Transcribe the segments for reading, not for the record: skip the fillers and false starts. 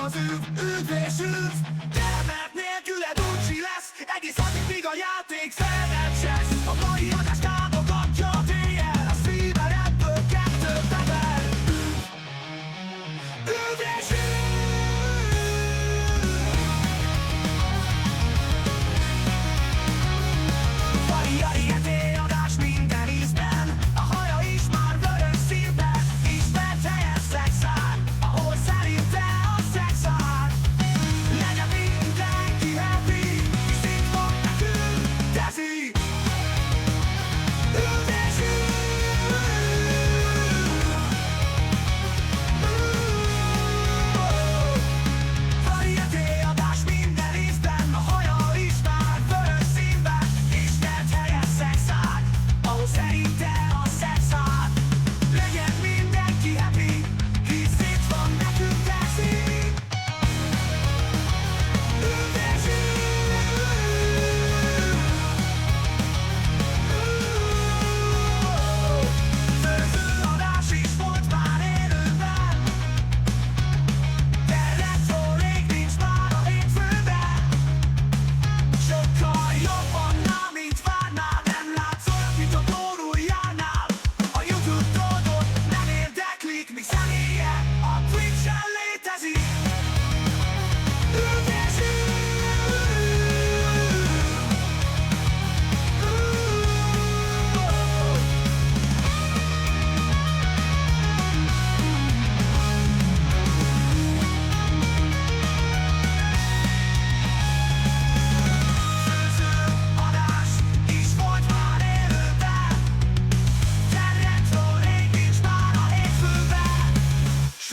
az üdv és üdv. Tervek nélküled uncsi lesz, egész addig, míg a játék fel nem csesz. A mai adás támogatja a TL, a streamer ebből kettőt nevel. Üdv és üdv. Variety adás minden ízben, a haja is már vörös színben. Ismert helyen szexál, ahol szerinte a szex áll. Legyen mindenki happy, hisz itt van nekünk Dezi. Üdv és üdv. Variety adás minden ízben, a haja is már vörös színben. Ismert helyen szexál, ahol szerinte a szex áll. Legyen mindenki happy, hisz itt van nekünk Dezi. Üdv és üdv. Főzőadás is volt már élőben, de retro rég nincs már a hétfőben. Sokkal jobb annál, mint várnál, nem látsz olyat, mint a borújjánál. A YouTube dolgot nem érdeklik, míg személye a Twitch-en létezik. Üdv és üdv. Főzőadás is volt már élőben, de retro rég nincs már a hétfőben.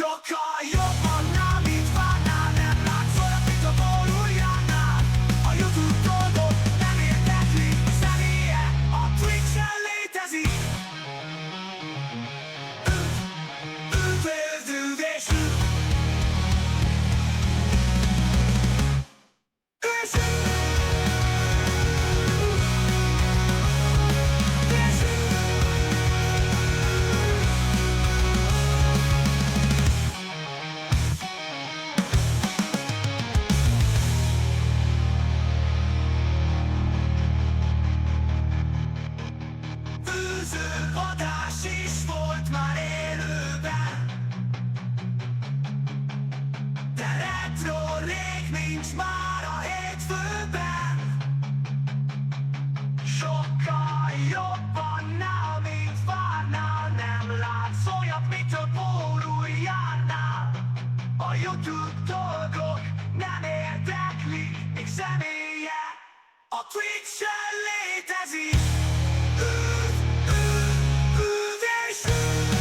Sokkal jobb annál, mint várnál, nem látsz olyat, mint a borújjánál. A YouTube dolgot nem érdekli, személye a Twitch-en létezik. Üdv és üdv. És üdv. Főzőadás is volt már élőben, de retro rég nincs már a hétfőben. Sokkal jobb annál, mint várnál, nem látsz olyat, mint a borújjánál. A YouTube dolgok nem érdeklik, még személye a Twitch-en létezik. Üdv, üdv, üdv és üdv.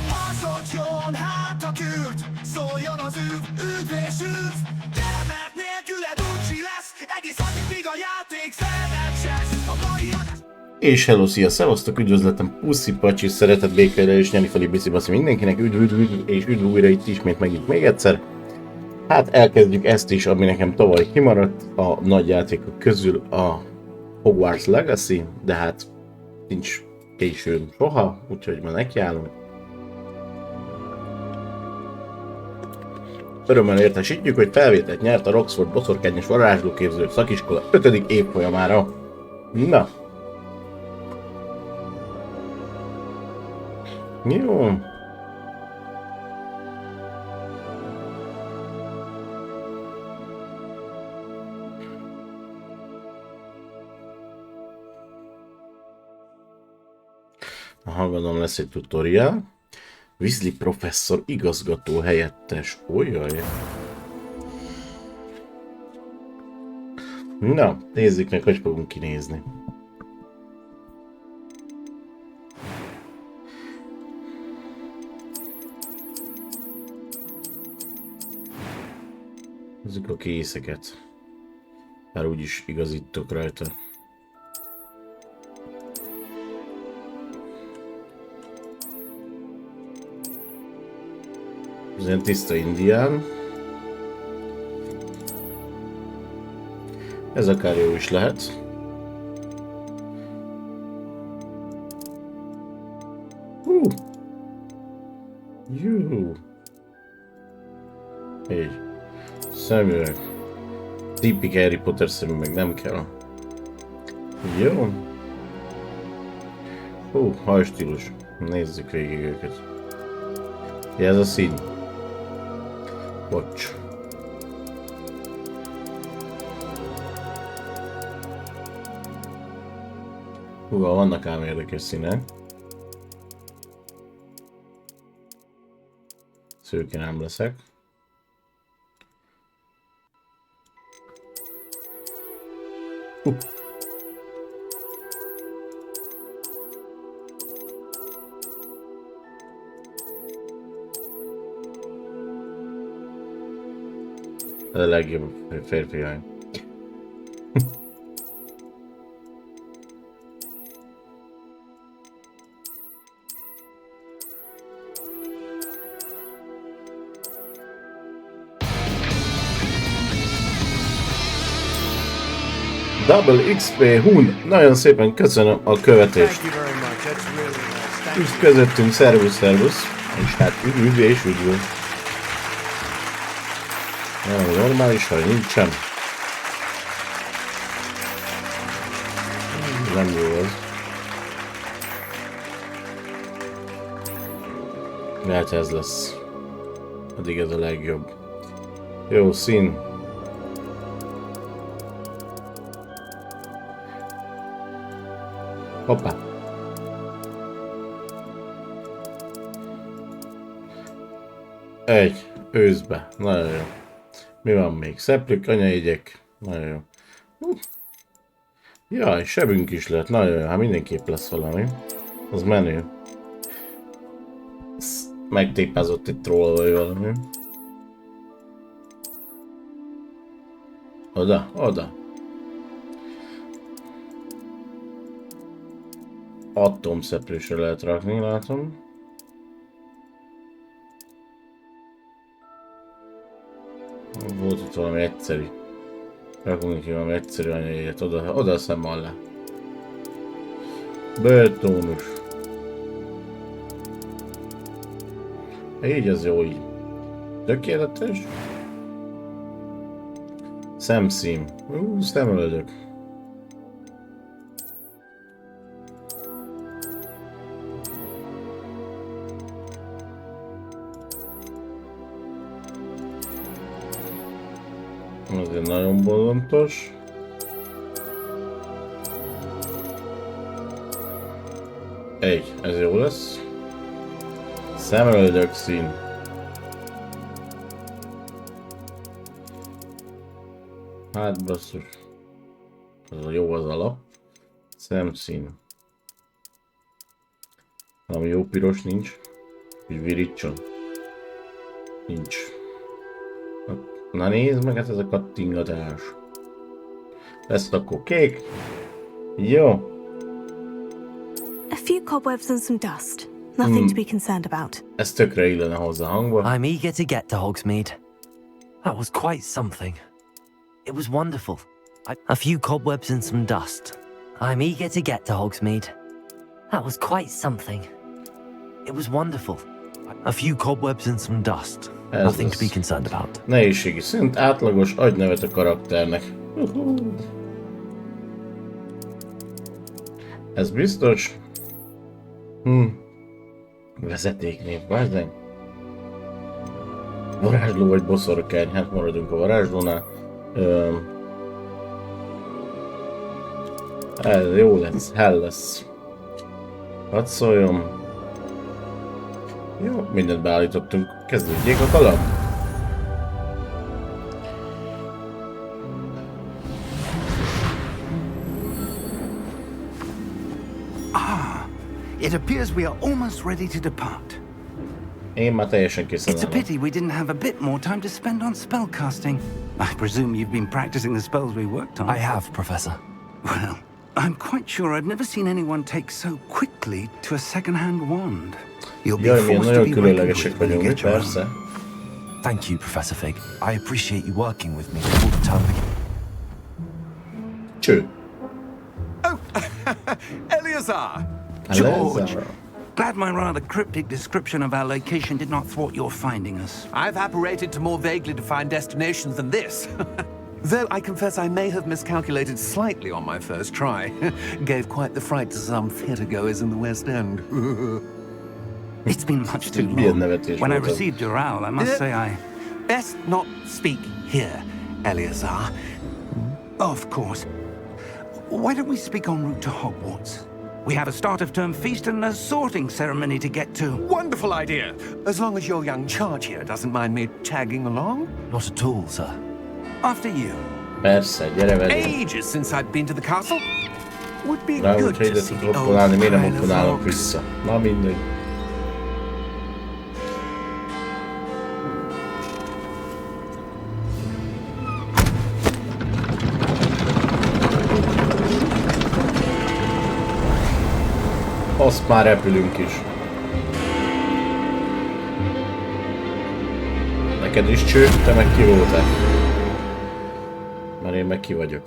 És Hazudjon hát a kürt, szóljon az üdv és üdv. Tervek nélküled uncsi lesz, egész addig, míg a játék fel nem csesz. A mai adás... És hello, szia, szevasztok, üdvözletem, puszi, pacsi, szeretet, békére és nyani felé biszi mindenkinek, üdv és üdv újra itt ismét megint még egyszer. Hát elkezdjük ezt is, ami nekem tavaly kimaradt a nagy játékok közül, a Hogwarts Legacy, de hát nincs későn soha, úgyhogy ma nekiállunk. Örömmel értesítjük, hogy felvételt nyert a Roxford boszorkányos varázslóképző szakiskola 5. évfolyamára. Na. Jó. Aha, gondolom lesz egy tutorial. Weasley professzor igazgató helyettes. Ojjaj. Na, nézzük meg, hogy fogunk kinézni. Nézzük a készeket. Már úgyis igazítok rajta. Ez ilyen tiszta indián. Ez akár jó is lehet. Juhu! Így. Szemüveg. Tipik Harry Potter szemű meg nem kell. Jó. Hajstílus. Nézzük végig őket. Ja, ez a szín. Bocs. Vannak ám érdekes színek. Szőke nem leszek. Ez a legjobb férfi lány. Double XP Hun, nagyon szépen köszönöm a követést. Üdv közöttünk, szervusz, szervusz. És hát üdv és üdv. Nem normális, ha nincsen. Nem jó az. Lehet ez lesz. Addig ez a legjobb. Jó szín. Hoppá. Egy. Őszbe. Nagyon jó. Mi van még? Szeplők, anyajegyek. Nagyon jó. Jaj, sebünk is lett. Nagyon jó. Hát mindenképp lesz valami. Az menő. Megtépázott egy troll vagy valami. Oda, oda. Atomszeplősre lehet rakni, látom. Volt ott valami egyszerű. Rakunk neki valami egyszerű anyajegyet, oda a szem alá. Bőrtónus. Így az jó így. Tökéletes. Szemszím. Szemöldök. Azért nagyon bolontos. Egy, ez jó lesz. Szemöldök szín. Hát basszus. Az a jó az alap. Szemszín. Valami jó piros nincs. Hogy virítson. Nincs. Na nézd meg, hát ez a kattingatás. Ezt akkor kék. Jó. A few cobwebs and some dust. Nothing to be concerned about. Ez tökre illene hozzá hangba. I'm eager to get to Hogsmeade. That was quite something. It was wonderful. A few cobwebs and some dust. I'm eager to get to Hogsmeade. That was quite something. It was wonderful. A few cobwebs and some dust. Nothing to be concerned about. Nehézségi szint, átlagos, adj nevet a karakternek. Ez biztos. Vezetéknév, bazdmeg. Varázsló vagy boszorkány, hát maradjunk a varázslónál. Ez jó lesz, hell lesz. Hadd szóljon. Jó, mindent beállítottunk. Kezdődjék a kaland. It appears we are almost ready to depart. Én már teljesen készen It's a állok. pity we didn't have a bit more time to spend on spellcasting. I presume you've been practicing the spells we worked on. I have, Professor. Well, I'm quite sure I've never seen anyone take so quickly to a second-hand wand. You'll be Jaj, milyen forced to nagyon be reckoned különlegesek with when you vagyunk, get your own. persze. Thank you, Professor Fig. I appreciate you working with me before the term begins. Cső. Eleazar! George, glad my rather cryptic description of our location did not thwart your finding us. I've apparated to more vaguely defined destinations than this. Though I confess I may have miscalculated slightly on my first try. Gave quite the fright to some theatregoers in the West End. It's been much too Milyen long. nevetés When I volt az. received your owl, I must say I... Best not speak here, Eleazar. Of course. Why don't we speak en route to Hogwarts? We have a start-of-term feast and a sorting ceremony to get to. Wonderful idea! As long as your young charge here doesn't mind me tagging along. Not at all, sir. After you. Persze, gyere velünk. Ages since I've been to the castle. Would be Rá, good hogyha ide to see tudok the old opponálni, miért nem pile of opponálok rocks. vissza? Na mindegy. Azt már repülünk is. Neked is cső, te meg ki voltál? Mert én meg ki vagyok.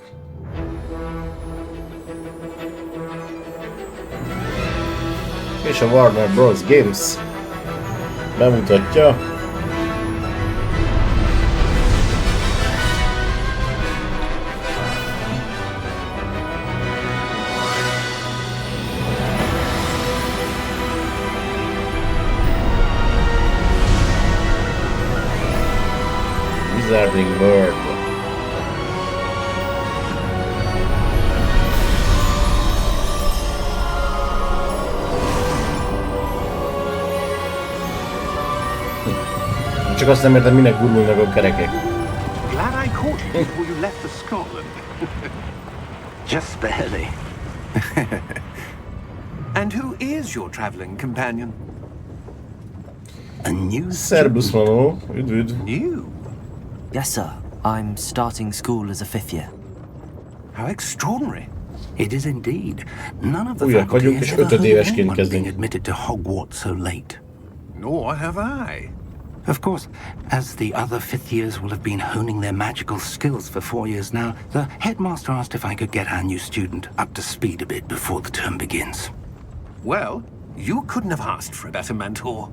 És a Warner Bros. Games bemutatja Wizarding World. Csak azt nem értem, minek gurulnak a kerekek. Glad I caught you before you left for Scotland. Just barely. And who is your travelling companion? A new Szerbusz, Manó, üdv, üdv. You? Yes, sir. I'm starting school as a 5th year. How extraordinary. It is indeed. None of the Újak faculty vagyunk, has és ever heard of ötödévesként anyone being kezdünk. admitted to Hogwarts so late. Nor have I. Of course, as the other fifth years will have been honing their magical skills for 4 years now, the headmaster asked if I could get our new student up to speed a bit before the term begins. Well, you couldn't have asked for a better mentor.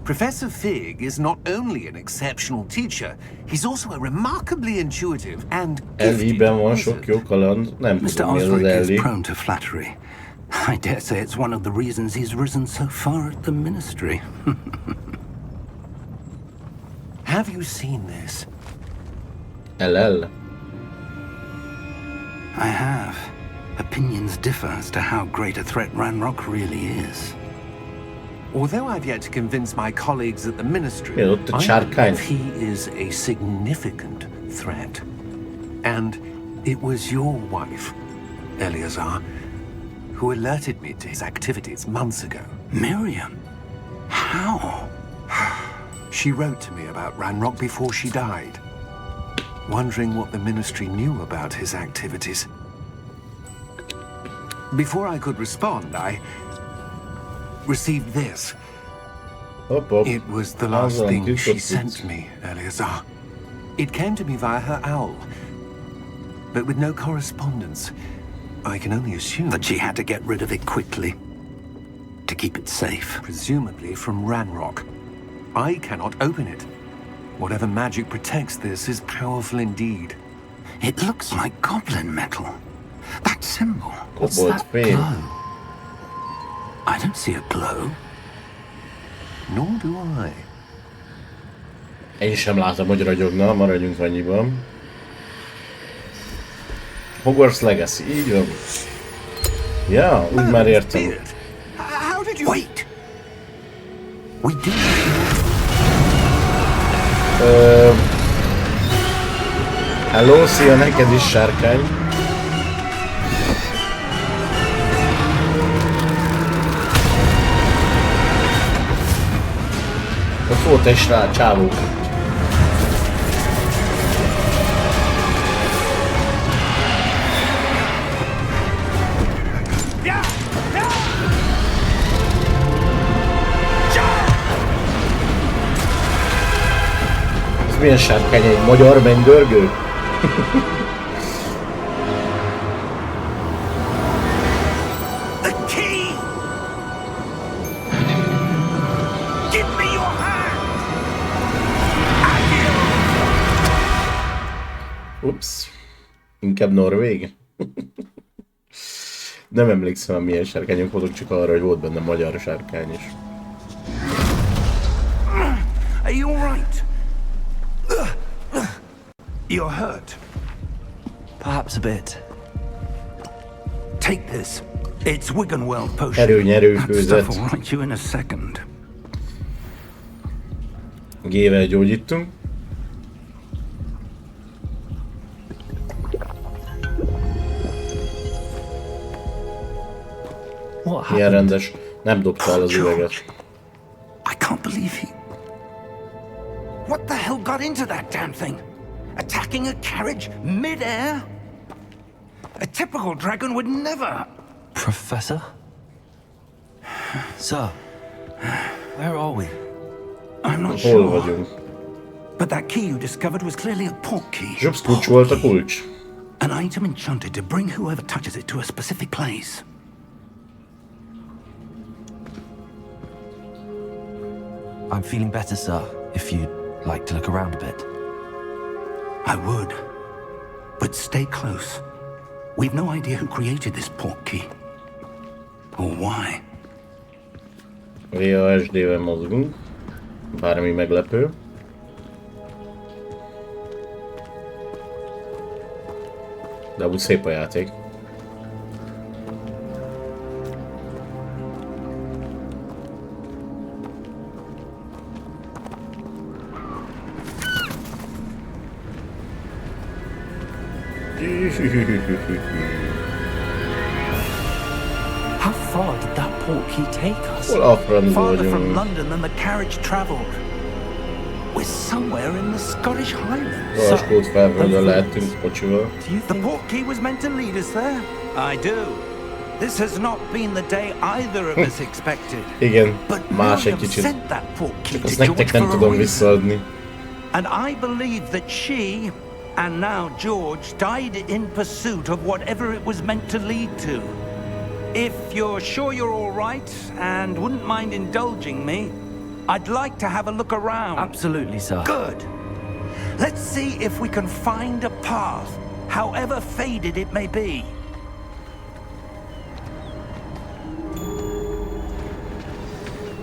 Professor Fig is not only an exceptional teacher, he's also a remarkably intuitive and gifted Ellie-ben van wizard. sok jó kaland, nem Mr. tudom mi az az Osric is Ellie. prone to flattery. I dare say it's one of the reasons he's risen so far at the ministry. Have you seen this? LL. I have. Opinions differ as to how great a threat Ranrock really is. Although I've yet to convince my colleagues at the ministry, Yeah, look, the I Charkine. believe he is a significant threat. And it was your wife, Eleazar, who alerted me to his activities months ago. Miriam? How? She wrote to me about Ranrock before she died, wondering what the ministry knew about his activities. Before I could respond, I received this. Hopp, hopp. It was the last Azon thing she titkot sent tudsz. me, Eleazar. It came to me via her owl, but with no correspondence. I can only assume That she had to get rid of it quickly. To keep it safe. presumably from Ranrock. I cannot open it. Whatever magic protects this is powerful indeed. It looks like goblin metal. That symbol. What's Kobold that fém. glow? I don't see a glow. Nor do I. Én sem látom, hogy ragyogna, maradjunk annyiban. Hogwarts Legacy, így van. Ja, úgy már értem. Beard, how did you... Wait! We do. Hello, szia neked is, sárkány. volt egy srác, csávó. Ez milyen sárkány, egy magyar mennydörgő? Ups. Inkább norvég? Nem emlékszem, hogy milyen sárkányok voltak, csak arra, hogy volt benne magyar sárkány is. Are you alright? You're hurt. Perhaps a bit. Take this. It's Wiggenweld potion. Erő-nyerő That főzet. stuff will right you in a second. G-vel gyógyítunk. What Milyen happened? rendes. Nem dobta el az üveget. I can't believe he... What the hell got into that damn thing? Attacking a carriage mid-air? A typical dragon would never... Professor? Sir, where are we? I'm not Hol sure. vagyunk? But that key you discovered was clearly a port key. Zsupsz kulcs volt a kulcs. An item enchanted to bring whoever touches it to a specific place. I'm feeling better, sir, if you'd like to look around a bit. I would. But stay close. We've no idea who created this port key. Or why. VASD-vel mozgunk. Bármi meglepő. De úgy szép a játék. How far did that port key take us? Hol a francba Farther from vagyunk? London than the carriage travelled. We're somewhere in the Scottish Highlands. Vaskót felvölgyön lehetünk kocsival. Do you The think... port key was meant to lead us there? I do. This has not been the day either of us expected. Igen, But más egy Miriam kicsit. sent that port key Csak azt to George nektek nem for a tudom reason. visszaadni. And I believe that she, and now George, died in pursuit of whatever it was meant to lead to. If you're sure you're all right and wouldn't mind indulging me, I'd like to have a look around. Absolutely, sir. Good. Let's see if we can find a path, however faded it may be.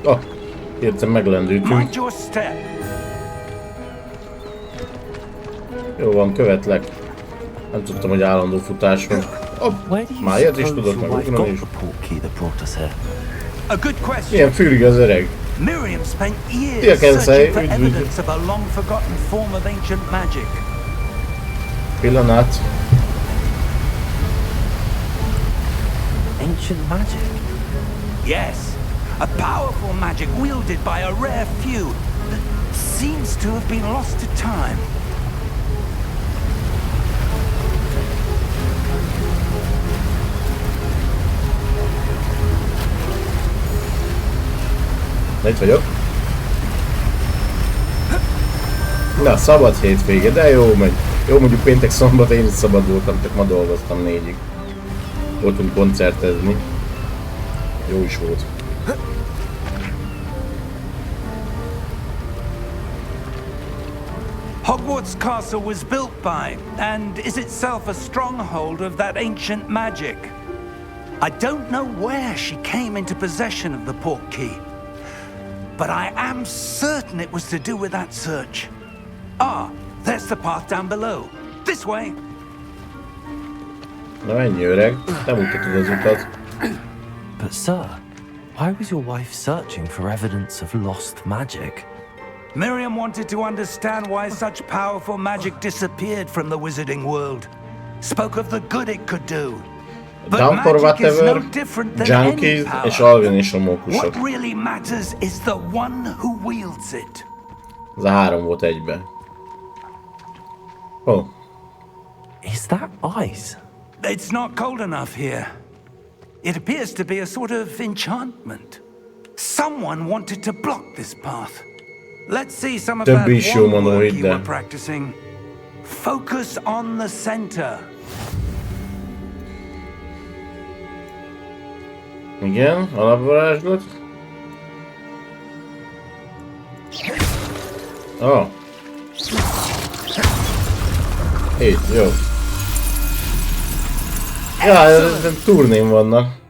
Ah, hirtelen meglendültünk. Mind your step. Jó van, követlek. Nem tudtam, hogy állandó futás van. Where do you Már ilyet is suppose tudok, your meg wife ugrani got is. the port key that brought us here? A good question. Milyen fürg az öreg. Miriam spent Yeah, years can say, searching for it- evidence of a long-forgotten form of ancient magic. Pillanat. Ancient magic? Yes, a powerful magic wielded by a rare few that seems to have been lost to time. Itt vagyok. Na, szabad hétvége, de jó megy. Jó, mondjuk péntek szombat én is szabad voltam, csak ma dolgoztam 4-ig. Voltunk koncertezni. Jó is volt. Hogwarts Castle was built by, and is itself a stronghold of that ancient magic. I don't know where she came into possession of the port key, but I am certain it was to do with that search. Ah, there's the path down below. This way. Na ennyi öreg, te mutatod az utat. But sir, why was your wife searching for evidence of lost magic? Miriam wanted to understand why such powerful magic disappeared from the wizarding world. Spoke of the good it could do. But Down for magic is no whatever, different than any junkies power. és alvinisomókusok. What really matters is the one who wields it. Ez a 3 volt egyben. Oh. Is that ice? It's not cold enough here. It appears to be a sort of enchantment. Someone wanted to block this path. Let's see some of that one work you were practicing. Focus on the center. Igen, alapvarázslat. Oh. Itt, jó. Ja, ezen turnén vannak.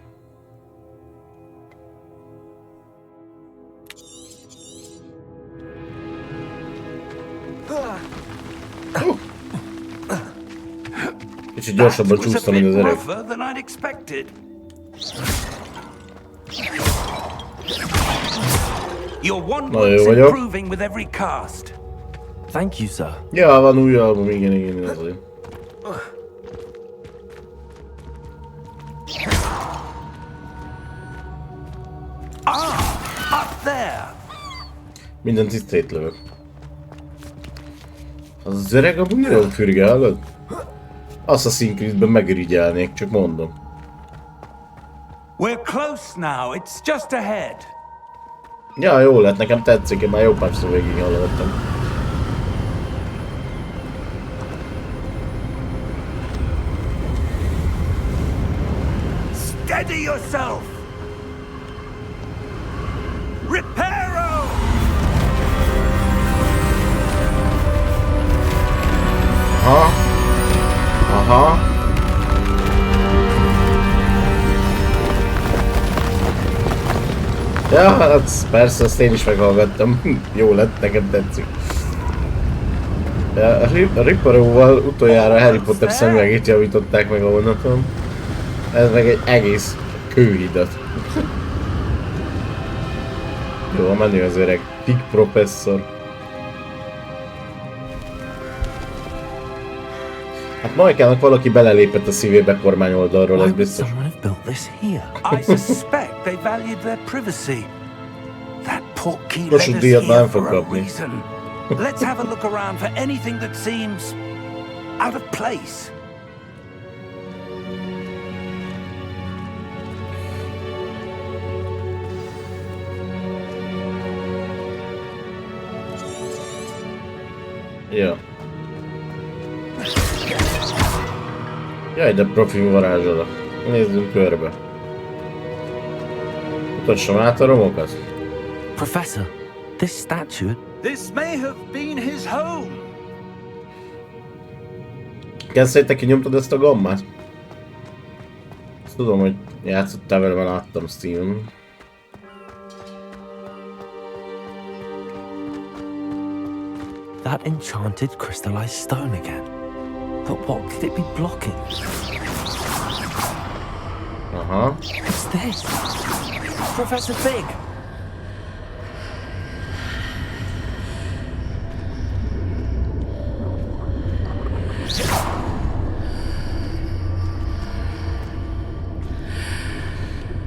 Kicsit gyorsabban csúsztam, mint az öreg. Na jó vagyok. Thank you, sir. Ja, van új album, igen, azért. Mindent itt szétlövök. Az öreg amúgy nagyon fürge, hallod? Assassin's Creed-ben megirigyelnék, csak mondom. We're close now, it's just ahead. Ja, jó lett, nekem tetszik, én már jó párszor végig hallottam. Steady yourself! Reparo! Aha. Aha. Ja, hát persze, azt én is meghallgattam. Jó lett, nekem tetszik. Ja, a Ripperóval utoljára Harry Potter szemüvegét javították meg a vonaton. Ez meg egy egész kőhidat. Jó, a menő az öreg. Pig professzor. Hát Majkának valaki belelépett a szívébe kormányoldalról, ez biztos. I suspect they valued their privacy. That portkey led us Díjat here nem fog for a kapni. reason. Let's have a look around for anything that seems out of place. Ja. Jaj, de profi varázsolok. Nézzünk körbe. Mutassam át a romokat. Professor, this statue... This may have been his home. Kezdjétek ki, nyomtad ezt a gammát? Azt tudom, hogy játszottál vele, mert láttam Steven. That enchanted crystallized stone again. But what could it be blocking? Aha. What's this? Professor Fig!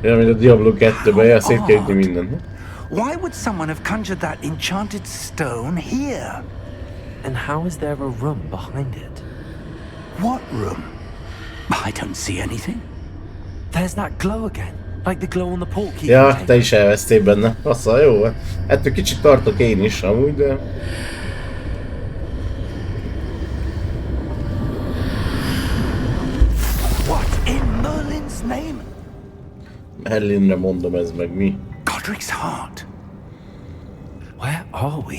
Ja, mint a Diablo 2-ben, szét kell ütni mindent. Why would someone have conjured that enchanted stone here? And how is there a room behind it? What room? I don't see anything. There's that glow again, like the glow on the portkey. Ja, te is elvesztél benne. Assza, jó. Ettől kicsit tartok én is amúgy, de... What in Merlin's name? Merlinre mondom, ez meg mi? Godric's heart. Where are we?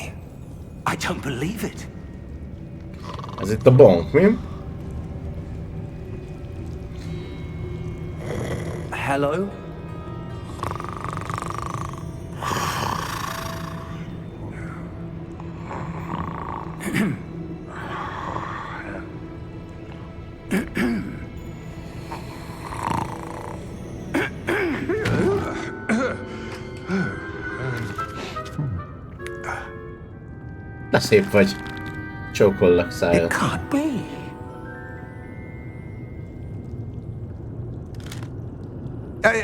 I don't believe it. Ez itt a bank, mi? Hello? De szép vagy. Csókollak szájat. It can't be.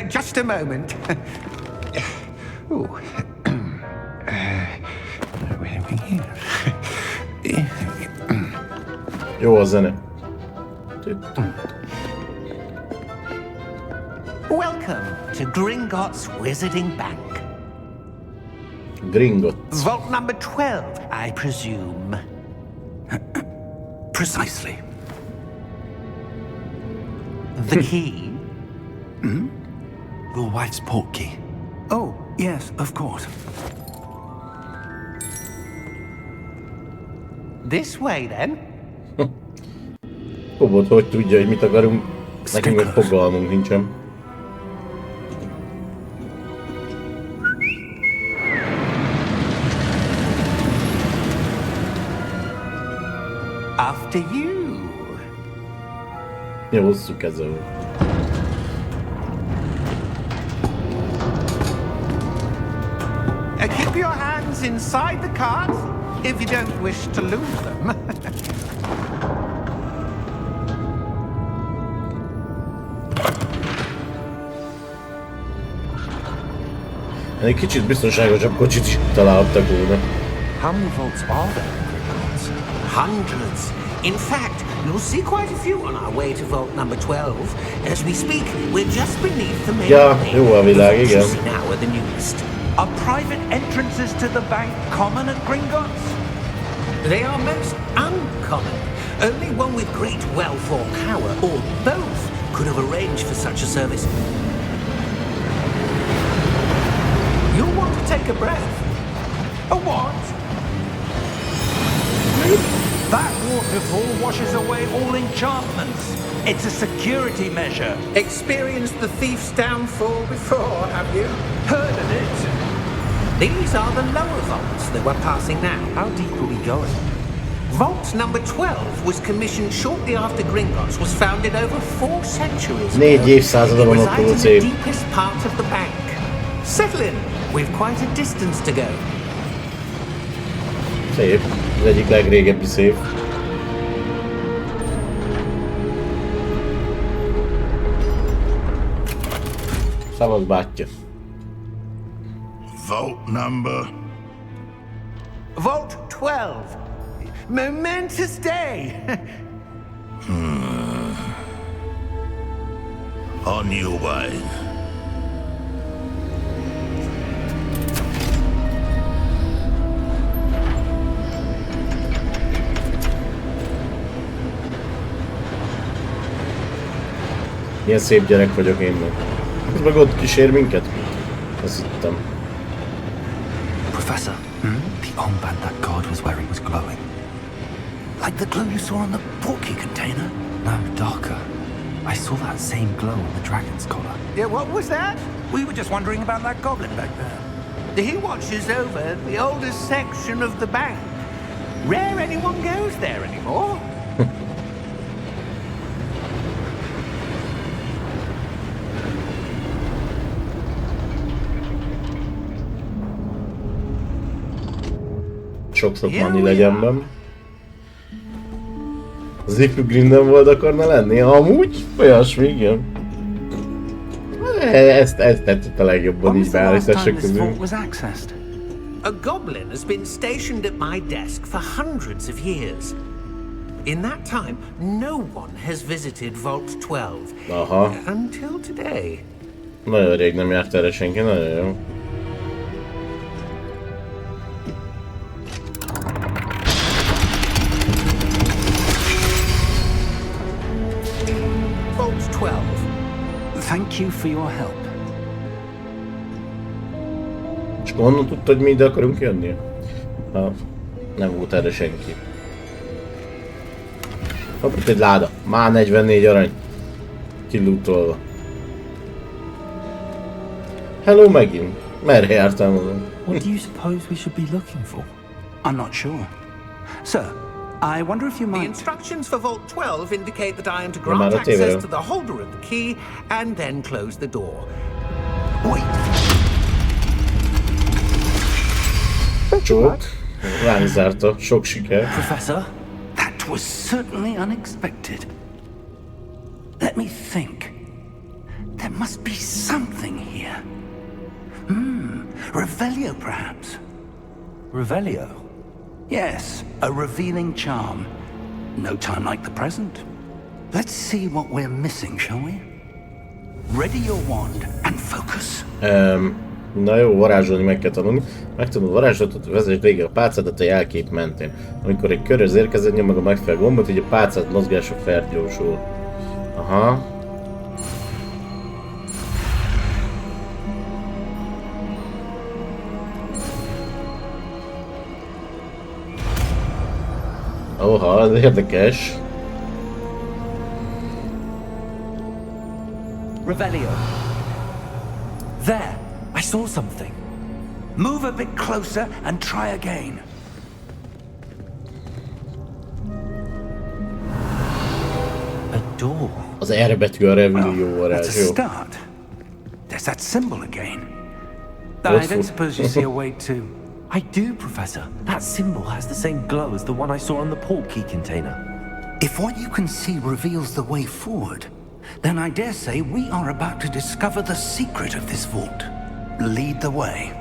Just a moment. Ooh. Jó a zene. Welcome to Gringotts Wizarding Bank. Gringot. Vault number 12, I presume. Precisely. The key? Your wife's portkey. Oh, yes, of course. This way, then. Kobot, hogy tudja, hogy mit akarunk? Nekünk egy fogalmunk nincsen. After you. Jó, hosszú keze volt. Keep your hands inside the cart if you don't wish to lose them. Egy kicsit biztonságosabb kocsit is találtak volna. How many vaults are there in Gringotts? Hundreds. In fact, you'll see quite a few on our way to vault number 12. As we speak, we're just beneath the main Ja, lane. jó a világ, The vaults igen. you see now are the newest. Are private entrances to the bank common at Gringotts? They are most uncommon. Only one with great wealth or power, or both, could have arranged for such a service. You'll want to take a breath. A what? That waterfall washes away all enchantments. It's a security measure. Experienced the thief's downfall before, have you? Heard of it? These are the lower vaults that we're passing now. How deep are we going? Vault number 12 was commissioned shortly after Gringotts was founded over 4 centuries ago. 4 évszázada van It ott resides a in the cég. deepest part of the bank. Settle in. We've quite a distance to go. Szép. Az egyik legrégebbi szép. Szavaz bátyja. Vault number. Vault 12. Momentous day. On your way. Milyen szép gyerek vagyok én meg. Ez meg ott kísér minket? Azt hittem. Professor, the armband that guard was wearing was glowing. Like the glow you saw on the portkey container? No, darker. I saw that same glow on the dragon's collar. Yeah, what was that? We were just wondering about that goblin back there. He watches over the oldest section of the bank. Rare anyone goes there anymore. Sok-sok money legyen benne. Az ifjú Grindelwald akarna lenni? Amúgy? Olyasmi, igen. Ezt tetszett a legjobban When így was the last time beállítások this vault közül. was accessed? A goblin has been stationed at my desk for hundreds of years. In that time, no one has visited Vault 12. Aha. Until today. Nagyon rég nem járt erre senki, nagyon jó. Vault 12. Thank you for your help. És honnan tudta, hogy mi ide akarunk jönni? Ha nem volt erre senki. Hopp, itt egy láda. Már 44 arany. Kilútolva. Hello megint. Merre jártál magam? What do you suppose we should be looking for? I'm not sure. Sir, I wonder if you The might... instructions for Vault 12 indicate that I am to No grant matter access tévedem. to the holder of the key and then close the door. Wait, Csók. Ránk zárta. Sok siker. Professor, that was certainly unexpected. Let me think. There must be something here. Revelio, perhaps. Revelio? Yes, a revealing charm. No time like the present. Let's see what we're missing, shall we? Ready your wand and focus. Na jó, varázsolni meg kell tanulni. Megtanul varázslatot, vezess végig a pálcádat a jelkép mentén. Amikor egy körhöz érkezett, nyom meg a megfelelő gombot, így a pálcát mozgása felgyorsul. Aha. Oha, ez érdekes. Revelio. There! I saw something. Move a bit closer and try again. A door. Az R betű a Revelio That's a varázs, jó. start. There's that symbol again. What's I don't for- suppose you see a way to... I do, Professor. That symbol has the same glow as the one I saw on the port key container. If what you can see reveals the way forward, then I dare say we are about to discover the secret of this vault. Lead the way.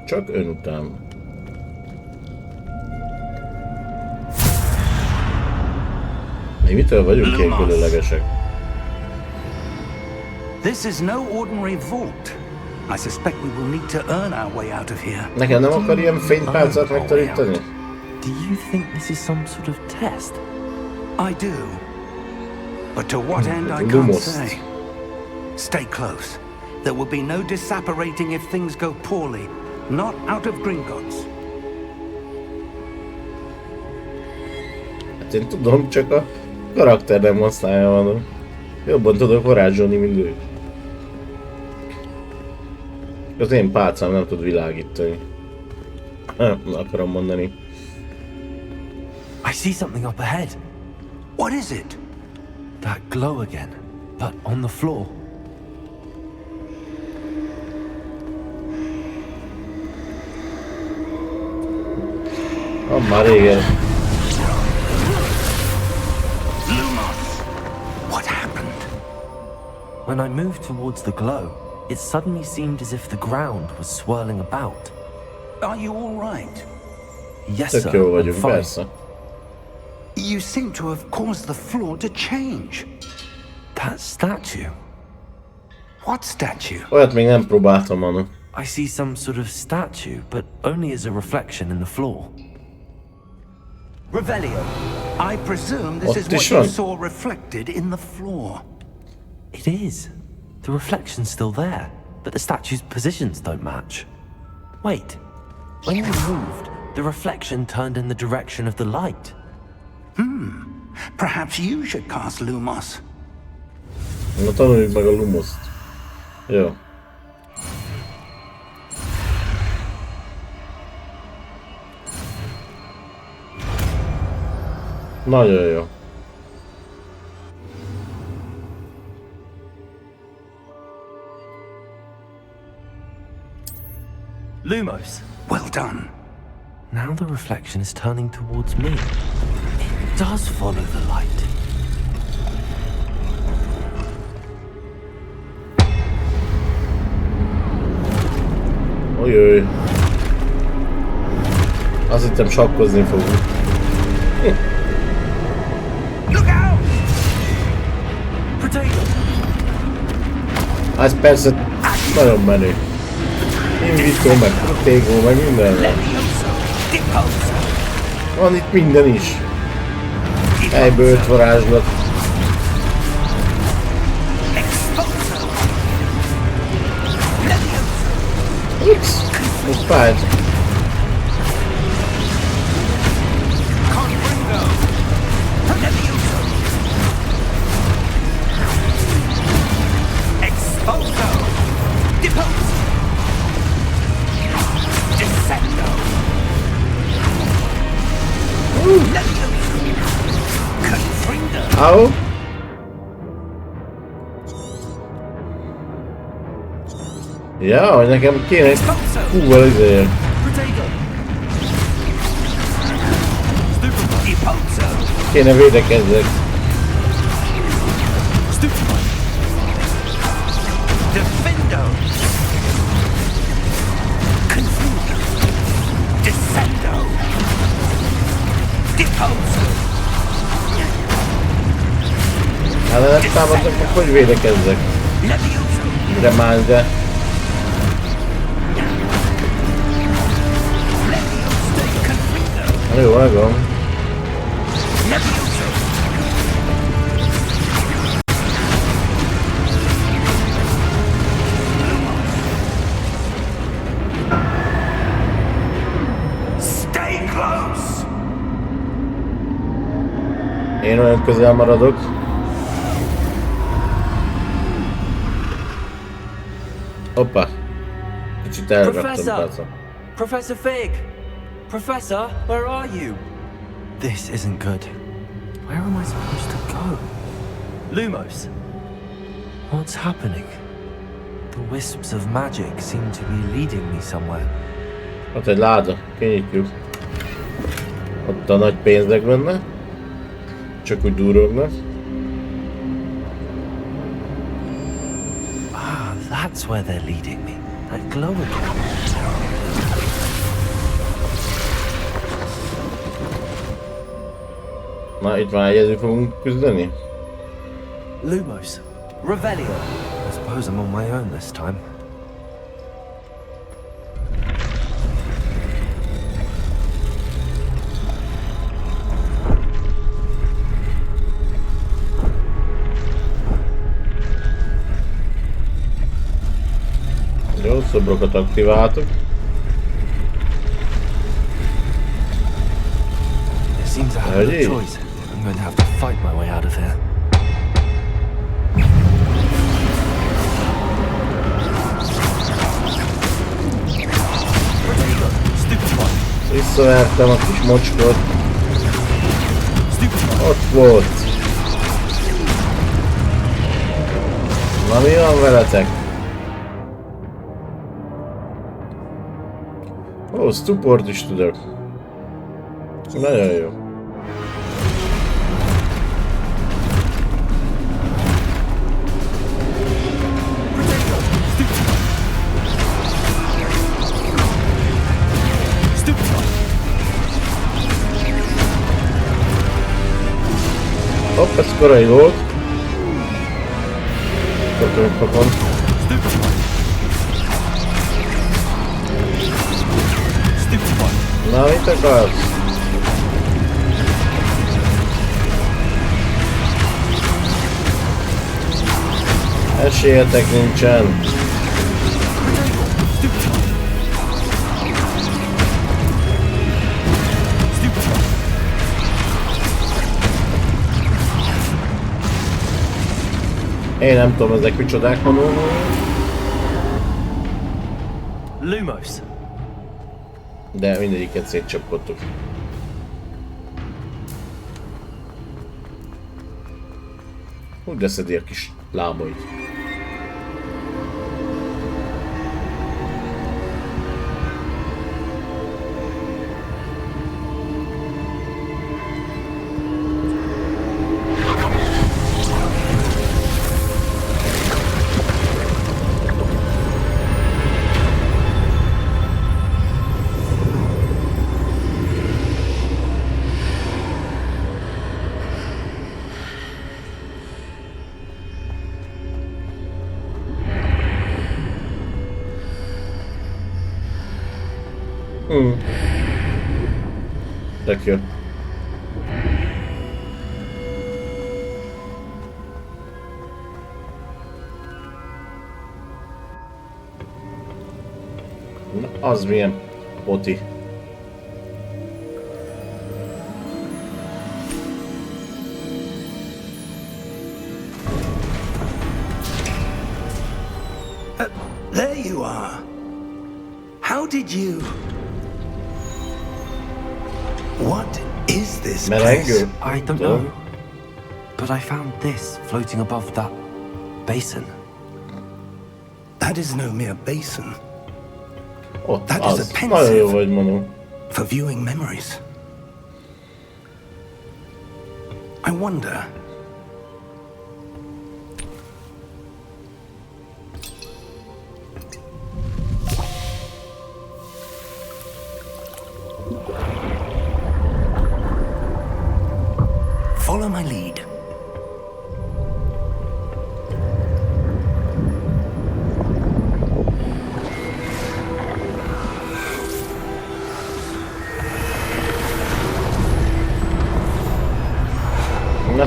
Csak ön után. Mi mitől vagyunk ilyen különlegesek? This is no ordinary vault. I suspect we will need to earn our way out of here. Nekem nem akar ilyen fénypálcát megtanítani? Do you think this is some sort of test? I do. But to what end I can't Lumos. say. Stay close. There will be no disapparating if things go poorly. Not out of Gringotts. Hát én tudom, csak a karakter nem használja van. Jobban tudok varázsolni, mint ő. Az én pálcám nem tud világítani. Nem akarom mondani. I see something up ahead. What is it? That glow again, but on the floor. Már régen. What happened? When I moved towards the glow, it suddenly seemed as if the ground was swirling about. Are you all right? Yes, Tök sir. jó I'm vagyunk, fine. persze. You seem to have caused the floor to change. That statue. What statue? Olyat még nem próbáltam, Anu. I see some sort of statue, but only as a reflection in the floor. Revelio. I presume this What is this what you one? saw reflected in the floor. It is. The reflection's still there, but the statue's positions don't match. Wait. When you moved, the reflection turned in the direction of the light. Perhaps you should cast Lumos. Na tanuljuk meg a Lumoszt. Jó. Nagyon jó. Lumos. Well done. Now the reflection is turning towards me. It does follow the light. Ojjjj. Azt hittem sakkozni fogunk. Look out! Potato! Ez persze nagyon menő. Invitó, meg Protégó, meg minden van. Van itt minden is. Helyből öt varázslat. Ups! Most fájt. Au! Ja, hogy nekem kéne egy húval izéljek. Kéne védekezzek. Hát nem támadnak, meg hogy védekezzek? De már, de... Jó, megvan. Stay close! Én olyan közel maradok. Hoppa. Kicsit elraktam Professor! persze. Professor Fig! Professor, where are you? This isn't good. Where am I supposed to go? Lumos. What's happening? The wisps of magic seem to be leading me somewhere. Ott egy láda, kinyitjuk. Ott a nagy pénzek benne. Csak úgy durognak. Ah, that's where they're leading me. That glowing. Na, itt már egyedül fogunk küzdeni? Lumos. Revelio. I suppose I'm on my own this time. Jó, szobrokat aktiváltuk. It seems I have no Hey. choice. I'm going to have to fight my way out of here. Visszavertem a kis mocskot. Ott volt. Na, mi van veletek? Ó, stuport is tudok. Nagyon jó. Hopp, ez korai volt. Köszönjük papon. Na, mit akarsz? Esélyetek nincsen. Én nem tudom, ezek micsodák mondom. Lumos. De mindegyiket szétcsapkodtuk. Úgy de szedi a kis lábait. Tök jó. Na, az milyen poti. There you are. How did you... What is this place? Merengue. I don't know. But I found this floating above that basin. That is no mere basin. Ott That is az. a Nagyon jó pensive. vagy, Manu. For viewing memories. I wonder... Follow my lead.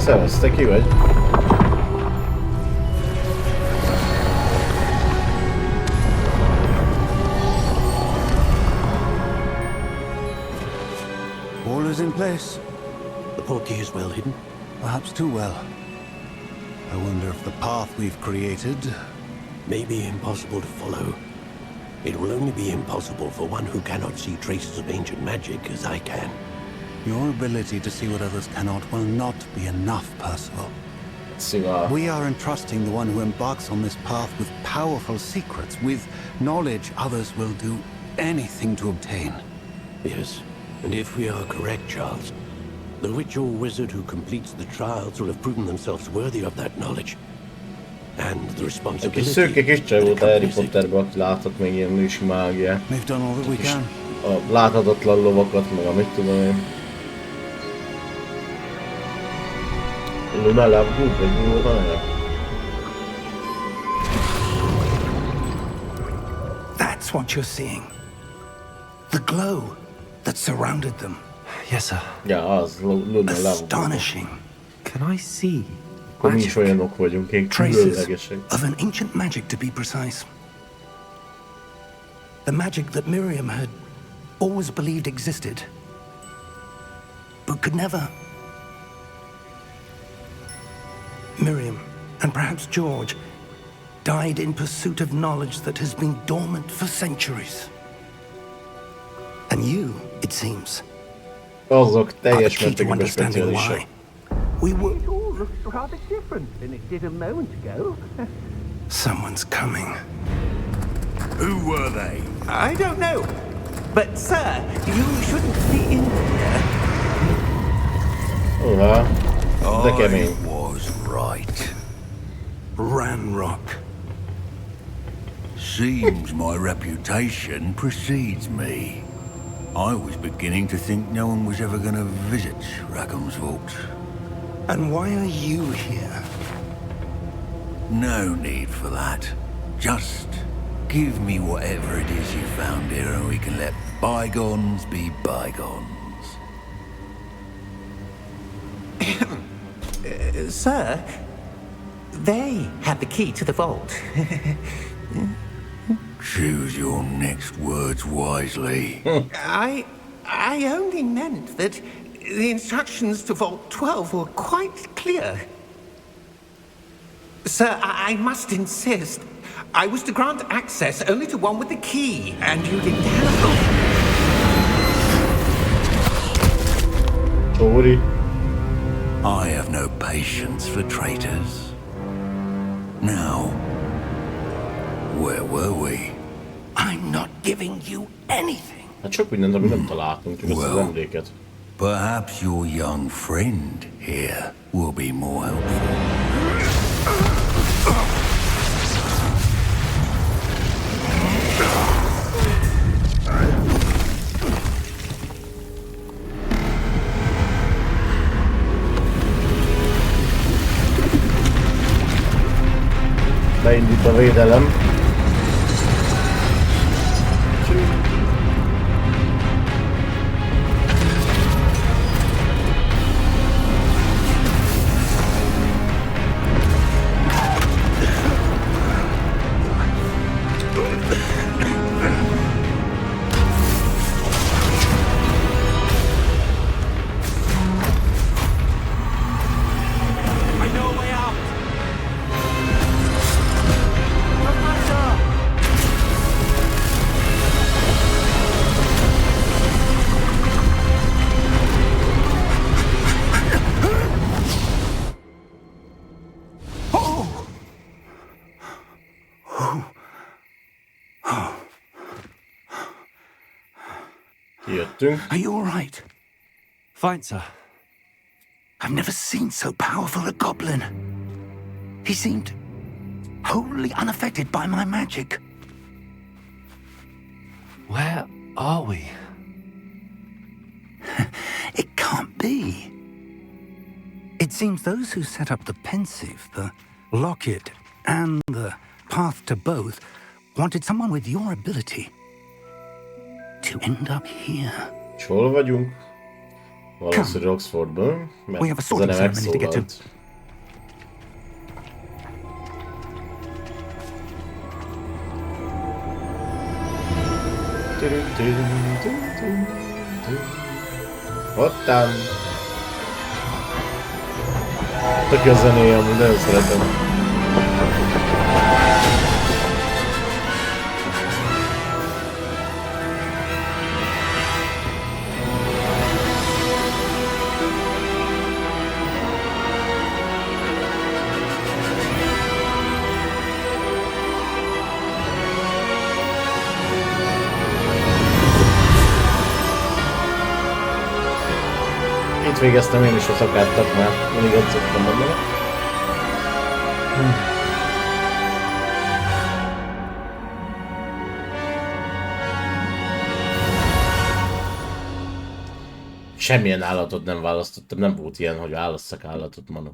Szevasz, te ki vagy? All is in place. The portkey is well hidden. Perhaps too well. I wonder if the path we've created... May be impossible to follow. It will only be impossible for one who cannot see traces of ancient magic as I can. Your ability to see what others cannot will not be enough, Percival. Szivár. We are entrusting the one who embarks on this path with powerful secrets, with knowledge others will do anything to obtain. Yes, and if we are correct, Charles, the witch or wizard who completes the trials will have proven themselves worthy of that knowledge. And the Egy kis responsibility... szőke kis csaj volt a Harry Potterben, aki láthat még ilyen ősi mágiát. We've done all that we can. A láthatatlan lovakat, meg a mit tudom én. Luna Lovegood, vagy mi volt a neve? That's what you're seeing. The glow that surrounded them. Yes, sir. Ja, az, Luna Lovegood. Astonishing. Can I see? Akkor mi is olyanok vagyunk, én Traces különlegesek. of an ancient magic, to be precise. The magic that Miriam had always believed existed, but could never. Miriam, and perhaps George, died in pursuit of knowledge that has been dormant for centuries. And you, it seems, Azok are the teljes key to mértékben understanding speciálisak. why. We were... It all looks rather different than it did a moment ago. Someone's coming. Who were they? I don't know. But, sir, you shouldn't be in here. Uha, de kemény. I was right. Ranrock. Seems my reputation precedes me. I was beginning to think no one was ever going to visit Rackham's vault. And why are you here? No need for that. Just give me whatever it is you found here and we can let bygones be bygones. Sir, they have the key to the vault. Choose your next words wisely. I only meant that the instructions to Vault 12 were quite clear. Sir, I must insist. I was to grant access only to one with the key, and you didn't have Tóri. I have no patience for traitors. Now, where were we? I'm not giving you anything. Hát sok mindent, amit nem találtunk, csak azt az emléket. Perhaps your young friend here will be more helpful. Beindít a védelem. Are you all right? Fine, sir. I've never seen so powerful a goblin. He seemed wholly unaffected by my magic. Where are we? It can't be. It seems those who set up the pensive, the locket, and the path to both wanted someone with your ability to end up here. És hol vagyunk? Valószínűleg Oxfordból, mert We have a a sorting zene ceremony to get to. megszólalt. Ottan! Tök jó zenéje, amúgy nagyon szeretem. Itt végeztem én is a szakáttak már, mindig ott szoktam mondani. Semmilyen állatot nem választottam, nem volt ilyen, hogy válasszak állatot, Manu.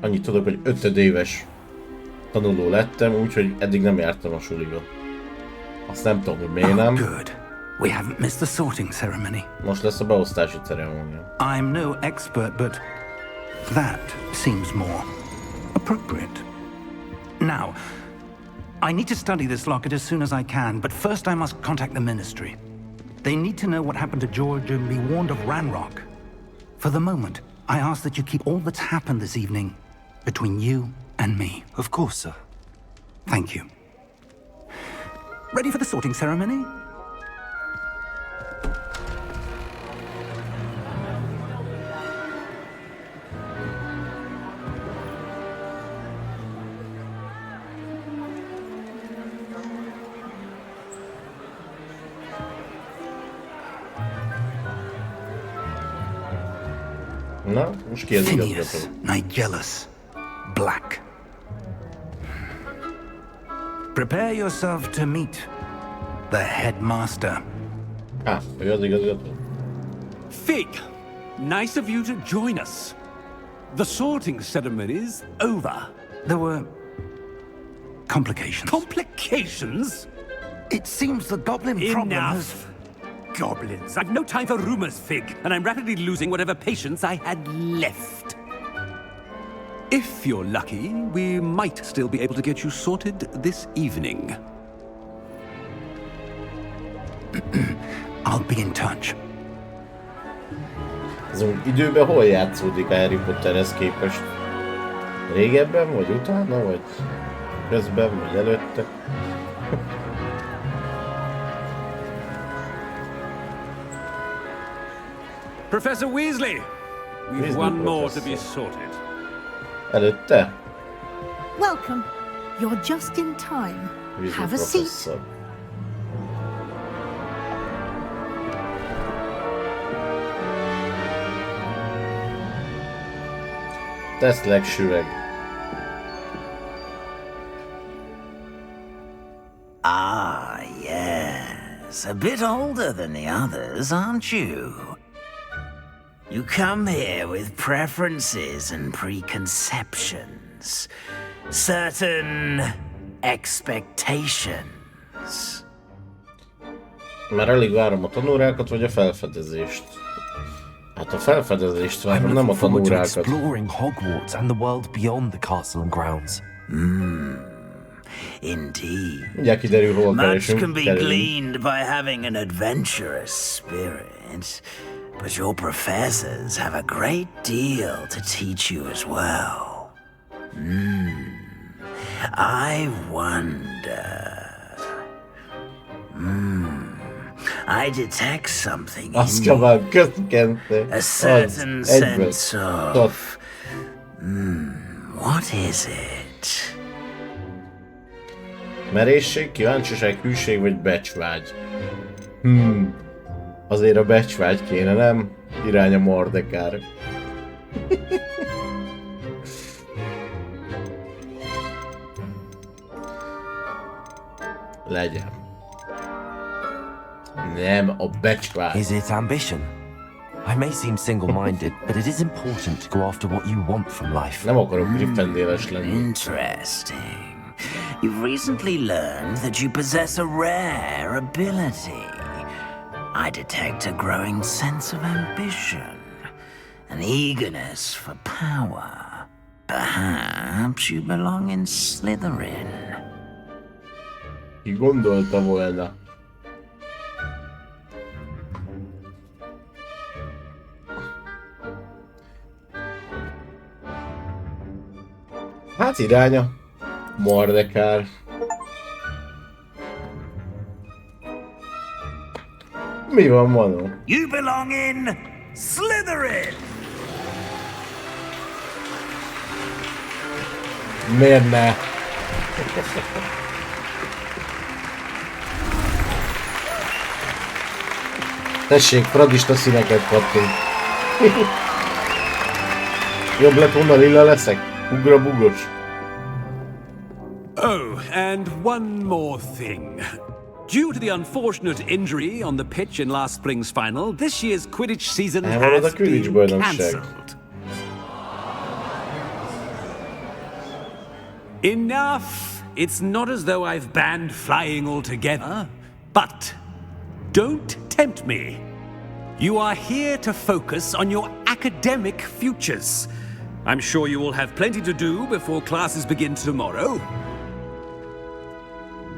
Annyit tudok, hogy 5 éves tanuló lettem, úgyhogy eddig nem jártam a suliba. Azt nem tudom, hogy miért nem. Good. We haven't missed the sorting ceremony. Most lesz a beosztási ceremónia. I'm no expert, but that seems more appropriate. Now, I need to study this locket as soon as I can, but first I must contact the Ministry. They need to know what happened to George and be warned of Ranrock. For the moment, I ask that you keep all that's happened this evening between you and me. Of course, sir. Thank you. Ready for the sorting ceremony? Na, most ki az igazgató? Phineas, Nigellus, Black. Prepare yourself to meet the headmaster. Ő az igazgató. Fig, nice of you to join us. The sorting ceremony's over. There were complications. Complications? It seems the goblin problem has... Enough! Goblins. I've no time for rumors, Fig, and I'm rapidly losing whatever patience I had left. If you're lucky, we might still be able to get you sorted this evening. I'll be in touch. Ez úgy időben hol játszódik a Harry Potterhez képest? Régebben, vagy utána, vagy közben, vagy előtte? Professor Weasley! We've Weasley one more to be professor. sorted. Előtte? Welcome. You're just in time. Weasley Have a seat. professzor. Teszlek süveg. Ah, yes. A bit older than the others, aren't you? You come here with preferences and preconceptions. Certain expectations. Már alig várom a tanórákat, vagy a felfedezést. Hát a felfedezést várom, nem a tanórákat. Exploring Hogwarts and the world beyond the castle and grounds. Indeed. Mindjárt kiderül, hol Much keresünk. can be gleaned by having an adventurous spirit, but your professors have a great deal to teach you as well. I wonder. I detect something Azt in you. kell közkente. A certain sense of... what is it? Merészség, kíváncsiság, hűség vagy becsvágy? Azért a becsvágy kéne, nem? Irány a Mordekár. Legyen. Nem, a becsvágy. Is it ambition? I may seem single-minded, but it is important to go after what you want from life. Nem akarok Gryffindor-es lenni. Interesting. You've recently learned that you possess a rare ability. I detect a growing sense of ambition, an eagerness for power. Perhaps you belong in Slytherin. Ki gondolta volna? Hát iránya. Mordekár. Mi van, Manó? You belong in Slytherin! Miért ne? Tessék, fradista színeket kaptunk. Jobb lett volna lila leszek? Ugra-bugos. Oh, and one more thing. Due to the unfortunate injury on the pitch in last spring's final, this year's Quidditch season has been cancelled. Enough! It's not as though I've banned flying altogether, but don't tempt me. You are here to focus on your academic futures. I'm sure you will have plenty to do before classes begin tomorrow.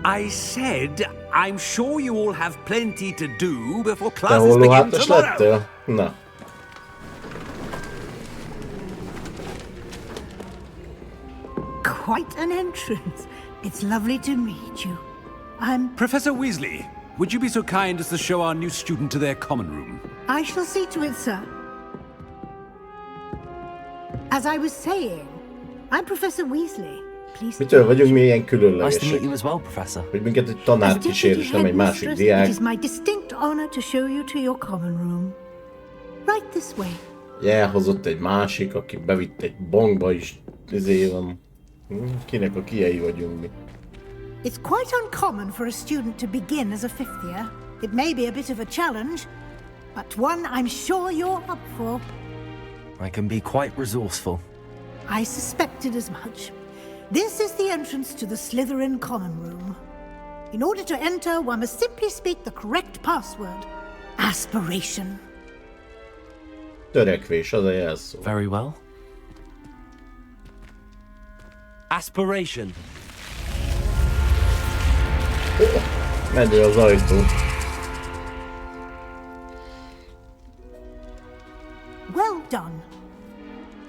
I said, I'm sure you all have plenty to do before classes begin tomorrow. Na. Quite an entrance. It's lovely to meet you. I'm... Professor Weasley, would you be so kind as to show our new student to their common room? I shall see to it, sir. As I was saying, I'm Professor Weasley. Mitől vagyunk mi ilyen Nice to különlegesek? meet you as well, Professor. Hogy minket egy tanár kísér, és nem egy másik diák. It is my distinct honor to show you to your common room. Right this way. Elhozott egy másik, aki bevitt egy bankba is. Ezért van. Kinek a kiei vagyunk mi? It's quite uncommon for a student to begin as a fifth year. It may be a bit of a challenge, but one I'm sure you're up for. I can be quite resourceful. I suspected as much. This is the entrance to the Slytherin common room. In order to enter, one must simply speak the correct password. Aspiration. Törekvés, az a jelszó. Very well. Aspiration. Menő az ajtó. Well done.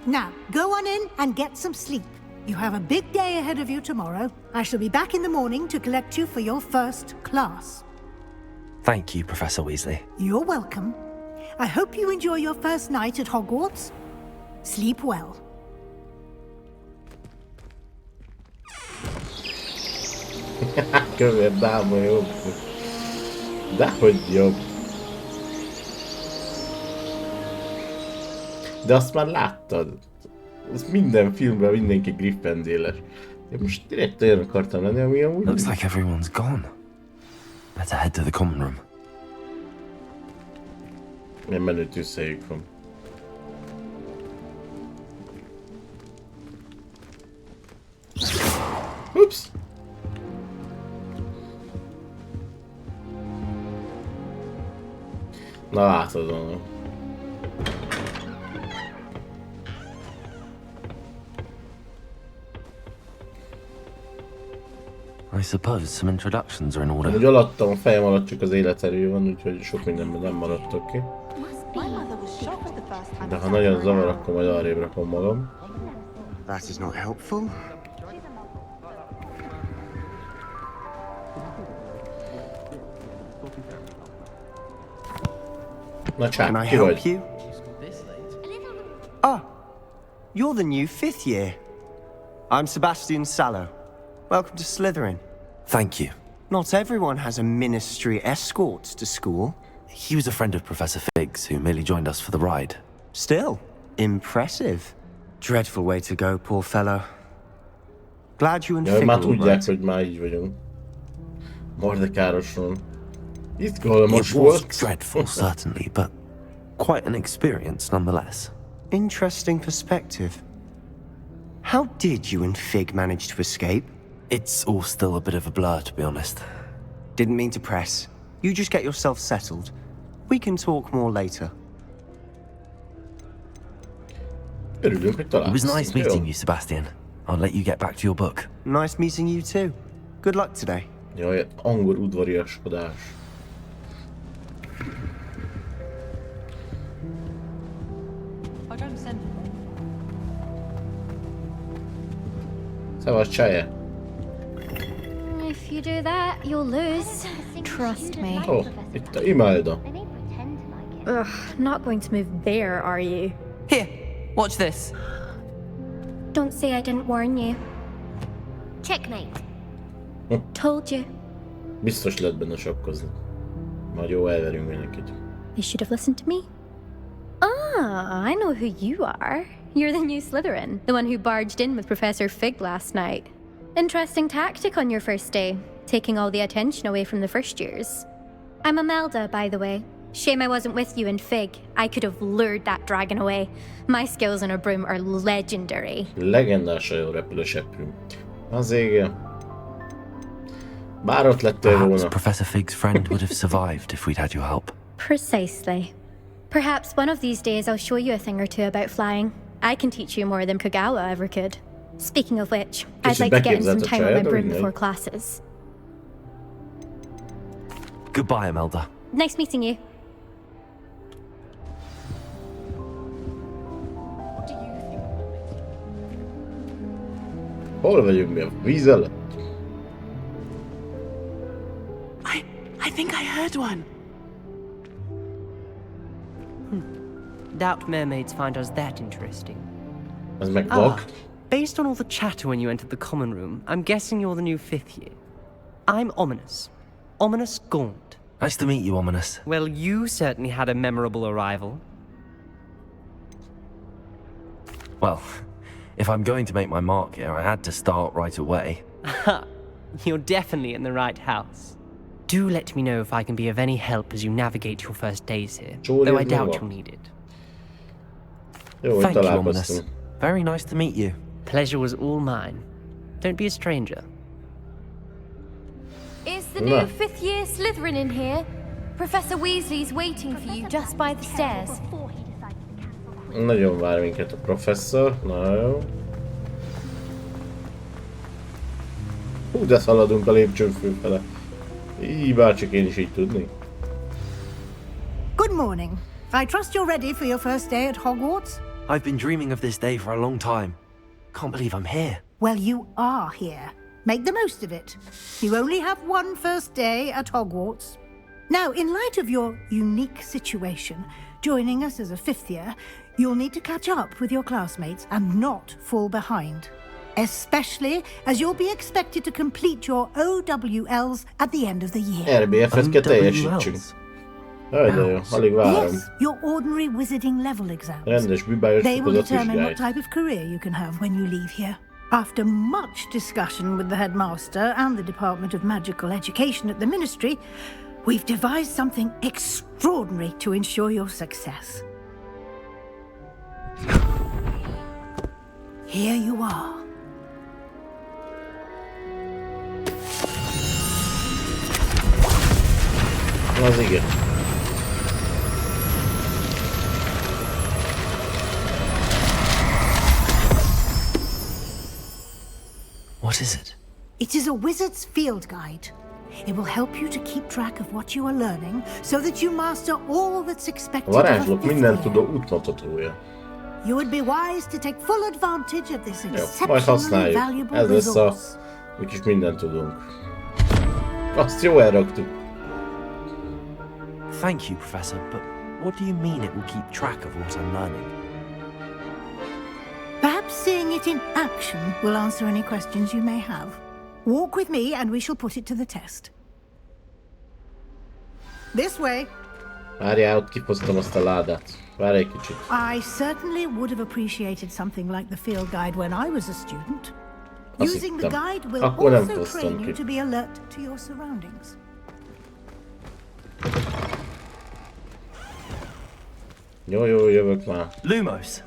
Now, go on in and get some sleep. You have a big day ahead of you tomorrow. I shall be back in the morning to collect you for your first class. Thank you, Professor Weasley. You're welcome. I hope you enjoy your first night at Hogwarts. Sleep well. Kövér dáma jobb. Dehogy jobb. De azt már láttad. Az minden filmben mindenki Gryffindor-es. Én most direkt olyan akartam lenni, ami amúgy... Looks like everyone's gone. Better head to the common room. Milyen menő tűzhelyük van. Ups! Na látod volna. I suppose some introductions are in order. Úgy alattam, a fejem alatt csak az életerő van, úgyhogy sok mindenben nem maradtok ki. De ha nagyon zavar, akkor majd arrébb rakom magam. That is not helpful. Na Can I csák, ki help vagy? you? Ah, you're the new fifth year. I'm Sebastian Sallow. Welcome to Slytherin. Thank you. Not everyone has a ministry escort to school. He was a friend of Professor Fig's who merely joined us for the ride. Still, impressive. Dreadful way to go, poor fellow. Glad you and Ja, Fig már are all tudják, right. hogy már így vagyunk. Mordekároson. Izgalmas It was volt. dreadful, certainly, but quite an experience nonetheless. Interesting perspective. How did you and Fig manage to escape? It's all still a bit of a blur, to be honest. Didn't mean to press. You just get yourself settled. We can talk more later. Örülünk, hogy It was találkoztunk, nice jó? meeting you, Sebastian. I'll let you get back to your book. Nice meeting you too. Good luck today. Jaj, angol udvariaskodás. Szevasz, csaje! If you do that, you'll lose. Trust me. Ó, itt a Imelda. Ugh, not going to move there, are you? Here, watch this. Don't say I didn't warn you. Checkmate. Told you. Biztos lehet benne sakkozni. Majd jó, elverünk mindenkit. You should have listened to me. Ah, I know who you are. You're the new Slytherin, the one who barged in with Professor Fig last night. Interesting tactic on your first day, taking all the attention away from the first years. I'm Imelda, by the way. Shame I wasn't with you in Fig. I could have lured that dragon away. My skills on a broom are legendary. Legendásan jó repülőseprű. Az ége. Bár ott lettél volna. Perhaps Professor Fig's friend would have survived if we'd had your help. Precisely. Perhaps one of these days I'll show you a thing or two about flying. I can teach you more than Kagawa ever could. Speaking of which, I'd like to get in some time on my broom before classes. Goodbye, Imelda. Nice meeting you. Hol vagyunk mi? A víz alatt? I think I heard one. Doubt mermaids find us that interesting. Ez meg vak? Based on all the chatter when you entered the common room, I'm guessing you're the new 5th year. I'm Ominous. Ominous Gaunt. Nice to meet you, Ominous. Well, you certainly had a memorable arrival. Well, if I'm going to make my mark here, I had to start right away. You're definitely in the right house. Do let me know if I can be of any help as you navigate your first days here, though I doubt you'll need it. Thank you, Ominous. Very nice to meet you. Pleasure was all mine. Don't be a stranger. Is the new 5th year Slytherin in here? Professor Weasley's waiting for you just by the stairs. Nagyon vár minket a professzor. Na jó. Hú, de szaladunk a lépcsőn fölfele. Így bárcsak én is így tudni. Good morning. I trust you're ready for your first day at Hogwarts? I've been dreaming of this day for a long time. Can't believe I'm here. Well, you are here. Make the most of it. You only have one first day at Hogwarts. Now, in light of your unique situation, joining us as a 5th year, you'll need to catch up with your classmates and not fall behind. Especially as you'll be expected to complete your OWLs at the end of the year. RBF-et kell teljesítsünk. Jaj, de jó, alig várom. Yes, your ordinary wizarding level exams. Rendes bűbájos They will fokozat determine what vizsgáit. type of career you can have when you leave here. After much discussion with the headmaster and the Department of Magical Education at the Ministry, we've devised something extraordinary to ensure your success. Here you are. Az igen. What is it? It is a wizard's field guide. It will help you to keep track of what you are learning so that you master all that's expected of a Varázslok 5th minden year. tudó útmutatója. You would be wise to take full advantage of this Jó, majd exceptionally használjuk. valuable Ez lesz a... resource. Mi kis mindent tudunk. Azt jó elraktuk. Thank you, Professor, but what do you mean it will keep track of what I'm learning? Perhaps seeing it in action will answer any questions you may have. Walk with me and we shall put it to the test. This way. Várjál, ott kihoztam azt a ládát. Várj egy kicsit. I certainly would have appreciated something like the field guide when I was a student. Azt Using the hittem. guide will Akkor nem also hoztam train you ki. to be alert to your surroundings. Jó, jövök már. Lumos.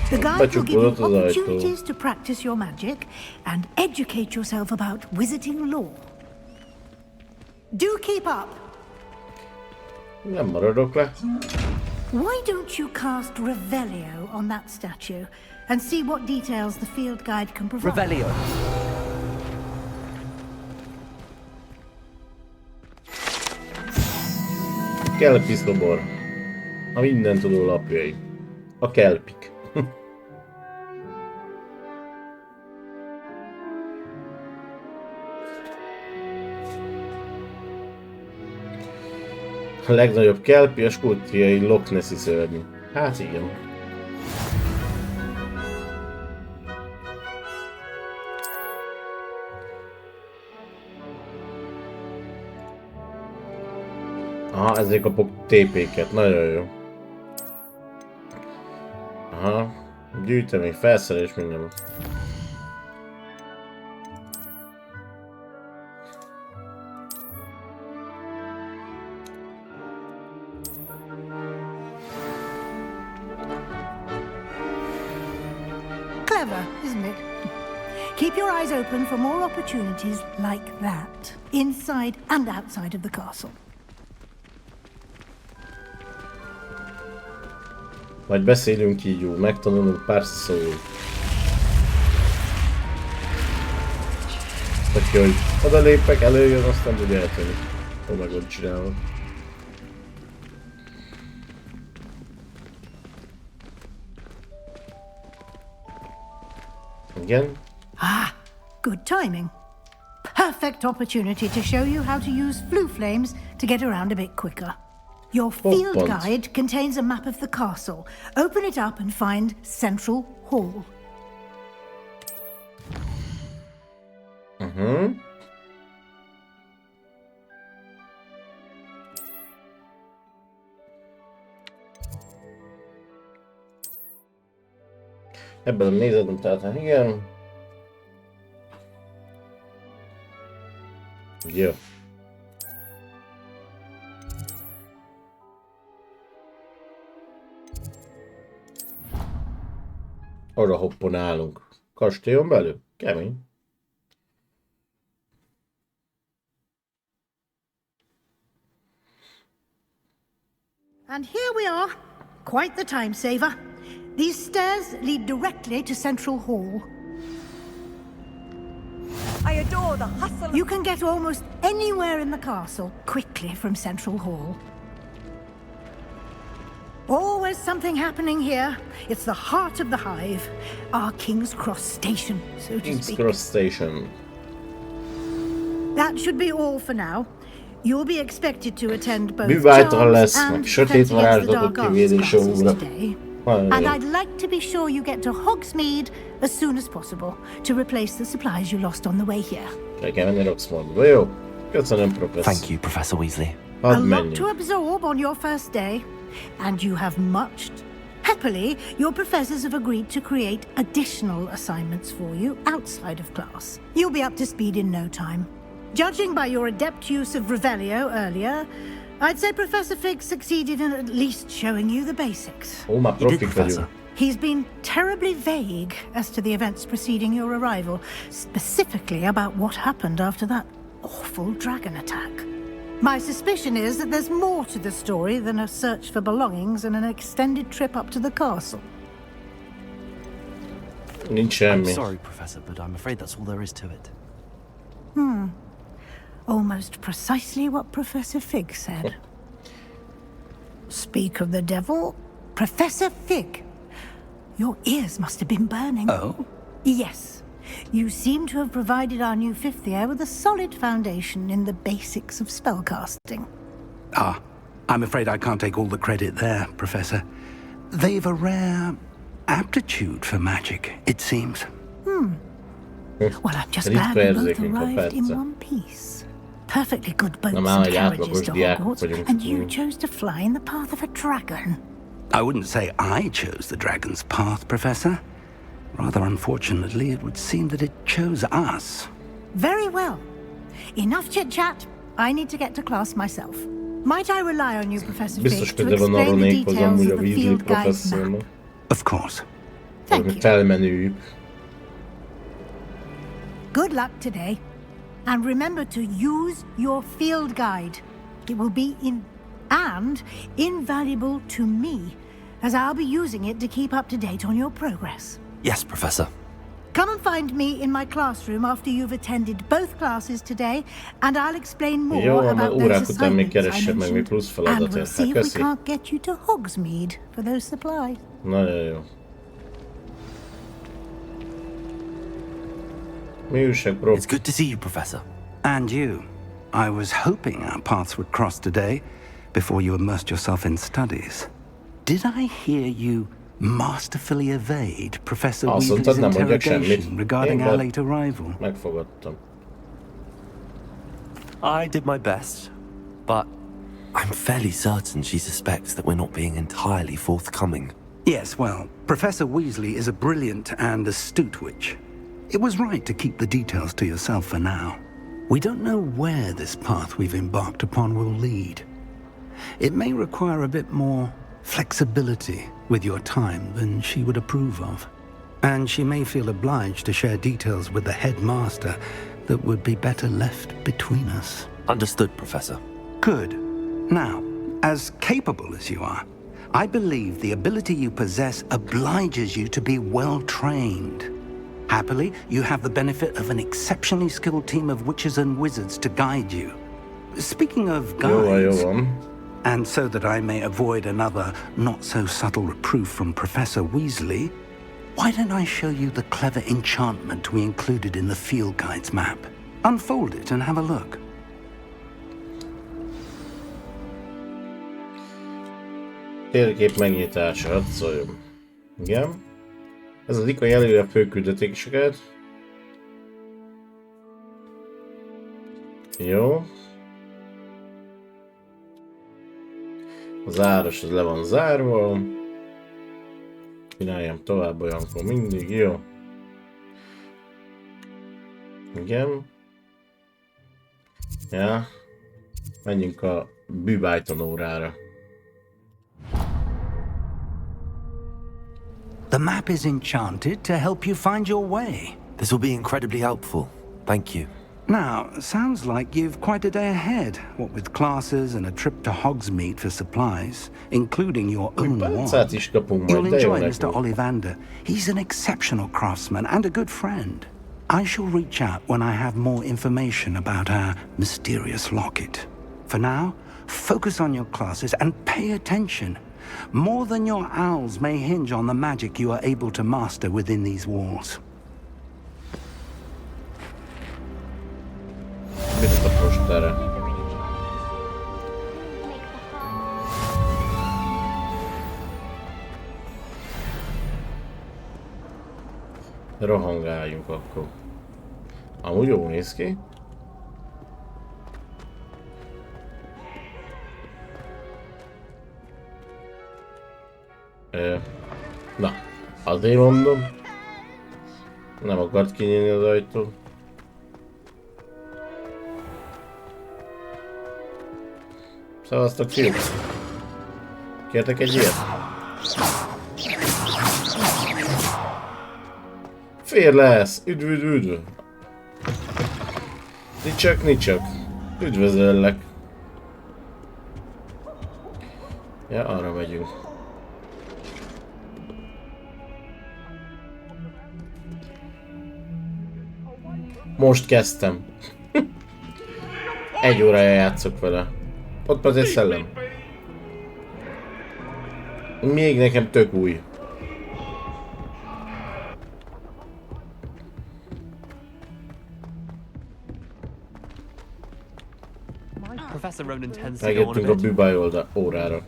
The guide will give you opportunities to practice your magic and educate yourself about wizarding lore. Do keep up. Nem maradok le. Why don't you cast Revelio on that statue and see what details the field guide can provide? Revelio. Kelpi szobor. A minden tudó lapjai. A kelpik. A legnagyobb kelpi a skóciai Loch Nessi szörny. Hát igen. Aha, ezért kapok TP-ket. Nagyon jó. Aha. Gyűjtemény, felszerelés, minden. Clever, isn't it? Keep your eyes open for more opportunities like that, inside and outside of the castle. Majd beszélünk így jó, megtanulunk pár szót. Aki, hogy oda lépek, előjön, aztán ugye eltűnik. Ó, meg ott csinálom. Igen? Ah, good timing. Perfect opportunity to show you how to use flue flames to get around a bit quicker. Your field guide contains a map of the castle. Open it up and find Central Hall. Ebben a nézetem, tehát igen. Jó. Arra hopponálunk. Kastélyon belül? Kemény. And here we are. Quite the time saver. These stairs lead directly to Central Hall. I adore the hustle. You can get almost anywhere in the castle quickly from Central Hall. Always something happening here. It's the heart of the hive. Our King's Cross Station, so to King's speak. Cross Station. That should be all for now. You'll be expected to attend both Műváltal charms lesznek, and sötét Defense Against the varázslatok Dark Arts kivédése classes óra. today. And I'd like to be sure you get to Hogsmeade as soon as possible to replace the supplies you lost on the way here. Le kell menni Roxmondba, jó? Köszönöm, professzor. Thank you, Professor Weasley. A Hadd lot menjünk. to absorb on your first day, and you have much. Happily, your professors have agreed to create additional assignments for you outside of class. You'll be up to speed in no time. Judging by your adept use of Revelio earlier, I'd say Professor Fig succeeded in at least showing you the basics. Ó, már profik vagyunk. He's been terribly vague as to the events preceding your arrival, specifically about what happened after that awful dragon attack. My suspicion is that there's more to the story than a search for belongings and an extended trip up to the castle. Nincs semmi. I'm sorry, Professor, but I'm afraid that's all there is to it. Almost precisely what Professor Fig said. Speak of the devil, Professor Fig. Your ears must have been burning. Oh? Yes. You seem to have provided our new fifth year with a solid foundation in the basics of spellcasting. Ah, I'm afraid I can't take all the credit there, Professor. They've a rare aptitude for magic, it seems. Well, I'm just glad we both arrived in one piece. Perfectly good boats and carriages to Hogwarts, and you chose to fly in the path of a dragon. I wouldn't say I chose the dragon's path, Professor. Rather unfortunately, it would seem that it chose us. Very well. Enough chit-chat. I need to get to class myself. Might I rely on you, Professor Biztos Fig, to köze van explain the Ronékhoz details amúgy a of the Weasley field guide map? professzornak. Of course. Thank you. Felmenőjük. Good luck today. And remember to use your field guide. It will be invaluable to me, as I'll be using it to keep up to date on your progress. Yes, Professor. Come and find me in my classroom after you've attended both classes today, and I'll explain more about those assignments I mentioned, and we'll see if we can't get you to Hogsmeade for those supplies. Nagyon jó. Mi újság, bro? It's good to see you, Professor. And you. I was hoping our paths would cross today, before you immersed yourself in studies. Did I hear you masterfully evade Professor Weasley's interrogation regarding our late arrival? Megfogadtam. I did my best, but I'm fairly certain she suspects that we're not being entirely forthcoming. Yes, well, Professor Weasley is a brilliant and astute witch. It was right to keep the details to yourself for now. We don't know where this path we've embarked upon will lead. It may require a bit more flexibility with your time than she would approve of. And she may feel obliged to share details with the headmaster that would be better left between us. Understood, Professor. Good. Now, as capable as you are, I believe the ability you possess obliges you to be well trained. Happily, you have the benefit of an exceptionally skilled team of witches and wizards to guide you. Speaking of guides, and so that I may avoid another not-so-subtle reproof from Professor Weasley, why don't I show you the clever enchantment we included in the field guide's map? Unfold it and have a look. Térkép megnyitása, hadd szóljon. Igen. Ez az ikon jelöli a főküldetéseket. Jó. A záros az le van zárva. Csináljam tovább olyankor mindig, jó. Igen. Ja. Menjünk a bűbájton órára. The map is enchanted to help you find your way. This will be incredibly helpful. Thank you. Now, sounds like you've quite a day ahead, what with classes and a trip to Hogsmeade for supplies, including your own wand. You'll enjoy Mr. Ollivander. He's an exceptional craftsman and a good friend. I shall reach out when I have more information about our mysterious locket. For now, focus on your classes and pay attention. More than your owls may hinge on the magic you are able to master within these walls. Biztos a postára. Rohangáljunk akkor. Amúgy jó néz ki. Na, azért mondom. Nem akart kinyílni az ajtó. Szavaztok, fiúk! Kértek egy ilyet? Fér lesz! Üdv, üdv, üdv! Nicsak, nicsak! Üdvözöllek! Ja, arra megyünk. Most kezdtem. Egy órája játszok vele. Ott van egy szellem. Még nekem tök új. Megjöttünk a bűbáj órára.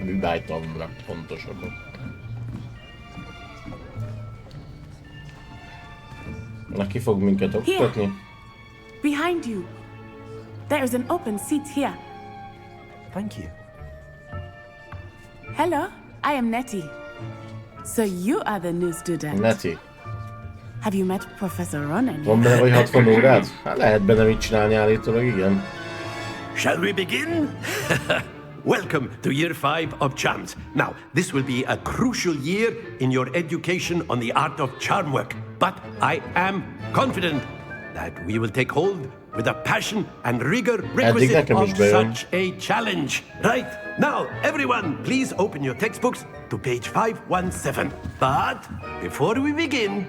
Bűbájtanra, pontosabban. Na, ki fog minket oktatni? Behind you. There is an open seat here. Thank you. Hello, I am Nettie. So you are the new student. Nettie. Have you met Professor Ronan? Van benne vagy 60 órád? Hát lehet benne mit csinálni állítólag, igen. Shall we begin? Welcome to year 5 of charms. Now, this will be a crucial year in your education on the art of charm work. But I am confident that we will take hold with a passion and rigor requisite of such a challenge. Right, now, everyone, please open your textbooks to page 517. But before we begin,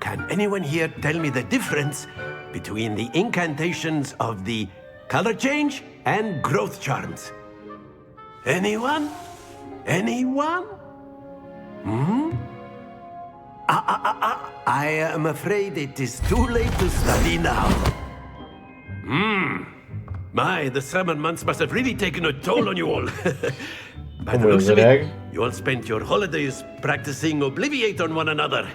can anyone here tell me the difference between the incantations of the color change and growth charms? Anyone? Anyone? I am afraid it is too late to study now. My, the summer months must have really taken a toll on you all. By the looks of it, you all spent your holidays practicing Obliviate on one another.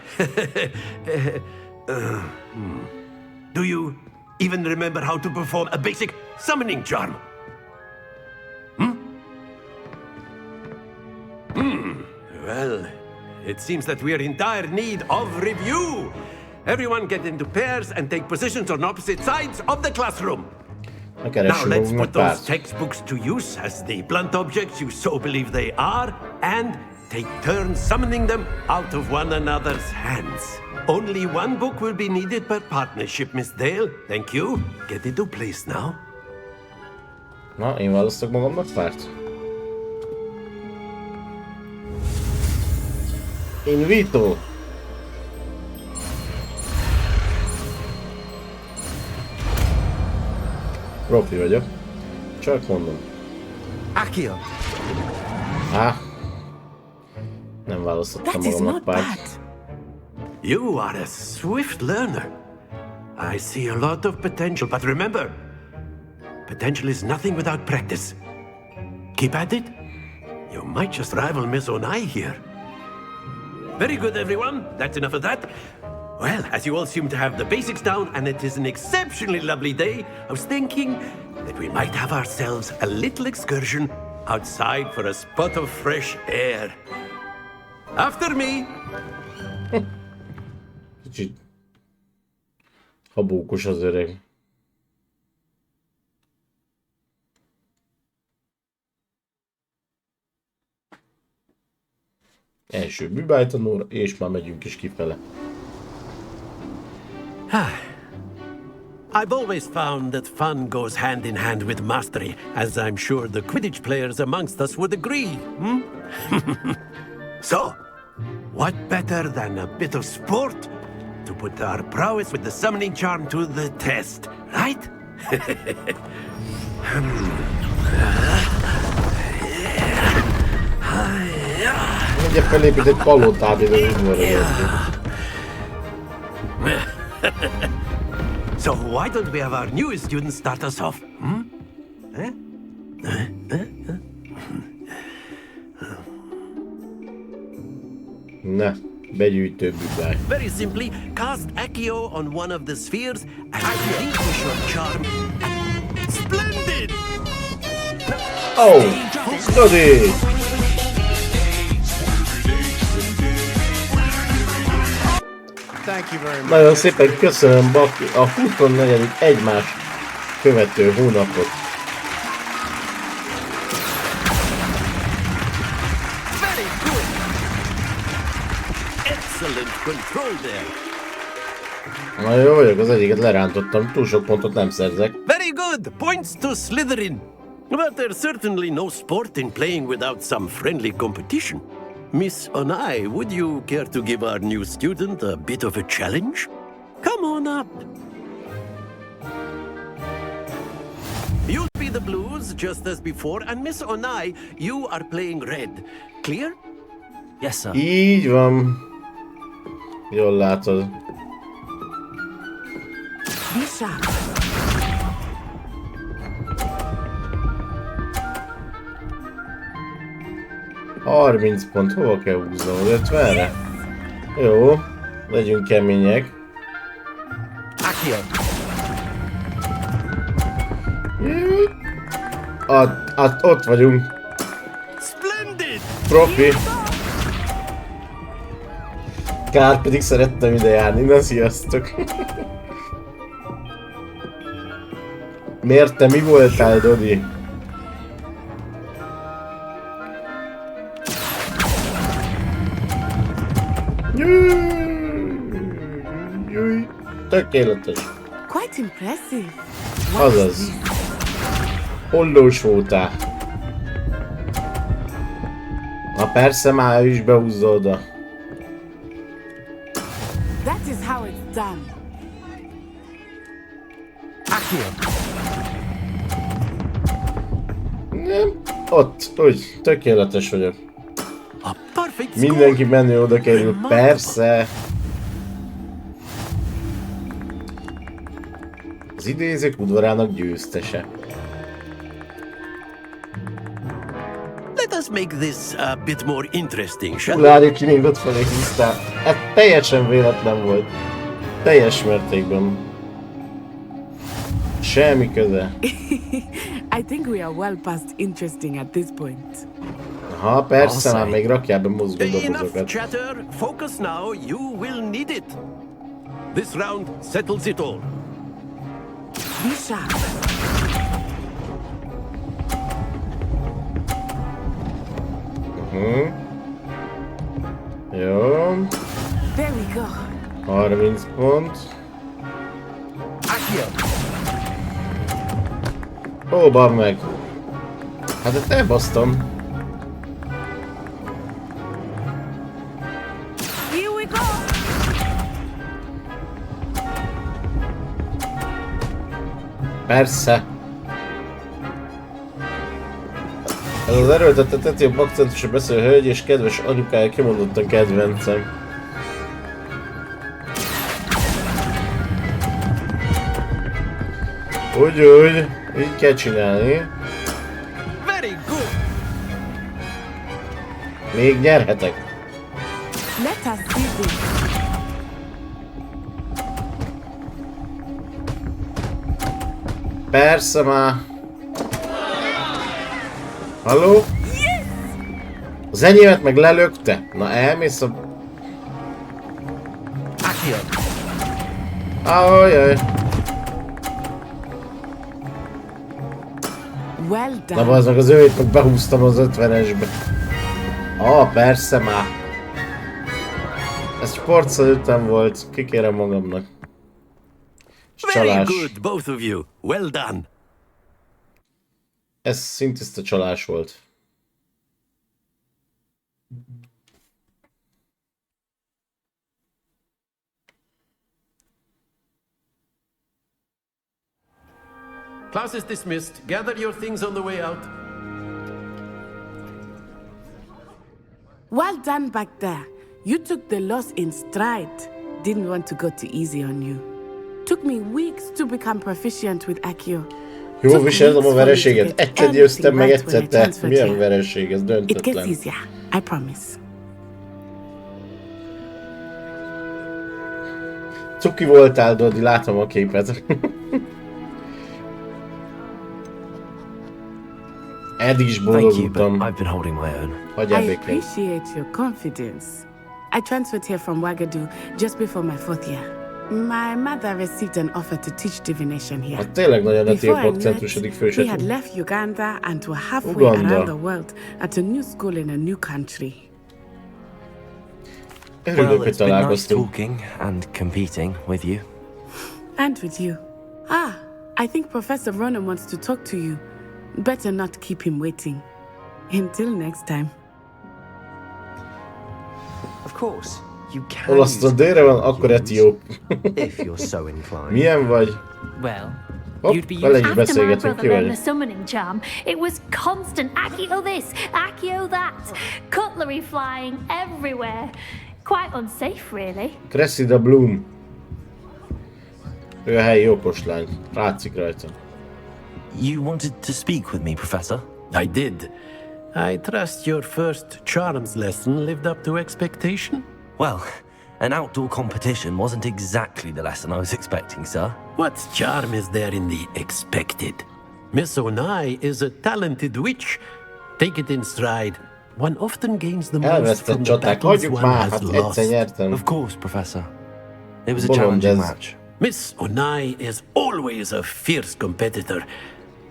Do you even remember how to perform a basic summoning charm? Well, it seems that we are in dire need of review. Everyone get into pairs and take positions on opposite sides of the classroom. Now let's put those textbooks to use as the blunt objects you so believe they are, and take turns summoning them out of one another's hands. Only one book will be needed per partnership, Miss Dale. Thank you. Get into place now. Na, én választok magamnak párt. Invito. Profi vagyok. Csak mondom. Akio. Nem választottam magamnak párt. You are a swift learner. I see a lot of potential, but remember, potential is nothing without practice. Keep at it. You might just rival Miss Onai here. Very good, everyone. That's enough of that. Well, as you all seem to have the basics down, and it is an exceptionally lovely day, I was thinking that we might have ourselves a little excursion outside for a spot of fresh air. After me! Kicsit habókos az öreg. Első bűbájtanóra, és már megyünk is kifele. I've always found that fun goes hand in hand with mastery, as I'm sure the Quidditch players amongst us would agree. So, what better than a bit of sport to put our prowess with the summoning charm to the test, right? Ugye felépít egy palotát ide udvarra. So why don't we have our newest students start us off? Ne, begyűjtő bűbáj. Very simply, cast Accio on one of the spheres and relinquish your charm. Splendid! Oh, study! Nagyon szépen köszönöm, Baki, a 24. egymás követő hónapot. Very good! Excellent control there! Nagyon jó vagyok, az egyiket lerántottam, túl sok pontot nem szerzek. Very good! Points to Slytherin! But there's certainly no sport in playing without some friendly competition. Miss Onai, would you care to give our new student a bit of a challenge? Come on up. You'll be the blues just as before, and Miss Onai, you are playing red. Clear? Yes, sir. Így van. Jól látod. Bisa. 30 pont, hova kell húznom? 50-re? Jó, legyünk kemények. Ott vagyunk. Profi. Kár, pedig szerettem ide járni. Na, sziasztok! Miért te mi voltál, Dodi? Tökéletes. Quite impressive. Azaz. Hollós voltál. Na persze, már ő is behúzza oda. That is how it's done. Nem, ott, úgy, tökéletes vagyok. Mindenki menő oda kerül, persze. Az idézők udvarának győztese. Let us make this a bit more interesting, shall we? Várjuk ki, még ott felé hisztál. Ez teljesen véletlen volt. Teljes mértékben. Semmi köze. I think we are well past interesting at this point. Ha persze, már még rakjál be mozgó Enough dobozokat. chatter. Focus now. You will need it. This round settles it all. Be sharp. Jó. There we go. 30 pont. Ó, bár meg. Hát ezt elbasztam. Here we go. Persze. Ez az erőltetett jobb akcentusra beszélő hölgy és kedves anyukája kimondottan kedvencem. Úgy, így kell csinálni. Very good. Még nyerhetek. Let us see this. Persze már. Halló? Az enyémet meg lelökte? Na elmész a... Ajaj. Well Na done. bazd meg, az őjét meg behúztam az 50-esbe. Persze már. Ez sportszerűtlen volt, kikérem magamnak. Very Csalás. good, both of you. Well done. Ez szintiszta csalás volt. Class is dismissed. Gather your things on the way out. Well done back there. You took the loss in stride. Didn't want to go too easy on you. Took me weeks to become proficient with Accio. Jól viselem a vereséget. Egyszer győztem meg, egyszer te. Milyen vereség, ez It gets döntetlen. easier, I promise. Cuki voltál, Dodi, látom a képet. Eddig is boldogultam. I've been holding my own. Hagyjál I békén. appreciate your confidence. I transferred here from Wagadu just before my 4th year. My mother received an offer to teach divination here. Hát tényleg nagyon a Before jobb I knew akcentusodik it, we had fősett. left Uganda and were halfway Uganda. around the world at a new school in a new country. Örülök, Well, hogy it's been nice találkoztunk. talking and competing with you. And with you. I think Professor Ronan wants to talk to you. Better not keep him waiting. Until next time. Of course, you can. Olasztól délre van, akkor etióp. If you're so inclined. Milyen vagy? Well, Hopp, vele is After my beszélgetünk, ki brother learned vagy? the summoning charm, it was constant Accio this, Accio that, cutlery flying everywhere. Quite unsafe, really. Cressida Bloom. Ő a helyi okos lány. Látszik rajta. You wanted to speak with me, Professor? I did. I trust your first charms lesson lived up to expectation? Well, an outdoor competition wasn't exactly the lesson I was expecting, sir. What charm is there in the expected? Miss Onai is a talented witch. Take it in stride. one often gains the most Elvesztett from the csaták, battles hagyjuk one már, has hát lost. egyszer nyertem. Of course, Professor. It was a Bolond challenging ez. match. Miss Onai is always a fierce competitor,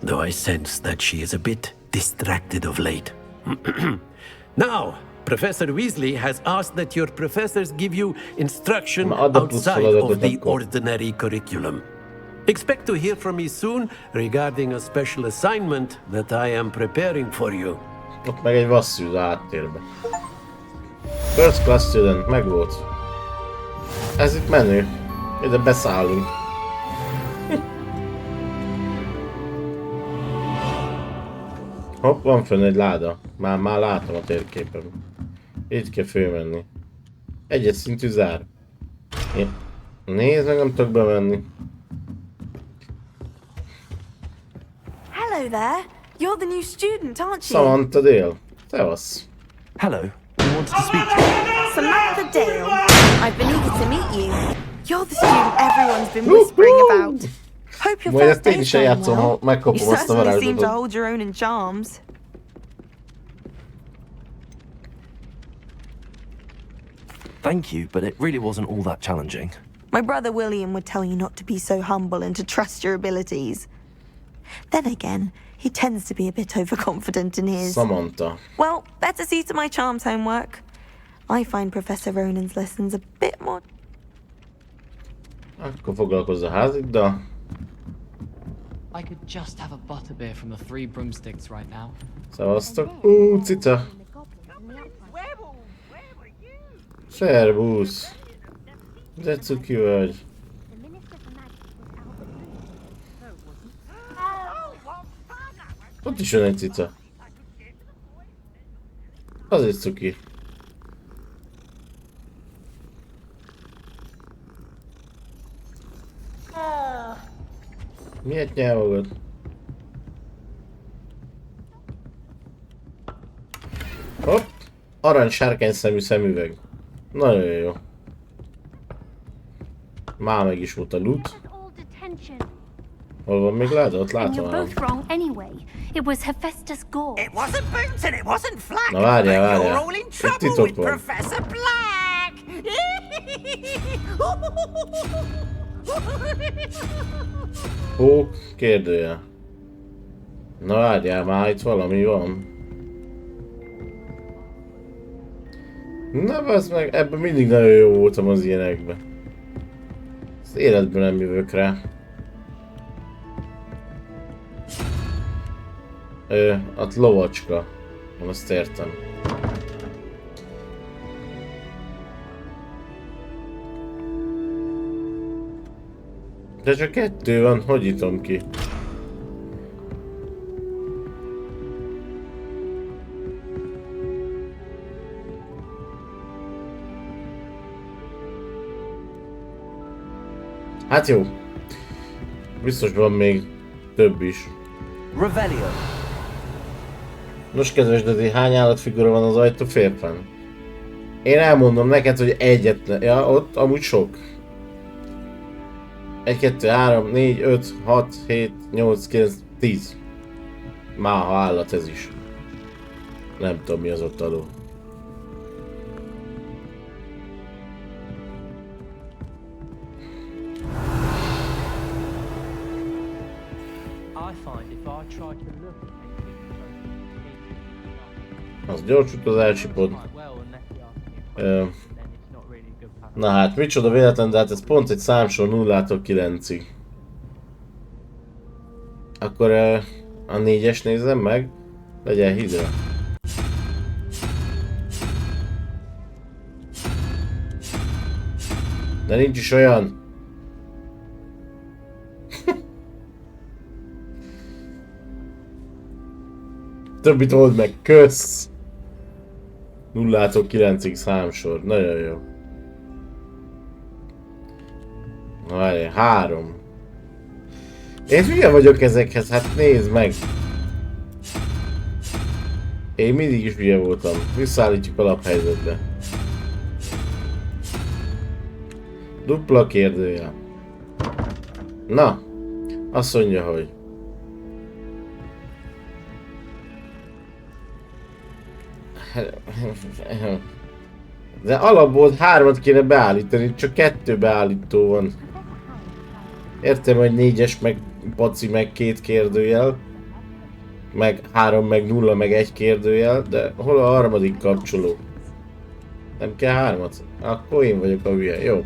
though I sense that she is a bit distracted of late. Now, Professor Weasley has asked that your professors give you instruction outside of the ordinary curriculum. Expect to hear from me soon regarding a special assignment that I am preparing for you. Ott meg egy vasszűz a háttérben. First class student, megvolt. Ez itt menő. Ide beszállunk. Hopp, van fönn egy láda. Már látom a térképen. Így kell fölmenni. Egyes szintű zár. Nézd meg, nem tudok bemenni. Hello there. You're the new student, aren't you? Samantha Dale. Szevasz. Hello. You wanted to speak to me? Samantha Dale. I've been eager to meet you. You're the student everyone's been whispering about. Hope your Majd first ezt én day's is going eljátszom, ha well. megkapom You azt a certainly seem to varázslatot. hold your own in charms. Thank you, but it really wasn't all that challenging. My brother William would tell you not to be so humble and to trust your abilities. Then again, he tends to be a bit overconfident in his... Samantha. Well, better see to my charms homework. I find Professor Ronan's lessons a bit more... Akkor foglalkozz a háziddal. I could just have a butterbeer from the Three Broomsticks right now. Szevasztok. Cica. Szervusz. De cuki vagy. Ott is van egy cica. Az is cuki. Miért nyelvogod? Hopp! Arany sárkány szemű szemüveg. Nagyon jó. Már meg is volt a loot. Hol van még láda? Ott látom You're both wrong anyway. It was Hephaestus Gore. It wasn't Boots and it wasn't Flack. Na várjál, but várjál. You're all in Egy trouble titok with van. Professor Black. Hók kérdője. Na várjál, már itt valami van. Na bassz meg, ebben mindig nagyon jó voltam az ilyenekben. Az életben nem jövök rá. Ott lovacska. Azt értem. De csak kettő van, hogy itom ki? Hát jó. Biztos van még több is. Revelio. Nos kedves Dezi, hány állatfigura van az ajtó férfen? Én elmondom neked, hogy egyetlen. Ja, ott amúgy sok. 1, 2, 3, 4, 5, 6, 7, 8, 9, 10. Már ha állat ez is. Nem tudom mi az ott alul. Az gyors utazási pont. Na hát, micsoda véletlen, de hát ez pont egy számsor 0-tól 9-ig. Akkor a 4-es nézzem meg. Legyen hidra. De nincs is olyan. Többit old meg, kösz! 0-tól 9-ig számsor, nagyon jó. Na várjál, 3. Én hülye vagyok ezekhez, hát nézd meg! Én mindig is hülye voltam. Visszaállítjuk alaphelyzetbe. Dupla kérdőjel. Na, azt mondja, hogy De alapból 3-at kéne beállítani, csak 2 beállító van. Értem, hogy 4-es, meg paci, meg 2 kérdőjel. Meg 3, meg 0, meg 1 kérdőjel, de hol a harmadik kapcsoló? Nem kell 3-at? Akkor én vagyok a hülye, jó.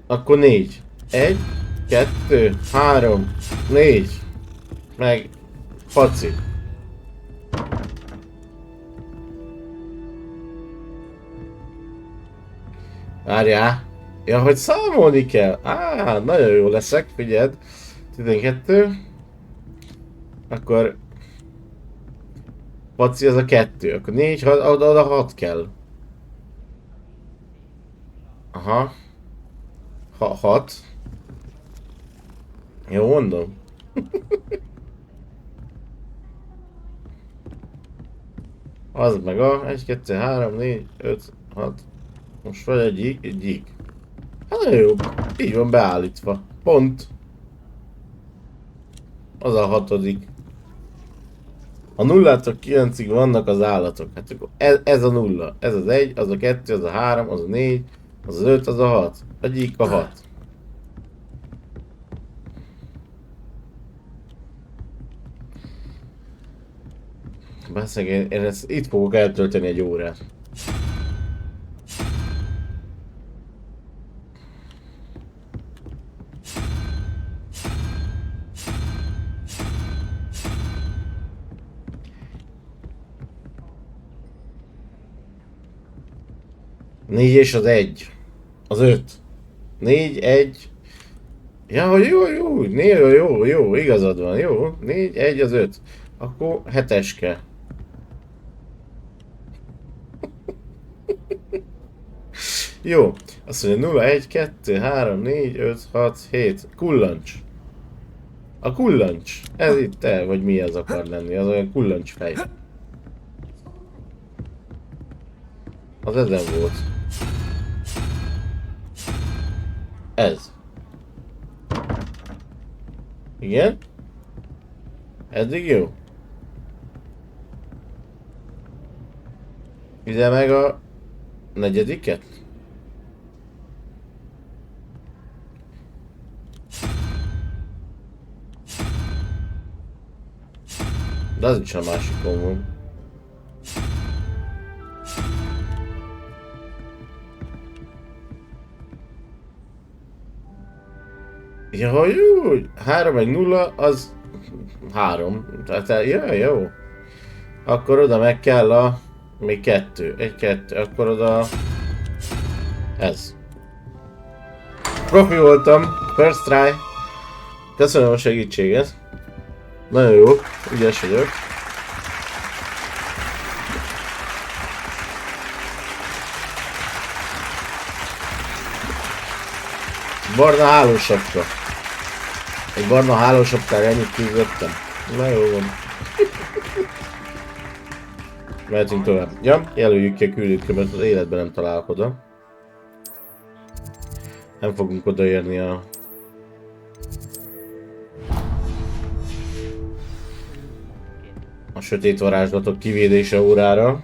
Akkor 4. 1, 2, 3, 4. Meg paci. Várjál. Ja, hogy számolni kell. Nagyon jó leszek, figyeld. 12. Akkor... Paci az a 2. Akkor 4, oda 6 kell. Aha. 6. Jó mondom. Az meg a 1, 2, 3, 4, 5, 6. Most vagy egyik. Hát nagyon jó. Így van beállítva. Pont. Az a 6. A 0-tól 9-ig vannak az állatok. Hát akkor ez a 0. Ez az 1, az a 2, az a 3, az a 4, az az 5, az a 6. Egyik a 6. Basszeg, én ezt itt fogok eltölteni egy órát. Négy és az 1. Az 5. 4, 1. Ja, jó, igazad van, jó. 4, 1 az 5. Akkor 7-es kell. Jó, azt mondja 0, 1, 2, 3, 4, 5, 6, 7. Kullancs. A kullancs. Ez itt te, vagy mi ez akar lenni, az olyan kullancs fej. Az ezen volt. Ez. Igen? Eddig jó? Ide meg a 4-et? De az is a másikon van. Ja, jó, 3 meg 0 az 3. Tehát jó. Akkor oda meg kell a... még 2. 1, 2. Akkor oda... ez. Profi voltam. First try. Köszönöm a segítséget. Nagyon jó. Ügyes vagyok. Barna hálósapka. Egy barna hálósapkára ennyit küzdöttem. Na jó van. Mehetünk tovább. Ja, jelöljük ki a küldőkömet, az életben nem találok oda. Nem fogunk odaérni a... sötét varázslatok kivédése órára.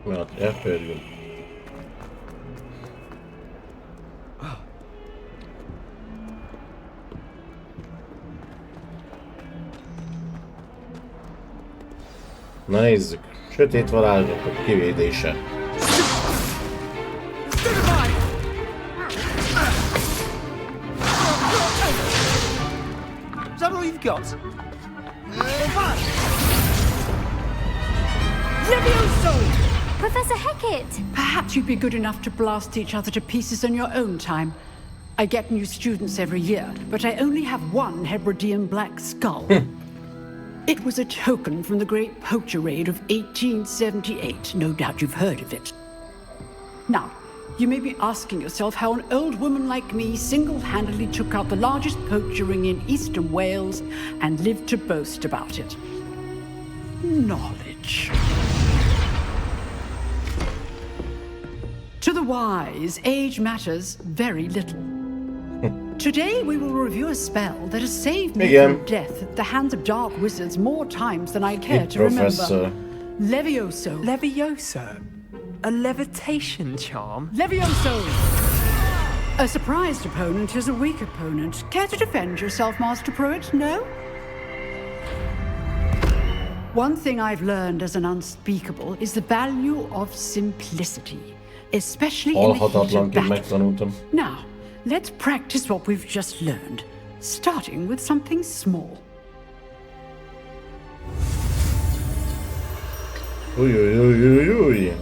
Hát, elférjünk. Na nézzük. Sötét varázslatok kivédése. Is that all you've got? Professor Hecat! Perhaps you'd be good enough to blast each other to pieces on your own time. I get new students every year, but I only have one Hebridean black skull. It was a token from the Great Poacher Raid of 1878. No doubt you've heard of it. Now, You may be asking yourself how an old woman like me single-handedly took out the largest poacher ring in eastern Wales and lived to boast about it. Knowledge. To the wise, age matters very little. Today we will review a spell that has saved me from death at the hands of dark wizards more times than I care to remember. Levioso. Levioso? A levitation charm? Levioso! A surprised opponent is a weak opponent. Care to defend yourself, Master Pruitt? No? One thing I've learned as an unspeakable is the value of simplicity, especially in the heat of battle. Now, let's practice what we've just learned, starting with something small. Uj, uj, uj, uj, uj.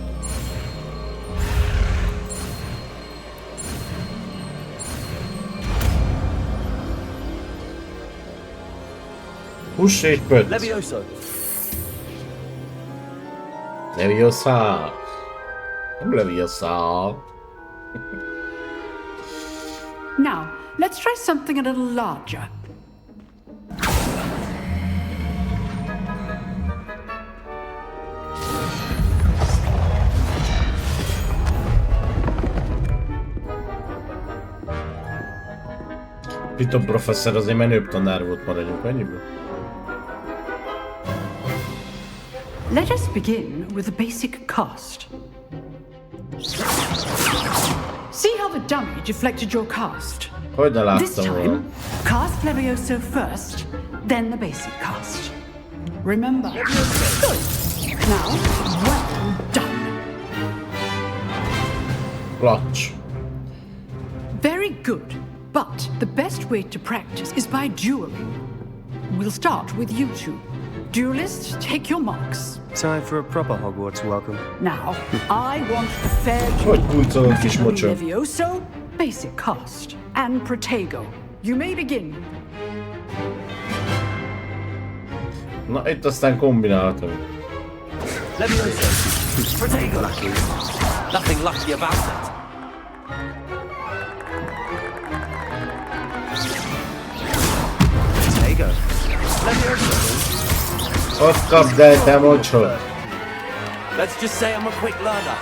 Hússétpöt. Levioso. Leviosa. Nem Leviosa. Now, let's try something a little larger. Piton professzor azért menőbb tanár volt, maradjunk annyiből. Let us begin with the basic cast. See how the dummy deflected your cast? This time, cast Levioso first, then the basic cast. Remember. Good. Now, well done. Clutch. Very good. But the best way to practice is by dueling. We'll start with you two. Duelists, take your marks. Time for a proper Hogwarts welcome. Now, I want the fair duel. Levioso, basic cast, and Protego. You may begin. Na, itt aztán kombinálhatunk. Levioso. Protego. Nothing lucky about it. Protego. Levioso. Ott kapd el, te mocsor! Let's just say I'm a quick learner.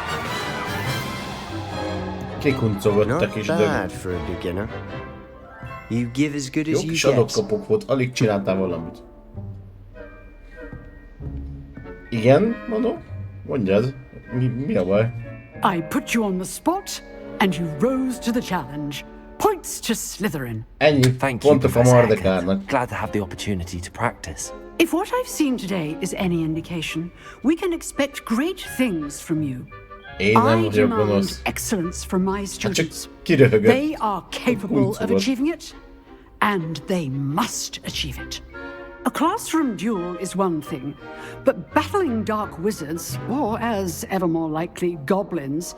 Kikuncogott a kis dög. Not bad for a beginner. You give as good as Jó you kis get. adok-kapok volt, alig csináltál valamit. Igen, mondom? Mondjad, mi a baj? I put you on the spot, and you rose to the challenge. Points to Slytherin. Ennyi, pontok a Mardekárnak. Glad to have the opportunity to practice. If what I've seen today is any indication, we can expect great things from you. I demand excellence from my students. They are capable of achieving it, and they must achieve it. A classroom duel is one thing, but battling dark wizards, or as ever more likely, goblins,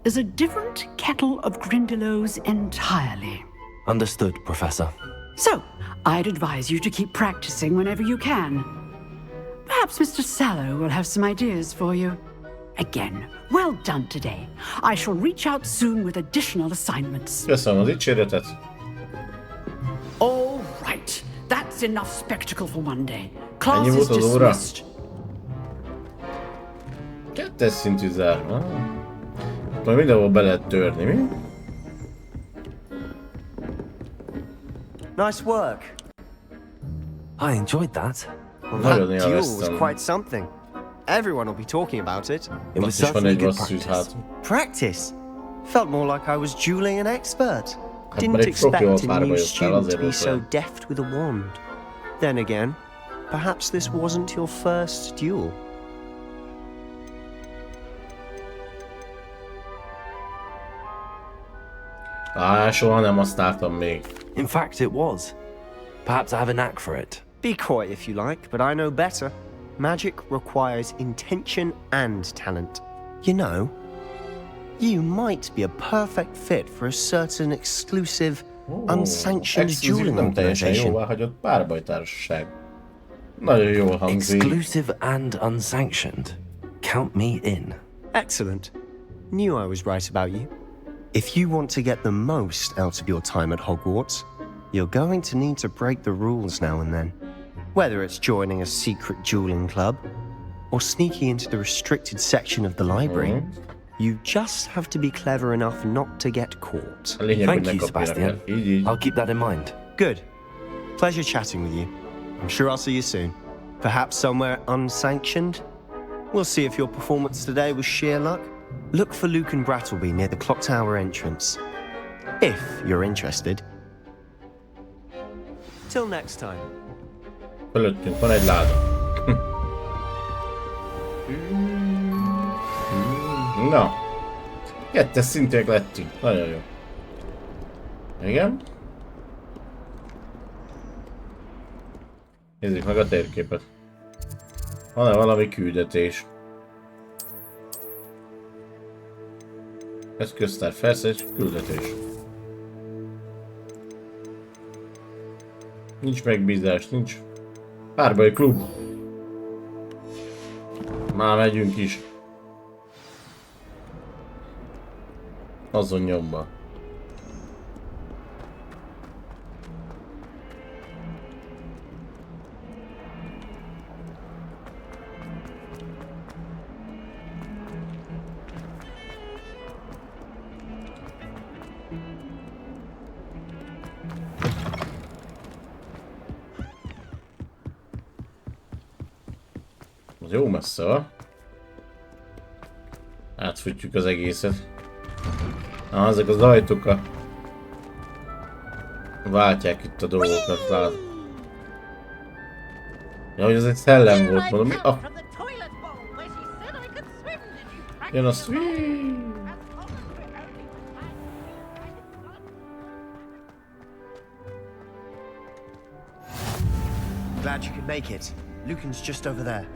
is a different kettle of Grindylows entirely. Understood, Professor. So, I'd advise you to keep practicing whenever you can. Perhaps Mr. Sallow will have some ideas for you. Again, well done today. I shall reach out soon with additional assignments. Köszönöm az dicséretet. All right, that's enough spectacle for one day. Class is dismissed. Kettes szintű zárva. Majd mindenhol be lehet törni, mi? Nice work. I enjoyed that. Well, that duel was quite something. Everyone will be talking about it. It was certainly good practice. Practice? Felt more like I was dueling an expert. Didn't expect a new student to be so deft with a wand. Then again, perhaps this wasn't your first duel. Soha nem használtam még. In fact, it was. Perhaps I have a knack for it. Be coy if you like, but I know better. Magic requires intention and talent. You know, you might be a perfect fit for a certain exclusive, unsanctioned dueling organization. Exclusive and unsanctioned. Count me in. Excellent. Knew I was right about you. If you want to get the most out of your time at Hogwarts, you're going to need to break the rules now and then. Whether it's joining a secret dueling club or sneaking into the restricted section of the library, you just have to be clever enough not to get caught. Thank you, Sebastian. I'll keep that in mind. Good. Pleasure chatting with you. I'm sure I'll see you soon. Perhaps somewhere unsanctioned? We'll see if your performance today was sheer luck. Look for Luke and Brattleby near the clock tower entrance. If you're interested. Till next time. Fölöttünk van egy láda. Na. 2-es szintűek lettünk. Nagyon jó. Igen. Nézzük meg a térképet. Van-e valami küldetés? Ez köztár felszerelés, küldetés. Nincs megbízás, nincs. Párbaj klub. Már megyünk is. Azon nyomba. Az jó messze van. Átfutjuk az egészet. Ezek az ajtók váltják itt a dolgokat, lát. Ja, hogy ez egy szellem volt, mondom, mi? Ah. Jön a swing! Glad you could make it. Lucan's just over there.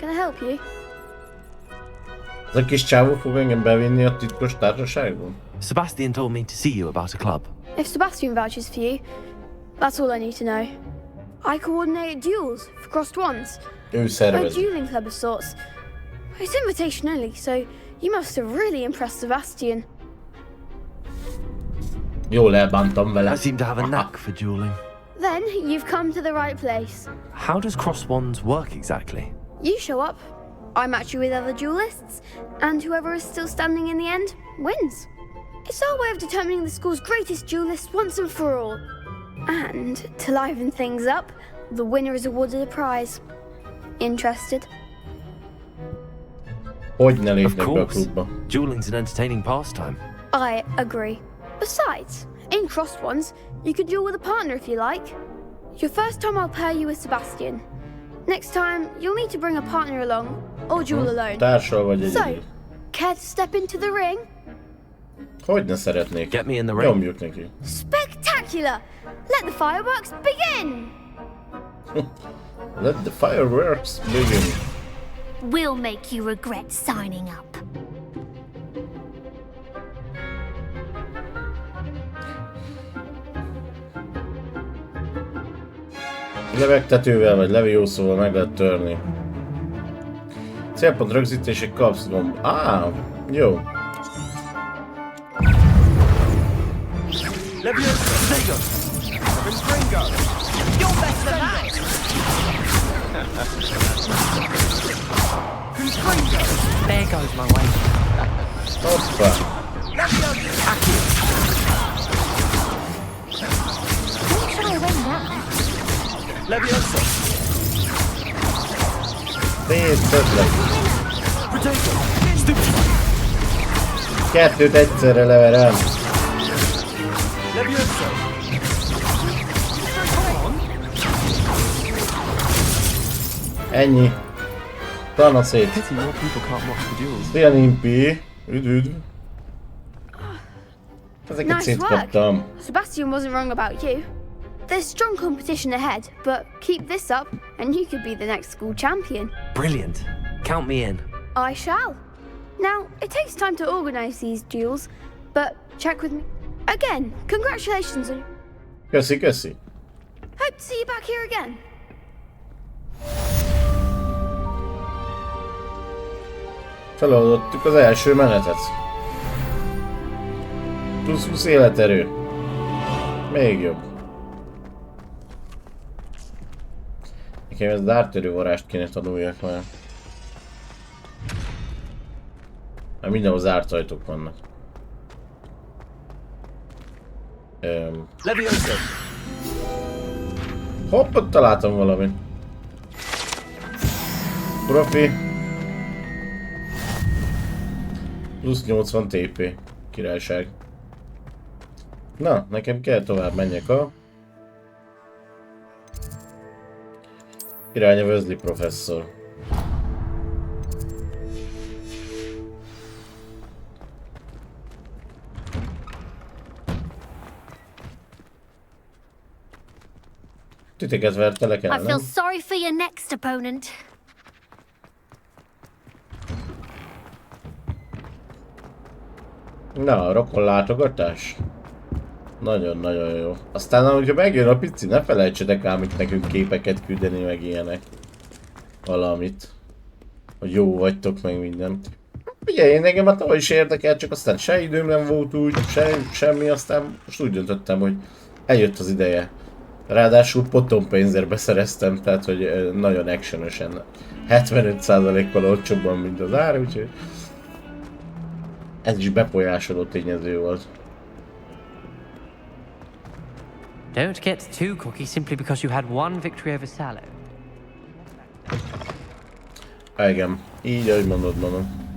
Can I help you? Ez a kis csávó fog engem bevinni a titkos társaságban? Sebastian told me to see you about a club. If Sebastian vouches for you, that's all I need to know. I coordinate duels for crossed ones. Ő szervez. A dueling club of sorts. It's invitation only, so you must have really impressed Sebastian. Jól elbántam vele. I seem to have a knack for dueling. Then you've come to the right place. How does cross wands work exactly? You show up, I match you with other duelists, and whoever is still standing in the end wins. It's our way of determining the school's greatest duelist once and for all. And to liven things up, the winner is awarded a prize. Interested? Of course. Dueling's an entertaining pastime. I agree. Besides, in crossed ones, you could duel with a partner if you like. Your first time I'll pair you with Sebastian. Next time, you'll need to bring a partner along, or duel alone. Társal vagy So, egyedül. care to step into the ring? Hogyne szeretnék. Get me in the ring. Nyomjuk neki. Spectacular! Let the fireworks begin! Let the fireworks begin. We'll make you regret signing up. Levegtetővel vagy leviószóval meg lehet törni. Célpont rögzítési kapszgomb. Jó. There goes my way. Hoppa. Don't shy away now. Leviosa! Szétszötlek. Kettőt egyszerre leverem. Leviosa! Ennyi. Tana szét. Szia Nimpi. Üdv. Ezeket Nice work! szétkaptam. Sebastian wasn't wrong about you. There's strong competition ahead, but keep this up and you could be the next school champion. Brilliant. Count me in. I shall. Now, it takes time to organise these duels, but check with me. Again, congratulations on... Köszi, köszi. Hope Good to see you back here again. Feloldottuk az első menetet. Plusz 20 életerő. Még jobb. Nekem ez dártörő varást kéne tanuljak már. Mert mindenhol zárt ajtók vannak. Hopp, ott találtam valamit. Profi. Plusz 80 TP. Királyság. Na, nekem kell tovább menjek a... Irány a Weasley professzor. Titeket vertelek el, I feel nem? sorry for your next opponent. Na, rokon látogatás? Nagyon-nagyon jó. Aztán, hogyha megjön a pici, ne felejtsetek ám itt nekünk képeket küldeni, meg ilyenek. Valamit. Hogy jó vagytok, meg minden. Figyelj, én engem már tavaly is érdekel, csak aztán se időm nem volt úgy, semmi, aztán most úgy döntöttem, hogy eljött az ideje. Ráadásul potonpénzért beszereztem, tehát hogy nagyon actionösen. 75%-kal olcsóbban, mint az ár, úgyhogy... Ez is befolyásoló tényező volt. Don't get too cocky simply because you had one victory over Sallow. Igen, így ahogy mondod, mondom.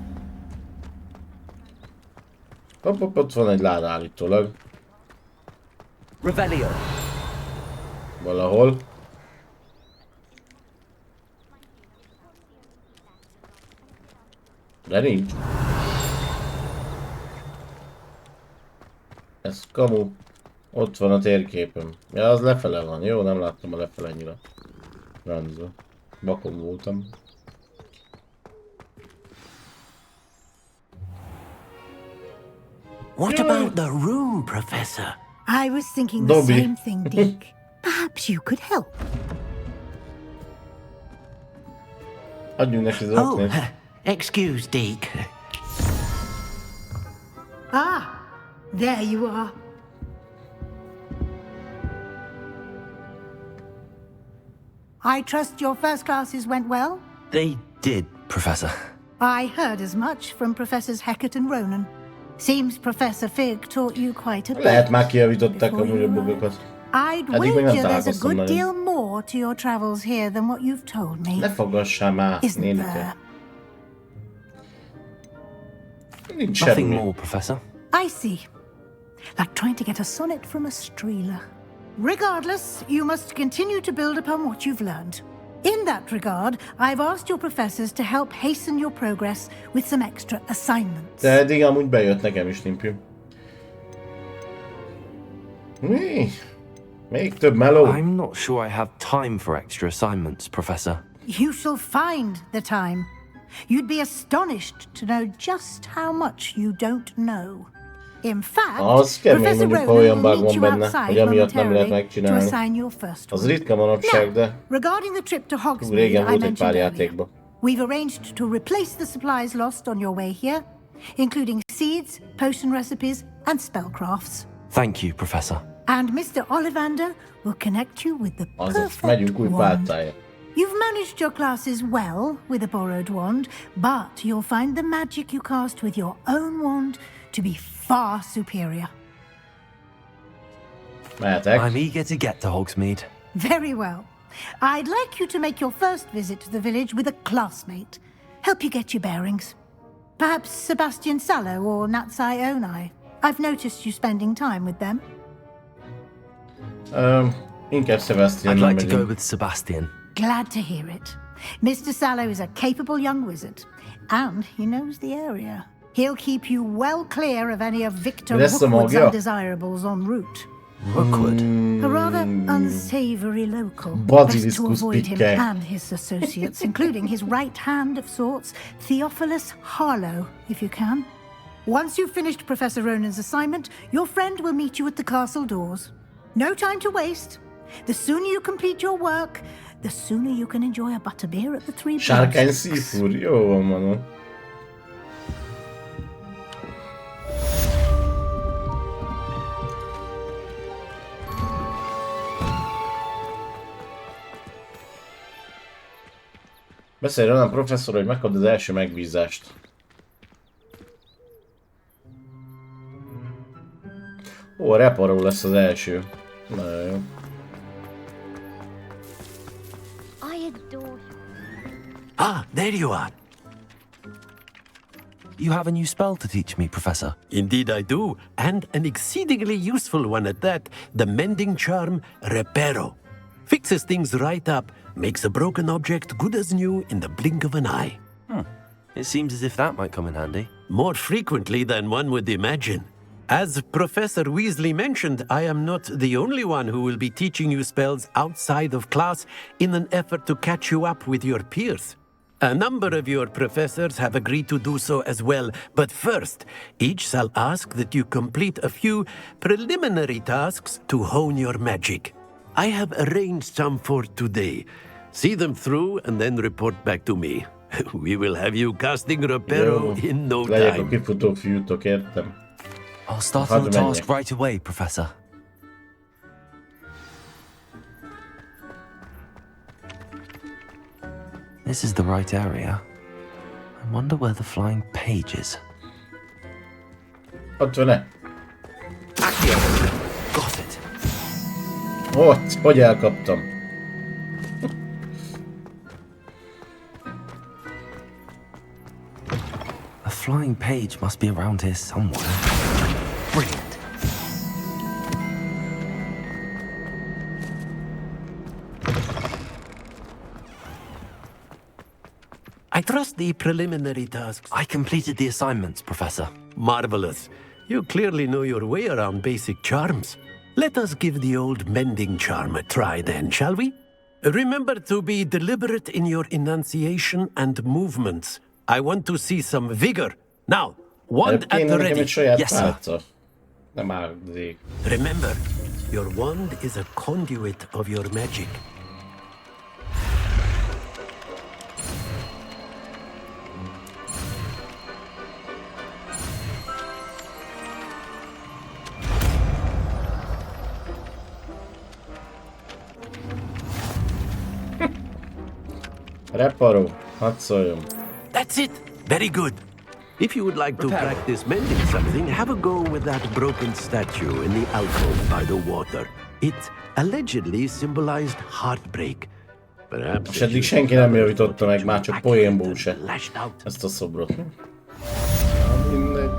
Hopp, ott van egy láda állítólag. Revelio. Valahol. De nincs. Ez kamu. Ott van a térképem. Ja, az lefele van. Jó, nem láttam a lefele annyira. Randza. Bakon voltam. What about the room, Professor? I was thinking the same thing, Dick. Perhaps you could help. Adjunk neki zoknét. Excuse, Dick. Ah, there you are. I trust your first classes went well? They did, Professor. I heard as much from Professors Hecat and Ronan. Seems Professor Fig taught you quite a bit. Lehet már kijavították amúgy a bugokat. I'd wager there's a good deal more to your travels here than what you've told me. Ne fogassál már, nénike. Nincs semmi. Nothing more, Professor. I see. Like trying to get a sonnet from a streeler. Regardless, you must continue to build upon what you've learned. In that regard, I've asked your professors to help hasten your progress with some extra assignments. De eddig amúgy bejött nekem is, Nimpi. Mi? Még több meló? I'm not sure I have time for extra assignments, Professor. You shall find the time. You'd be astonished to know just how much you don't know. In fact, Professor Ronan will meet you outside momentarily to assign your first one. Az ritka manapság, de regarding the trip to Hogsmeade régen I volt egy mentioned pár earlier, játékba. we've arranged to replace the supplies lost on your way here, including seeds, potion recipes, and spellcrafts. Thank you, Professor. And Mr. Ollivander will connect you with the perfect megyünk wand. You've managed your classes well with a borrowed wand, but you'll find the magic you cast with your own wand to be far superior. I'm eager to get to Hogsmeade. Very well. I'd like you to make your first visit to the village with a classmate. Help you get your bearings. Perhaps Sebastian Sallow or Natsai Onai. I've noticed you spending time with them. Inkább Sebastian. I'd like to go with Sebastian. Glad to hear it. Mr. Sallow is a capable young wizard, and he knows the area. He'll keep you well clear of any of Victor Rookwood's undesirables en route. Rookwood? A rather unsavory local. Best to avoid him and his associates, including his right hand of sorts, Theophilus Harlow, if you can. Once you've finished Professor Ronan's assignment, your friend will meet you at the castle doors. No time to waste. The sooner you complete your work, the sooner you can enjoy a butterbeer at the Three Sárkány szívfúr, jó van, Manu. Beszélj olyan professzor, hogy megkapd az első megbízást. Ó, a reparó lesz az első. Nagyon jó. Ah, there you are. You have a new spell to teach me, Professor. Indeed I do, and an exceedingly useful one at that. The mending charm, Reparo. Fixes things right up, makes a broken object good as new in the blink of an eye. It seems as if that might come in handy. More frequently than one would imagine. As Professor Weasley mentioned, I am not the only one who will be teaching you spells outside of class in an effort to catch you up with your peers. A number of your professors have agreed to do so as well, but first, each shall ask that you complete a few preliminary tasks to hone your magic. I have arranged some for today. See them through and then report back to me. We will have you casting Reparo in no time. I'll start on the task right away, Professor. This is the right area. I wonder where the flying page is. Ott van-e? Got it. Ott, hogy elkaptam. A flying page must be around here somewhere. Brilliant. I trust the preliminary tasks. I completed the assignments, Professor. Marvelous. You clearly know your way around basic charms. Let us give the old mending charm a try then, shall we? Remember to be deliberate in your enunciation and movements. I want to see some vigor. Now, wand at the ready. Yes, sir. Remember, your wand is a conduit of your magic. Reparo, hadd szóljon. That's it. Very good. If you would like to practice mending something, have a go with that broken statue in the alcove by the water. It allegedly symbolized heartbreak. Perhaps. És eddig senki nem javította meg, már csak poénból se. Ezt a szobrot. Mindegy.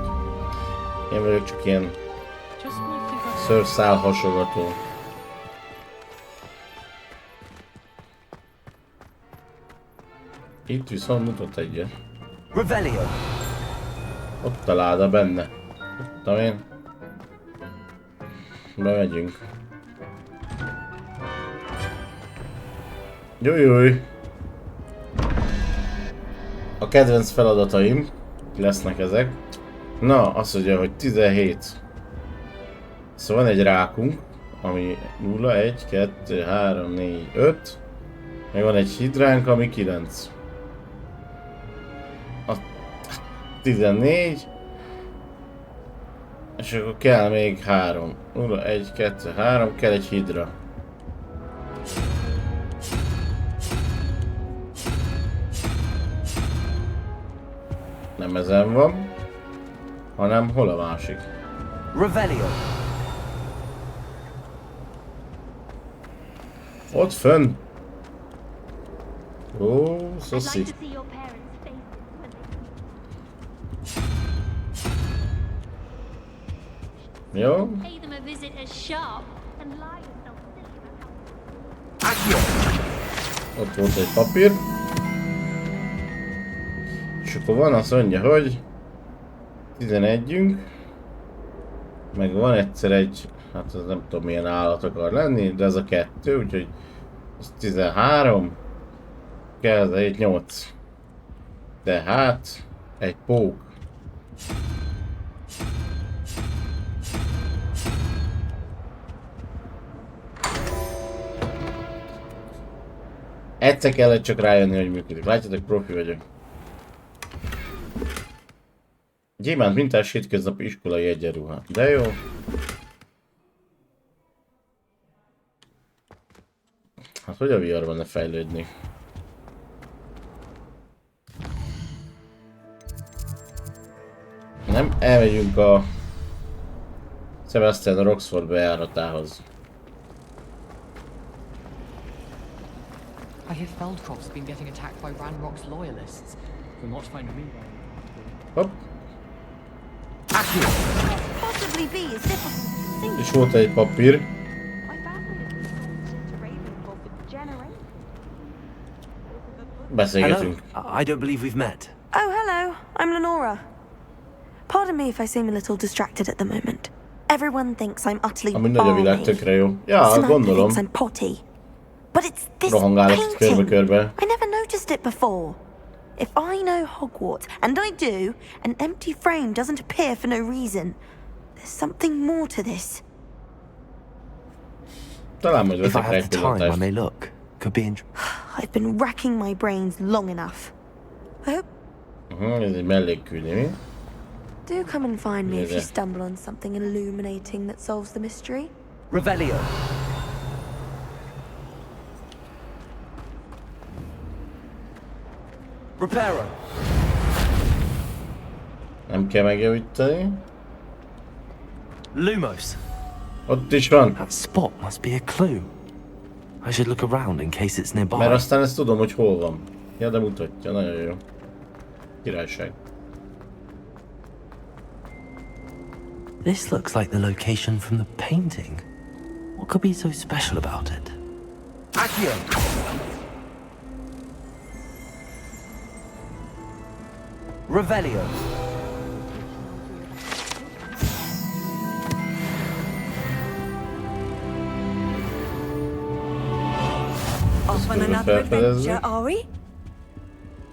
Én vagyok csak ilyen szőrszál hasogató. Itt viszont mutat egyet. Revelio. Ott a láda benne. Tudtam én. Bemegyünk. Jújjúj! A kedvenc feladataim lesznek ezek. Na, azt mondja, hogy 17. Szóval van egy rákunk, ami 0, 1, 2, 3, 4, 5. Meg van egy hidránk, ami 9. A 14. És akkor kell még 3. 0, 1, 2, 3, kell egy hidra. Nem ezen van, hanem hol a másik? Revelio. Ott fönn. Ó, szoszi. Jó. Ott volt egy papír. És akkor van, azt mondja, hogy 11-ünk. Meg van egyszer egy, hát ez nem tudom milyen állat akar lenni, de ez a 2, úgyhogy ez 13. Kell, 1, 8. Tehát egy pók. Egyszer kellett csak rájönni, hogy működik. Látjátok, profi vagyok. Gyémánt mintás hétköznapi iskolai egyenruha. De jó. Hát hogy a VR-ban ne fejlődni? Nem, elmegyünk a Sebastian Roxford bejáratához. I hear Feldcroft's been getting attacked by Ranrock's loyalists. We'll not find me. Hopp. Possibly be as difficult. És volt egy papír. Beszélgetünk. I don't believe we've met. Oh, hello. I'm Lenora. Pardon me if I seem a little distracted at the moment. Everyone thinks I'm utterly balmy. Tökre jó. Ja, gondolom. I'm potty. But it's this Rohangálok körbe-körbe. I never noticed it before. If I know Hogwarts, and I do, an empty frame doesn't appear for no reason. There's something more to this. Talán majd If I veszek rá have egy the time, I pillantást. may look. Could be I've been racking my brains long enough. I hope Ez egy mellékküldi, mi? do come and find me if you stumble on something illuminating that solves the mystery. Revelio. Reparo. Nem kell megjavítani. Lumos. Ott is van. That spot must be a clue. I should look around in case it's nearby. Mert aztán ezt tudom, hogy hol van. Ja, de mutatja, nagyon jó. Királyság. This looks like the location from the painting. What could be so special about it? Accio! Revelio. Off on another adventure, are we?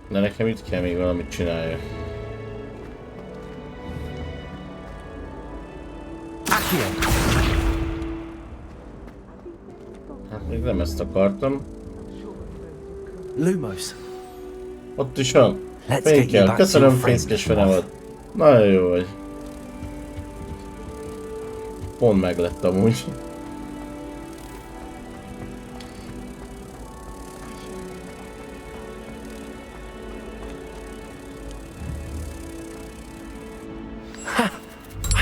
De nekem itt kell még valamit csinálja. Hát még nem ezt akartam. Lumos. Ott is van. Fénkel. Köszönöm, fészkes fenevad. Nagyon jó vagy. Pont meg lett amúgy.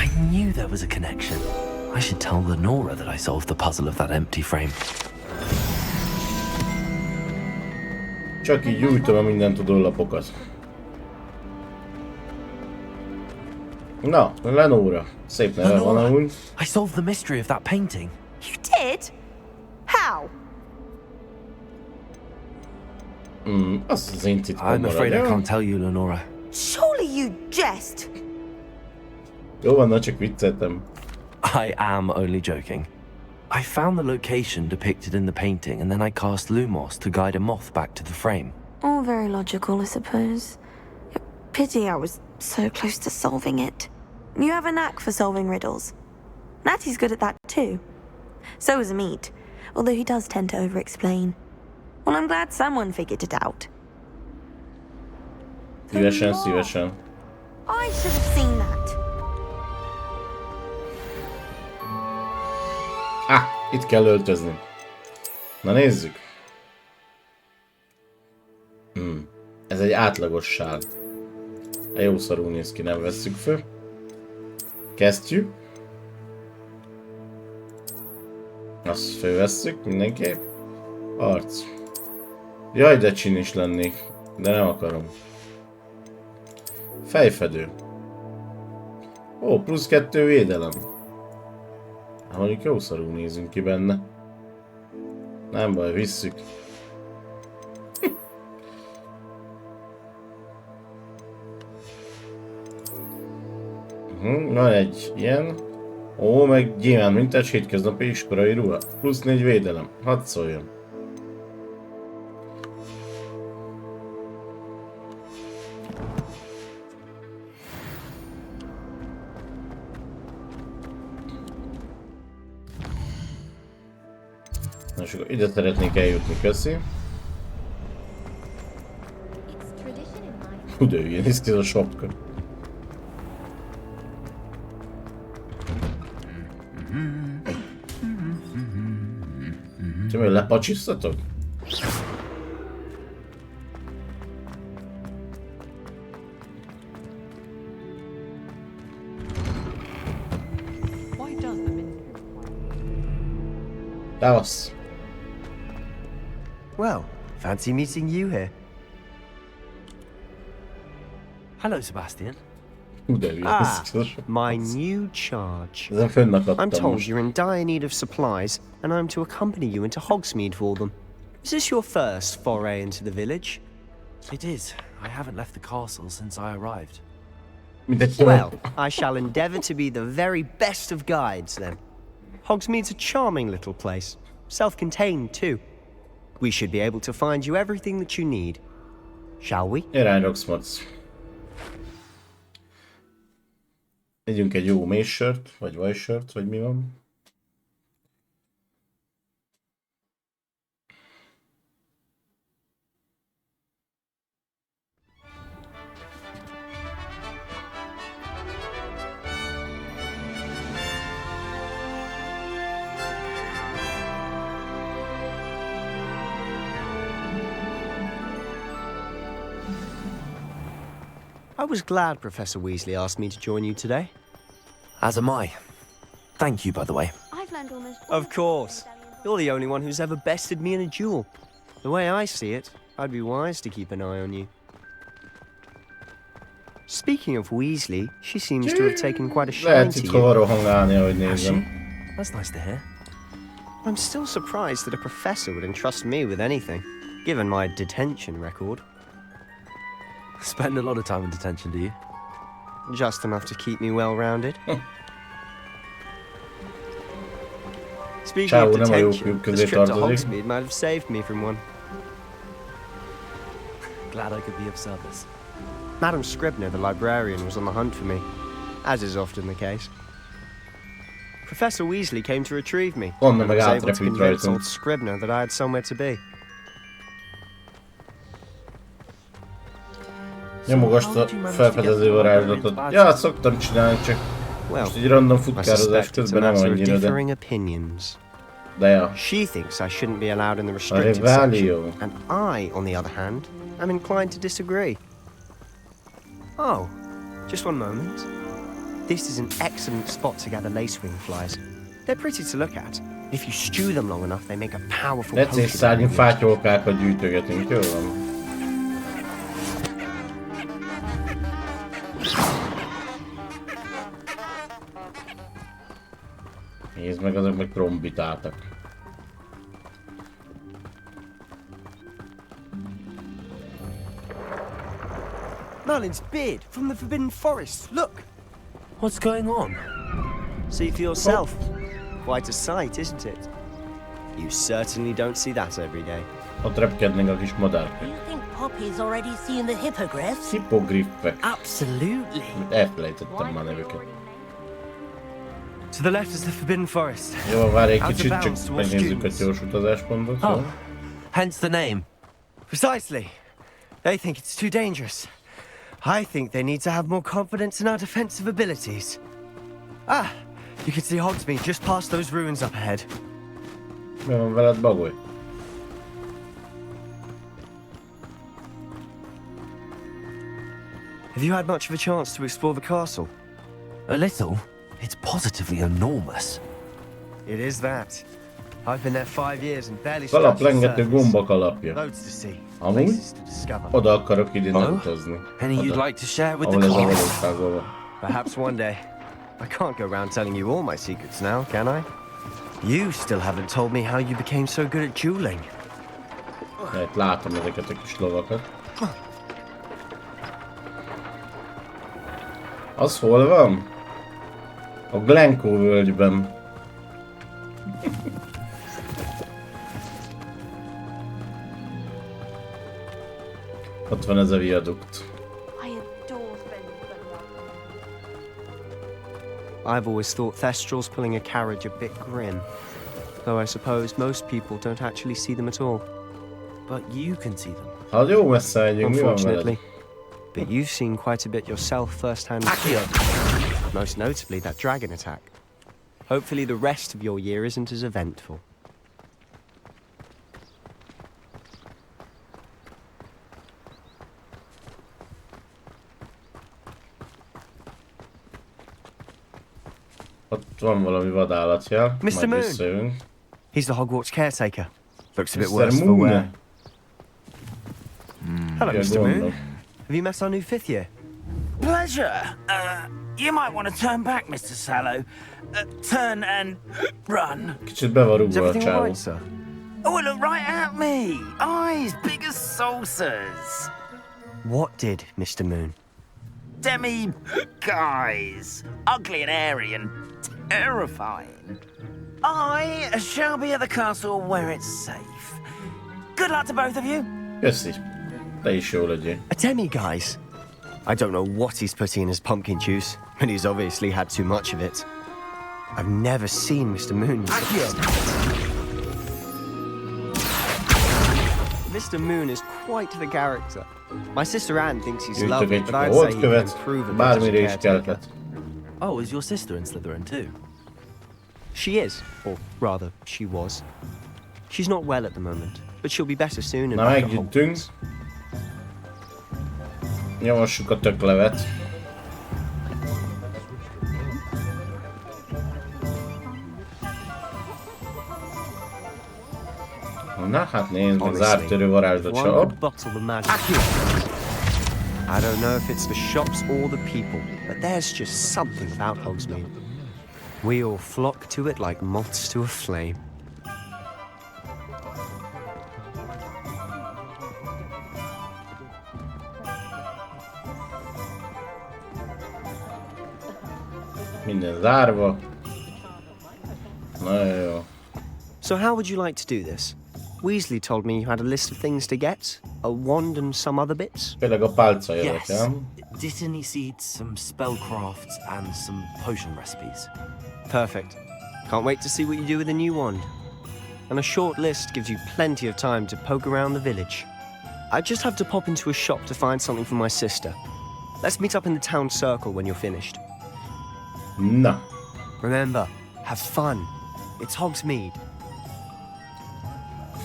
I knew there was a connection. I should tell Lenora that I solved the puzzle of that empty frame. Csak így gyújtom a mindent tudó lapokat. Na, Lenora. Szép neve van amúgy. I solved the mystery of that painting. You did? How? Azt az én titkom I'm afraid I marad, can't tell you, Lenora. Surely you jest. Jó van, na csak vicceltem. I am only joking. I found the location depicted in the painting, and then I cast Lumos to guide a moth back to the frame. All very logical, I suppose. Pity I was so close to solving it. You have a knack for solving riddles. Natty's good at that too. So is Meat, although he does tend to over-explain. Well, I'm glad someone figured it out. Szívesen, szívesen. I should have seen that. Itt kell öltözni. Na nézzük. Ez egy átlagos sár. A jó szarul néz ki, nem vesszük föl. Kezdjük. Azt fölvesszük mindenképp. Arc. Jaj, de csin is lennék. De nem akarom. Fejfedő. Ó, plusz 2 védelem. Mondjuk jó szarul nézünk ki benne. Nem baj, visszük. Van egy ilyen. Ó, meg gyémánt mintás hétköznapi iskolai ruha. Plusz 4 védelem. Hadd szóljon. Na, és akkor ide szeretnék eljutni, köszi. Hú, de hülye, nézd ki ez a sapka. Csak lepacsisztatok? Tavasz. Well, fancy meeting you here. Hello, Sebastian. My new charge. I'm told you're in dire need of supplies, and I'm to accompany you into Hogsmeade for them. Is this your first foray into the village? It is. I haven't left the castle since I arrived. Well, I shall endeavour to be the very best of guides, then. Hogsmeade's a charming little place. Self-contained, too. We should be able to find you everything that you need. Shall we? Irány Hogsmeade. Együnk egy jó mézsört, vagy vajsört, vagy mi van. I was glad Professor Weasley asked me to join you today. As am I. Thank you, by the way. I've learned almost. Of course. You're the only one who's ever bested me in a duel. The way I see it, I'd be wise to keep an eye on you. Speaking of Weasley, she seems to have taken quite a shine to you. Has she? That's nice to hear. I'm still surprised that a professor would entrust me with anything, given my detention record. Spend a lot of time in detention, do you? Just enough to keep me well-rounded. Speaking of detention, this trip to Hogsmeade might have saved me from one. Glad I could be of service. Madam Scribner, the librarian, was on the hunt for me, as is often the case. Professor Weasley came to retrieve me, and I was able to convince old Scribner that I had somewhere to be. Nyomogasd a felfedező varázslatot. Ja, szoktam csinálni, csak most egy random futkározás közben nem annyira, de... De ja. She thinks I shouldn't be allowed in the restricted section, and I, on the other hand, am inclined to disagree. Oh, just one moment. This is an excellent spot to gather lacewing flies. They're pretty to look at. If you stew them long enough, they make a powerful potion. Let's say fátyolkákat gyűjtögetünk, jó van? Nézd meg, azok meg trombitáltak. Merlin's beard from the Forbidden Forest. Look! What's going on? See for yourself. Quite a sight, isn't it? You certainly don't see that every day. Ott repkednek a kis madárkák. Do you think Poppy's already seen the hippogriffs? Hippogriffek. Absolutely. Elfelejtettem már nevüket. To the left is the Forbidden Forest. Jó, várj egy kicsit, csak megnézzük a gyors utazáspontot. Oh, hence the name. Precisely. They think it's too dangerous. I think they need to have more confidence in our defensive abilities. Ah, you can see Hogsmeade just past those ruins up ahead. Mi van veled, bagoly? Have you had much of a chance to explore the castle? A little. It's positively enormous. It is that. I've been there 5 years and barely Kalaplengető gombak alapja. Loads to see. Amúgy oda akarok idén utazni. Any you'd like to share with the class? Perhaps one day. I can't go around telling you all my secrets now, can I? You still haven't told me how you became so good at dueling. Itt látom ezeket a kis lovakat. Az hol van? A Glencoe völgyben. Ott van ez a viadukt. I've always thought Thestrals pulling a carriage a bit grim. Though I suppose most people don't actually see them at all. But you can see them. Hát jó messze megyünk, mi van veled? Unfortunately. but you've seen quite a bit yourself firsthand. Most notably that dragon attack. Hopefully the rest of your year isn't as eventful. Ott van valami vadállatjel. Mr. Moon. Visszajövünk. He's the Hogwarts caretaker. Looks a bit Mr. worse for Moon. wear. Hello, Yeah, Mr. go on, Moon. though. Have you met our new 5th year? Pleasure. You might want to turn back, Mr. Sallow. Turn and run. Kicsit be van Is rúgva a everything all csávó. right, sir? Oh, look right at me. Eyes big as saucers. What did, Mr. Moon? Demi guys. Ugly and airy and terrifying. I shall be at the castle where it's safe. Good luck to both of you. Köszi. Te is jó legyél. A demi, guys. I don't know what he's putting in his pumpkin juice, but he's obviously had too much of it. I've never seen Mr. Moon. Mr. Moon is quite the character. My sister Anne thinks he's lovely, but I'd say he can improve a bit as a Bármire is caretaker. kelhet. Oh, is your sister in Slytherin too? She is, or rather, she was. She's not well at the moment, but she'll be better soon and Na back at meggyűjtünk. Hogwarts. Nyavassuk a töklevet. Na hát nézd, az ártörő varázslat se op. I don't know if it's the shops or the people, but there's just something about Hogsmeade. We all flock to it like moths to a flame. Minden zárva. Nagyon jó. So how would you like to do this? Weasley told me you had a list of things to get, a wand and some other bits. Főleg a pálca jövök, Yes. nem? Dittany seeds, some spellcrafts, and some potion recipes. Perfect. Can't wait to see what you do with the new wand. And a short list gives you plenty of time to poke around the village. I just have to pop into a shop to find something for my sister. Let's meet up in the town circle when you're finished. Na. Remember, have fun. It's Hogsmeade.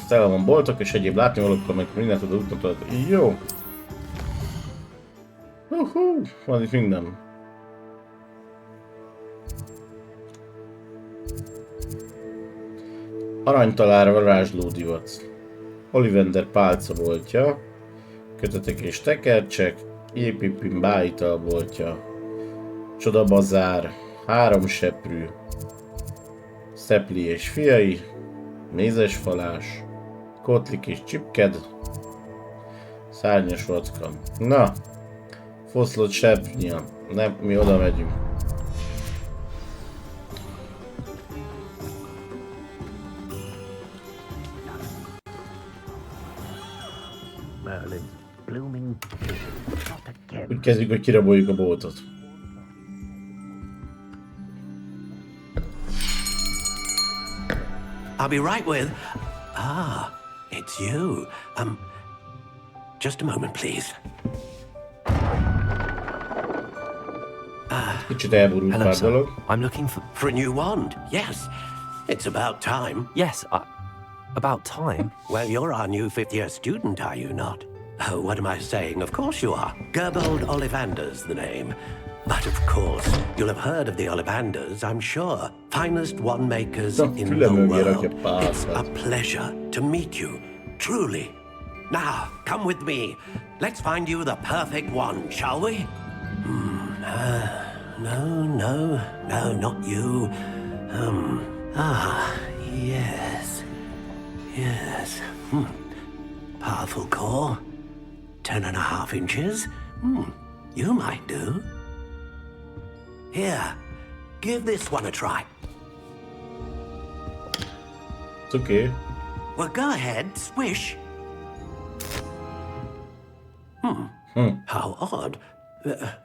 Tele van boltok és egyéb látnivalókkal, meg mindent tudod, úton tudod. Jó. Van itt minden. Aranytalár varázslódivac. Ollivander pálcaboltja. Kötetek és tekercsek. Épipim bájitalboltja. Csodabazár. 3 seprű. Szepli és fiai. Mézesfalás. Kotlik és csipked. Szárnyas vacka. Na. Foszlott seprnya. Nem, mi oda megyünk. Úgy kezdjük, hogy kiraboljuk a boltot. I'll be right with... Ah, it's you. Just a moment, please. Kicsit elborult pár dolog. I'm looking for a new wand. Yes, it's about time. Yes, about time? Well, you're our new 5th year student, are you not? Oh, what am I saying? Of course you are. Gerbold Ollivander's the name. But of course, you'll have heard of the Ollivanders, I'm sure. Finest wand makers in the world. It's a pleasure to meet you, truly. Now, come with me. Let's find you the perfect wand, shall we? No, not you. Yes. Powerful core. 10.5 inches. You might do. Here, give this one a try. It's okay. Well, go ahead, swish. How odd.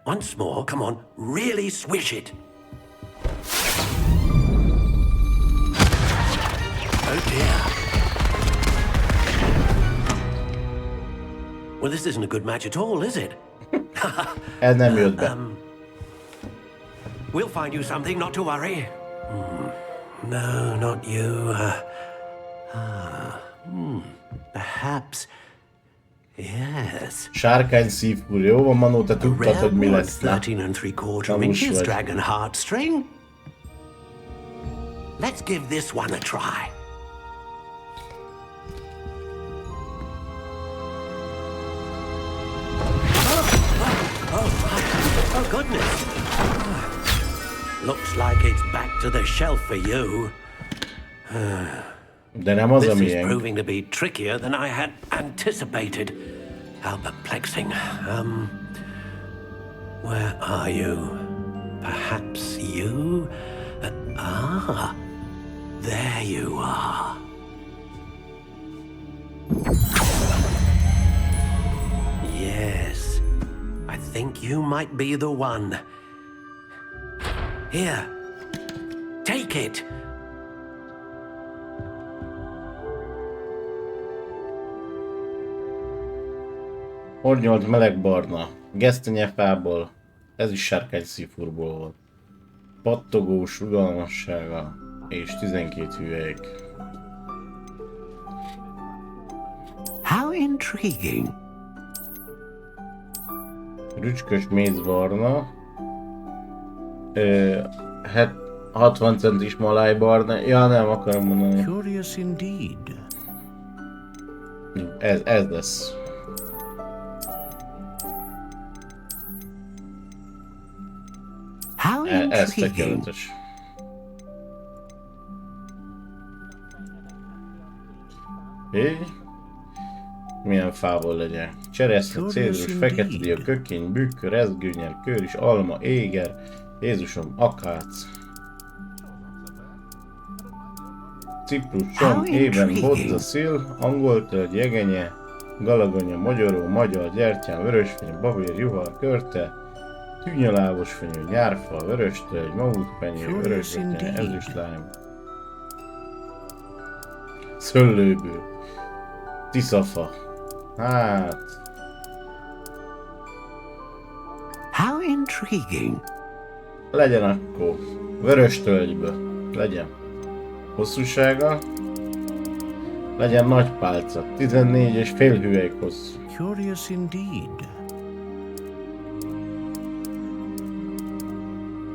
Once more, come on, really swish it. Oh dear. Well, this isn't a good match at all, is it? Ez nem jött be. We'll find you something, not to worry. No, not you. Perhaps. Yes. Sárkány szívkúr, jó van, Manó, te tudtad, hogy mi lesz. 13 3/4 inches dragon heartstring. Let's give this one a try. Oh goodness. Looks like it's back to the shelf for you. De nem az, This ami is proving to be trickier than I had anticipated. How perplexing. Where are you? Perhaps you? There you are. Yes, I think you might be the one. Here, take it. Ornyolt melegbarna, gesztenyefából, ez is sárkány szívfúrból volt. Pattogós rugalmassága és 12 hüvelyk. How intriguing. Rücskös mézbarna, 60 centis malájbarna, ja nem akarom mondani. Curious indeed. Ez lesz. How ez tökéletes. Így. Milyen fából legyen? Cseresznye, cédrus, fekete dió, kökény, bükk, rezgőnyer, köris, alma, éger, Jézusom, akác. Ciprus, csom, ében, bodza, szil, angol tölgy, jegenye, galagonya, magyaró, magyar, gyertyán, vörösfény, babér, juhar, körte, tűnyalábos fenyő, nyárfa, vöröstölgy, mamutpenyő, vörösbötye, ezüstlám, szöllőből, tiszafa. Hát... How intriguing. Legyen akkor. Vöröstölgyből. Legyen. Hosszúsága. Legyen nagy pálca. 14,5 hüvelyk hosszú. Curious indeed.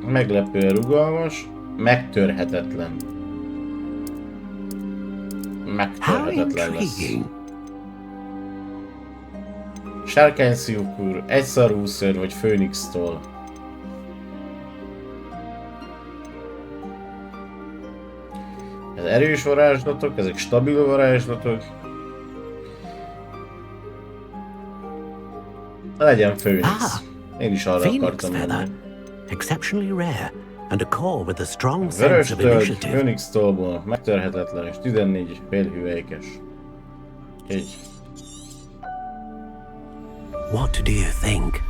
Meglepően rugalmas. Megtörhetetlen. Megtörhetetlen lesz. Sárkány szívkúr, egyszarúszőr vagy Főnix-tól. Ez erős varázslatok, ezek stabil varázslatok. Legyen Főnix. Én is arra akartam menni. Exceptionally rare, and a core with a strong sense of initiative. Főnix-tólból, megtörhetetlen és 14,5 hüvelykes. Így. What do you think?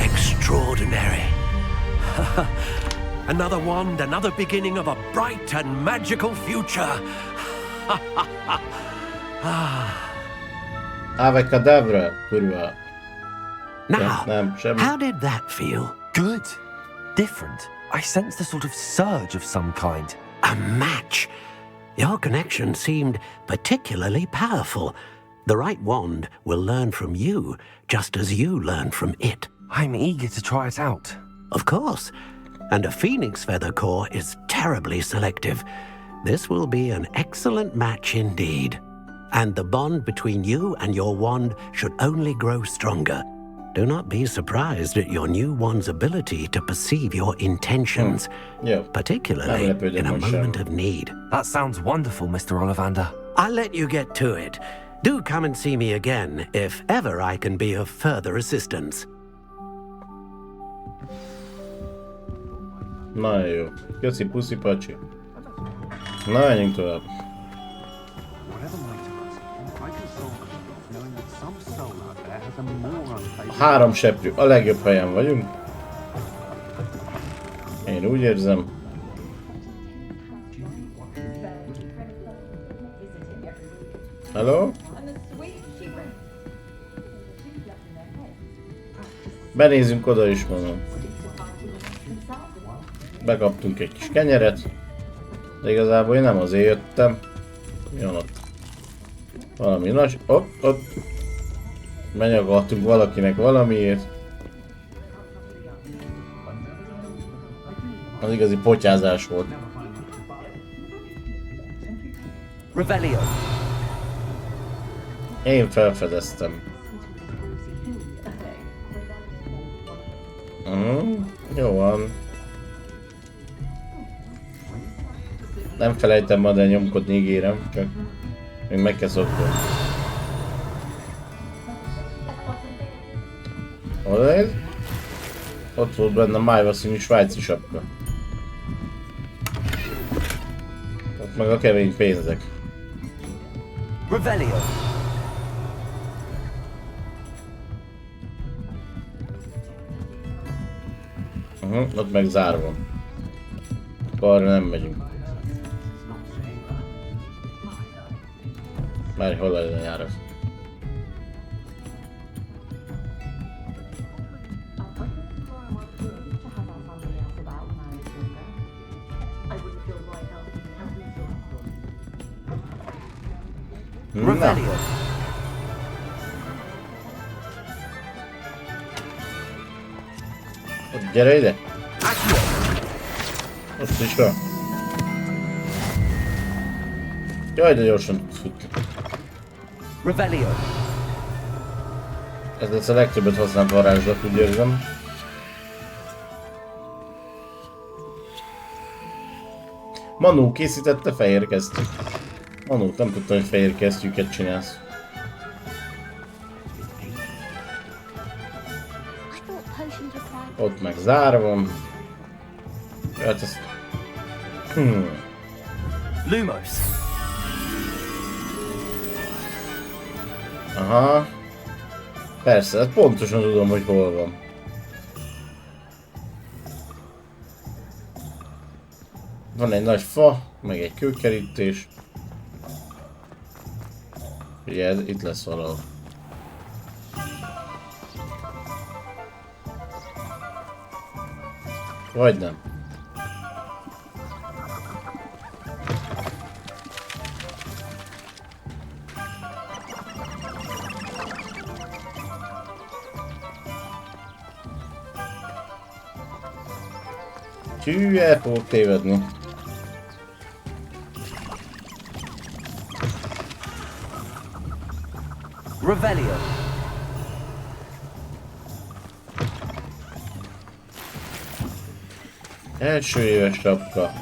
Extraordinary. Another wand, another beginning of a bright and magical future. Ave Cadabra, kurva. Now, how did that feel? Good. Different. I sensed a sort of surge of some kind. A match. Your connection seemed particularly powerful. The right wand will learn from you, just as you learn from it. I'm eager to try it out. Of course. And a phoenix feather core is terribly selective. This will be an excellent match indeed. And the bond between you and your wand should only grow stronger. Do not be surprised at your new wand's ability to perceive your intentions, particularly in a moment of need. That sounds wonderful, Mr. Ollivander. I'll let you get to it. Do come and see me again if ever I can be of further assistance. Na jó. Köszi, puszi, pacsi. Na, menjünk tovább. Három seprű. A legjobb helyen vagyunk. Én úgy érzem. Hello? Benézünk oda is, mondom. Bekaptunk egy kis kenyeret. De igazából én nem azért jöttem. Mi van ott? Valami nagy... Ott. Menyagoltunk valakinek valamiért. Az igazi potyázás volt. Revelio. Én felfedeztem. Jó van. Nem felejtem majd el nyomkodni, ígérem, csak még meg kell szoknom. Odaid? Ott volt benne a májvaszínű svájci sapka. Ott meg a kemény pénzek. Revelio. Ott meg zárva. Arra nem megyünk. Már hol legyen a járat? Revelio. Gyere ide! Ott is van. Jaj, de gyorsan tudsz futni. Revelio. Ez lesz a legtöbbet használt varázslat, úgy érzem. Manu készítette fehér kesztyű. Manu, nem tudtam, hogy fehér kesztyűket csinálsz. Ott meg zárva. Hát ezt... Lumos. Aha. Persze, hát pontosan tudom, hogy hol van. Van egy nagy fa, meg egy kőkerítés. Ugye, itt lesz valahol. Vagy nem. Hű, el fogok tévedni. Revelio. Első éves sapka.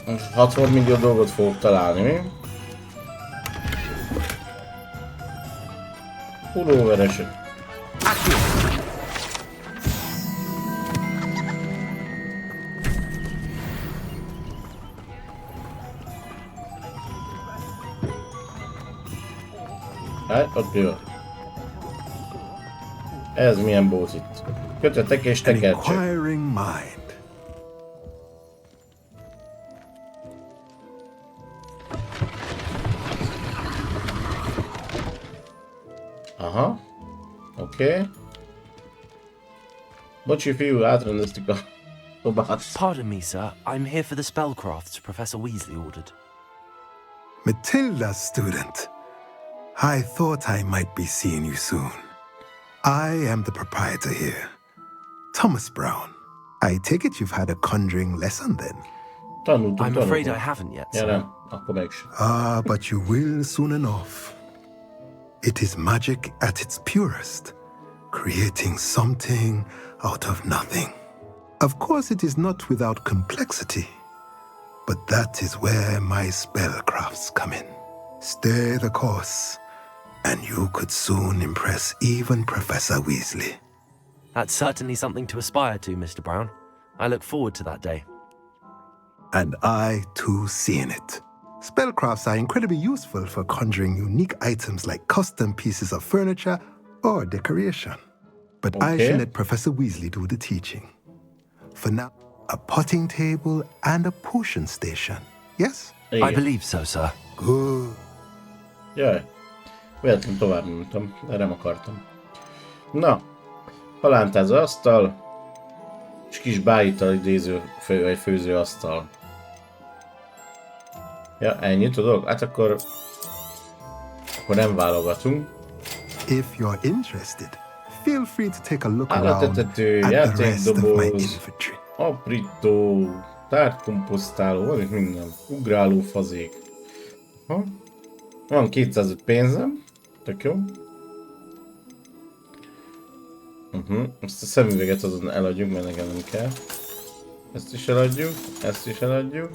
Most 60 millió dolgot fogok találni, mi? Pulóveresek. Hát, ott mi van? Ez milyen bóz itt? Kötetek és tekercsek. Aha. Oké. Bocsi fiú, átrendeztük a szobát. Pardon me, sir. I'm here for the spellcrafts Professor Weasley ordered. Matilda, student. I thought I might be seeing you soon. I am the proprietor here, Thomas Brown. I take it you've had a conjuring lesson then? I'm afraid I haven't yet, sir. Ah, but you will soon enough. It is magic at its purest, creating something out of nothing. Of course, it is not without complexity, but that is where my spellcrafts come in. Stay the course, and you could soon impress even Professor Weasley. That's certainly something to aspire to, Mr. Brown. I look forward to that day. And I, too, see in it. Spellcrafts are incredibly useful for conjuring unique items like custom pieces of furniture or decoration. But I shall let Professor Weasley do the teaching. For now, a potting table and a potion station, yes? I believe so, sir. Good. Jaj. Véletlenül tovább mondtam, de nem akartam. Na. Palántázó asztal. És kis bájittal idéző főzőasztal. Ja, ennyit tudok? Hát akkor nem válogatunk. If you're interested, feel free to take a look around Állattetető, at the rest of my játékdoboz, infantry. aprító, tárgykomposztáló, van itt minden. Ugráló fazék. Ha? Van 205 pénzem. Tök jó. Ezt a szemüveget azon eladjuk, mert nekem nem kell. Ezt is eladjuk, ezt is eladjuk.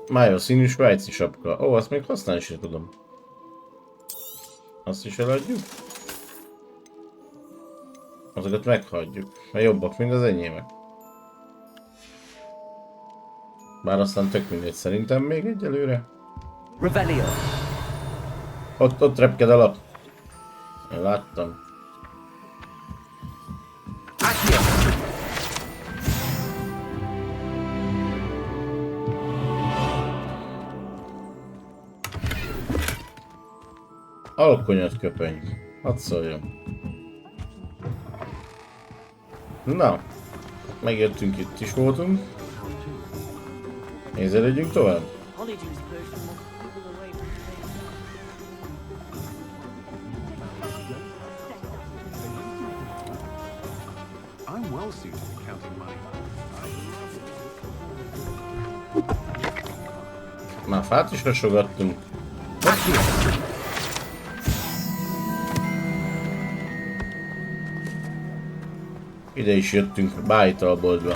Májva színű svájci sapka. Ó, azt még használni is tudom. Azt is eladjuk. Azokat meghagyjuk, mert jobbak, mint az enyémek. Bár aztán tök mindegy szerintem még egyelőre. Revelio. Ott repked alap. Én láttam. Alkonyat köpeny. Hadd szóljon. Na. Megértünk, itt is voltunk. Nézelődjünk tovább. Már fát is rasogattunk. Ide is jöttünk bájtalboltba.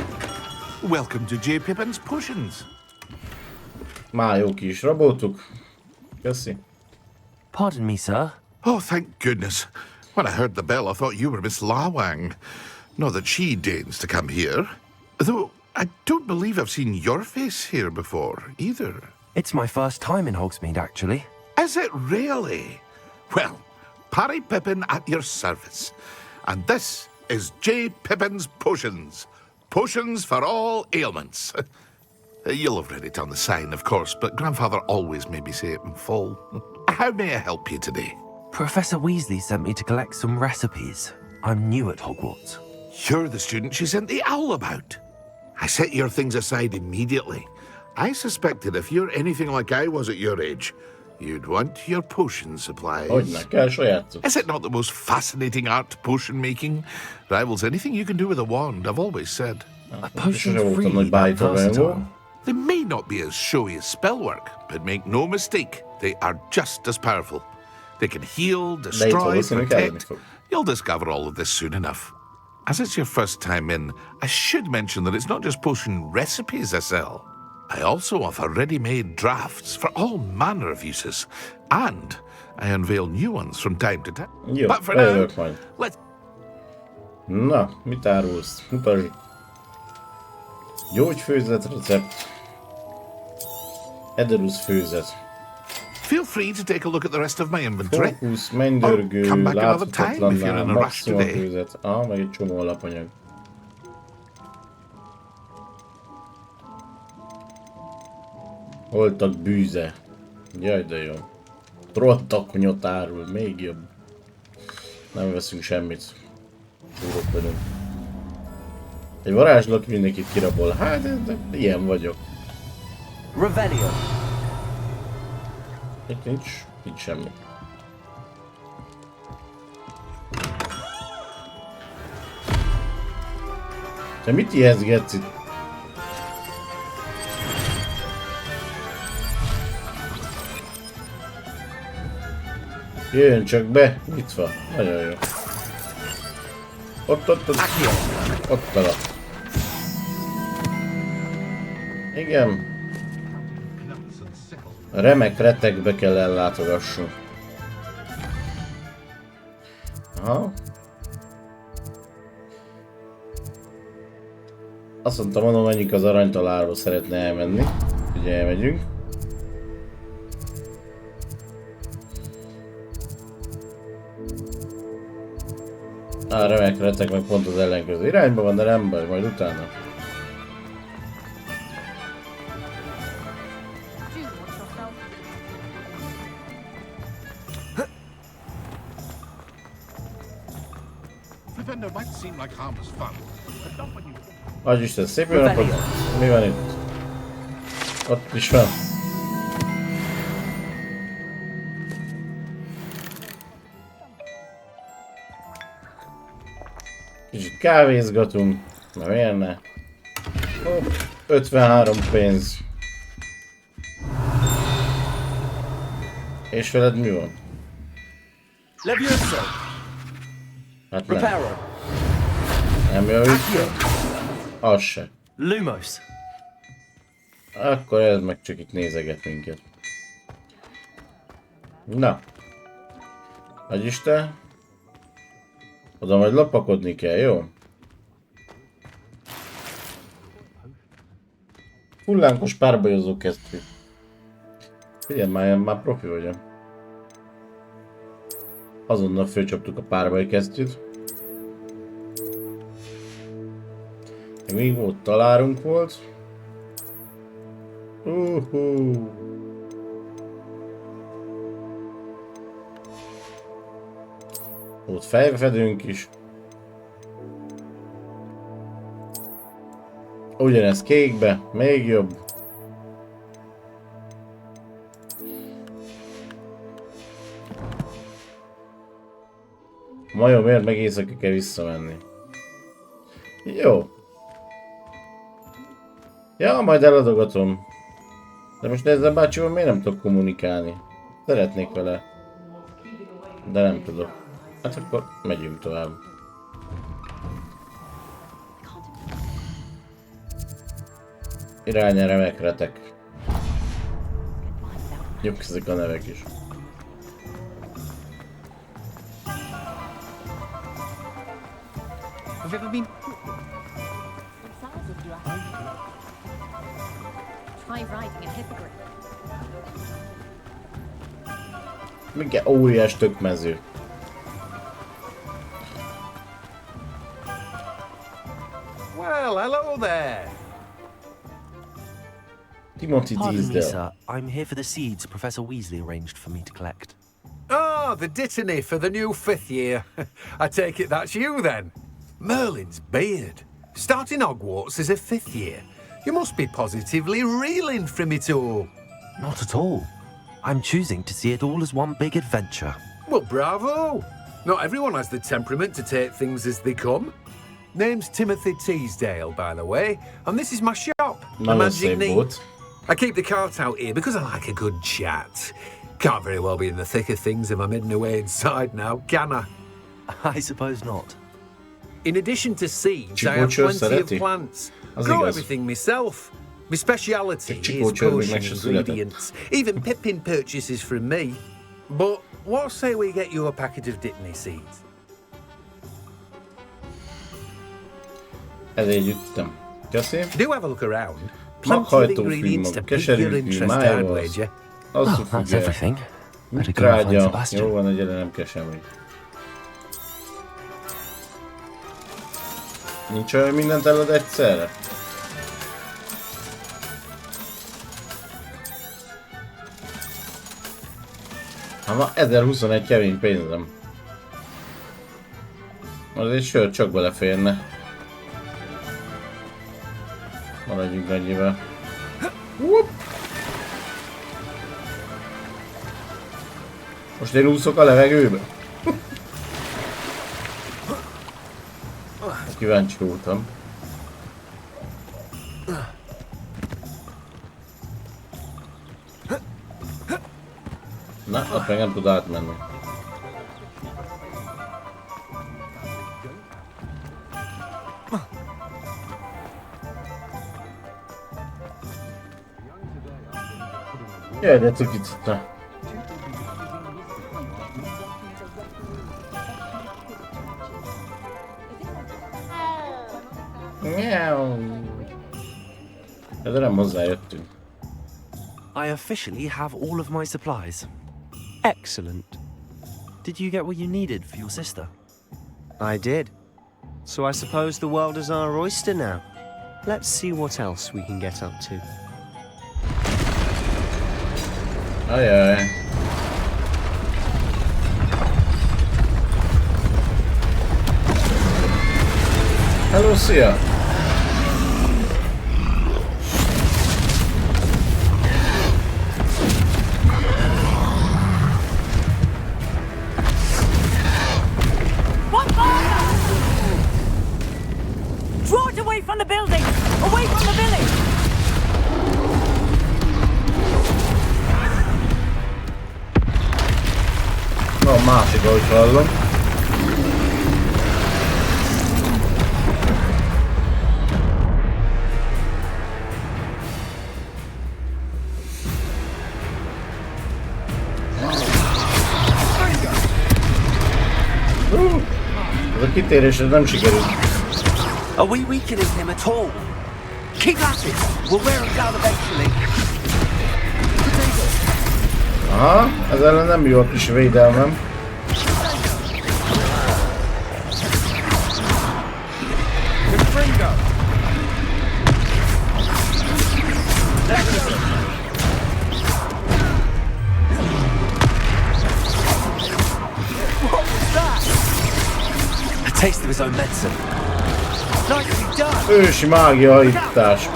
Welcome to J. Pippin's Potions. Már jó ki is raboltuk. Köszi. Pardon me, sir. Oh, thank goodness. When I heard the bell, I thought you were Miss Lawang. Not that she deigns to come here. Though, I don't believe I've seen your face here before, either. It's my first time in Hogsmeade, actually. Is it really? Well, Parry Pippin at your service. And this is J. Pippin's Potions. Potions for all ailments. You'll have read it on the sign, of course, but Grandfather always made me say it in full. How may I help you today? Professor Weasley sent me to collect some recipes. I'm new at Hogwarts. You're the student she sent the owl about. I set your things aside immediately. I suspected if you're anything like I was at your age, you'd want your potion supplies. Is it not the most fascinating art, potion making? Rivals anything you can do with a wand, I've always said. A potion's really versatile. They may not be as showy as spellwork, but make no mistake, they are just as powerful. They can heal, destroy, protect. You'll discover all of this soon enough. As it's your first time in, I should mention that it's not just potion recipes I sell. I also offer ready-made drafts for all manner of uses, and I unveil new ones from time to time. Jó, but for now, let's... Na, mit árulsz? Mutasd. Gyógyfőzet recept. Ederusz főzet. Feel free to take a look at the rest of my inventory. Fókusz, mennydörgő, come back another time if you're in a rush maximum today. főzet. Meg egy csomó alapanyag. Holtak bűze. Jaj, de jó. Trottakonyot árul, még jobb. Nem veszünk semmit. Csúrok vagyunk. Egy varázslok mindenkit kirabol. Hát, de ilyen vagyok. Revelio. Itt nincs semmi. Te mit ijeszgetsz itt? Jöjjön csak be, nyitva. Nagyon jó. Ott alap. Igen. A remek retekbe kell ellátogassunk. Aha. Azt mondom, menjünk az aranytalálról, szeretne elmenni. Ugye elmegyünk. Remek retek meg pont az ellenkező irányba van, de nem baj, majd utána. Splendor might seem like harmless fun, but not when you... Agyisten, szép jó napot! Mi van itt? Ott is van. Kicsit kávézgatunk, na miért ne? 53 pénz. És veled mi van? Hát nem. Nem javít. Az se. Lumos. Akkor ez meg csak itt nézeget minket. Na. Agyisten. Oda majd lopakodni kell, jó? Hullánkos párbajozó kesztyű. Figyelj, már profi vagyok. Azonnal fölcsaptuk a párbaj kesztyűt. Még volt találunk volt. Ott fejfedünk is. Ugyanez kékbe, még jobb. Majomért meg éjszaka kell visszamenni. Jó. Ja, majd eladogatom. De most ezzel bácsival miért nem tudok kommunikálni? Szeretnék vele. De nem tudok. Hát akkor megyünk tovább. Irány a remek retek. Jók ezek a nevek is. Have you ever been? Try riding a hippogriff. Mindjárt óriás tökmező. Well, hello there. Timothy Pardon me, Teasdale. sir. I'm here for the seeds Professor Weasley arranged for me to collect. Ah, the dittany for the new 5th year. I take it that's you then. Merlin's beard. Starting Hogwarts as a 5th year. You must be positively reeling from it all. Not at all. I'm choosing to see it all as one big adventure. Well, bravo. Not everyone has the temperament to take things as they come. Name's Timothy Teasdale, by the way, and this is my shop, the Magic Neat. I keep the cart out here because I like a good chat. Can't very well be in the thick of things if I'm hidden away inside now, can I? I suppose not. In addition to seeds, I have plenty of plants. Grow everything myself. My speciality is potion ingredients. Even Pippin purchases from me. But what say we get you a packet of Dittany seeds? Do have a look around. Plenty of ingredients to pique your interest, I'd wager. That's everything. Better go and find Sebastian. Jó van, egyre nem kell semmi. Nincs olyan, mindent elad egyszerre? Hát ma 1021 kemény pénzem. Azért sört csak beleférne. Maradjunk annyivel. Most én úszok a levegőbe? Kíváncsi voltam. Na, ott meg nem tud átmenni. Jaj, de cukicita. De nem hozzájöttünk. I officially have all of my supplies. Excellent. Did you get what you needed for your sister? I did. So I suppose the world is our oyster now. Let's see what else we can get up to. Ajaj. Hello, szia! Draw it away from the building! Away from the village! No, másik, ahogy hallom. Ez a kitérés nem sikerült. Are we weakening him at all? Keep at it! We'll wear him down eventually. Aha, ez ellen nem jó a kis védelmem. A taste of his own medicine. Nicely done. Ősi mágiahajtás.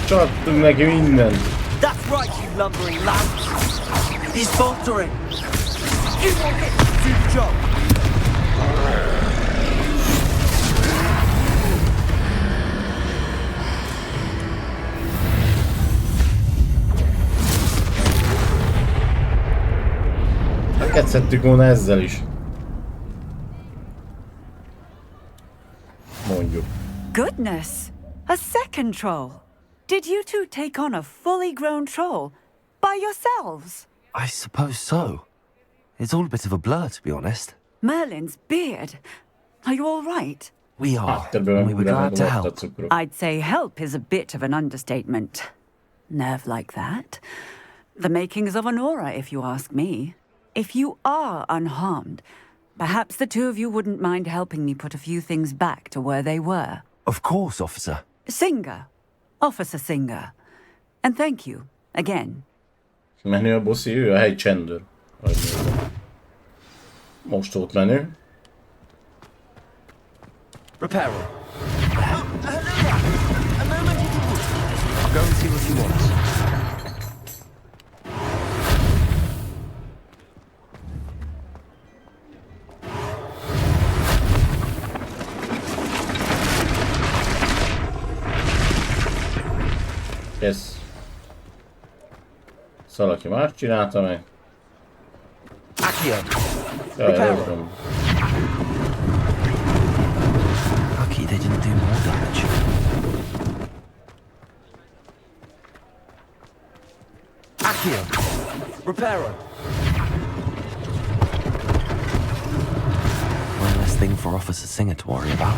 Csattunk neki mindent. That's right, you lumbering lamps. He's faltering. You won't get to do the job. Megetszettük volna ezzel is. Mondjuk. Goodness! A second troll! Did you two take on a fully grown troll by yourselves? I suppose so. It's all a bit of a blur, to be honest. Merlin's beard. Are you all right? We are, and we were glad to help. I'd say help is a bit of an understatement. Nerve like that. The makings of an aura, if you ask me. If you are unharmed, perhaps the two of you wouldn't mind helping me put a few things back to where they were. Of course, officer. Singer. Officer Singer. And thank you, again. Menő a bossi, ő a helyi csendőr. Most ott menő. Repair. I'll go and see what you want. Kész. Valaki más csinálta meg. Lucky they didn't do more damage. Accio. Reparo. One less thing for Officer Singer to worry about.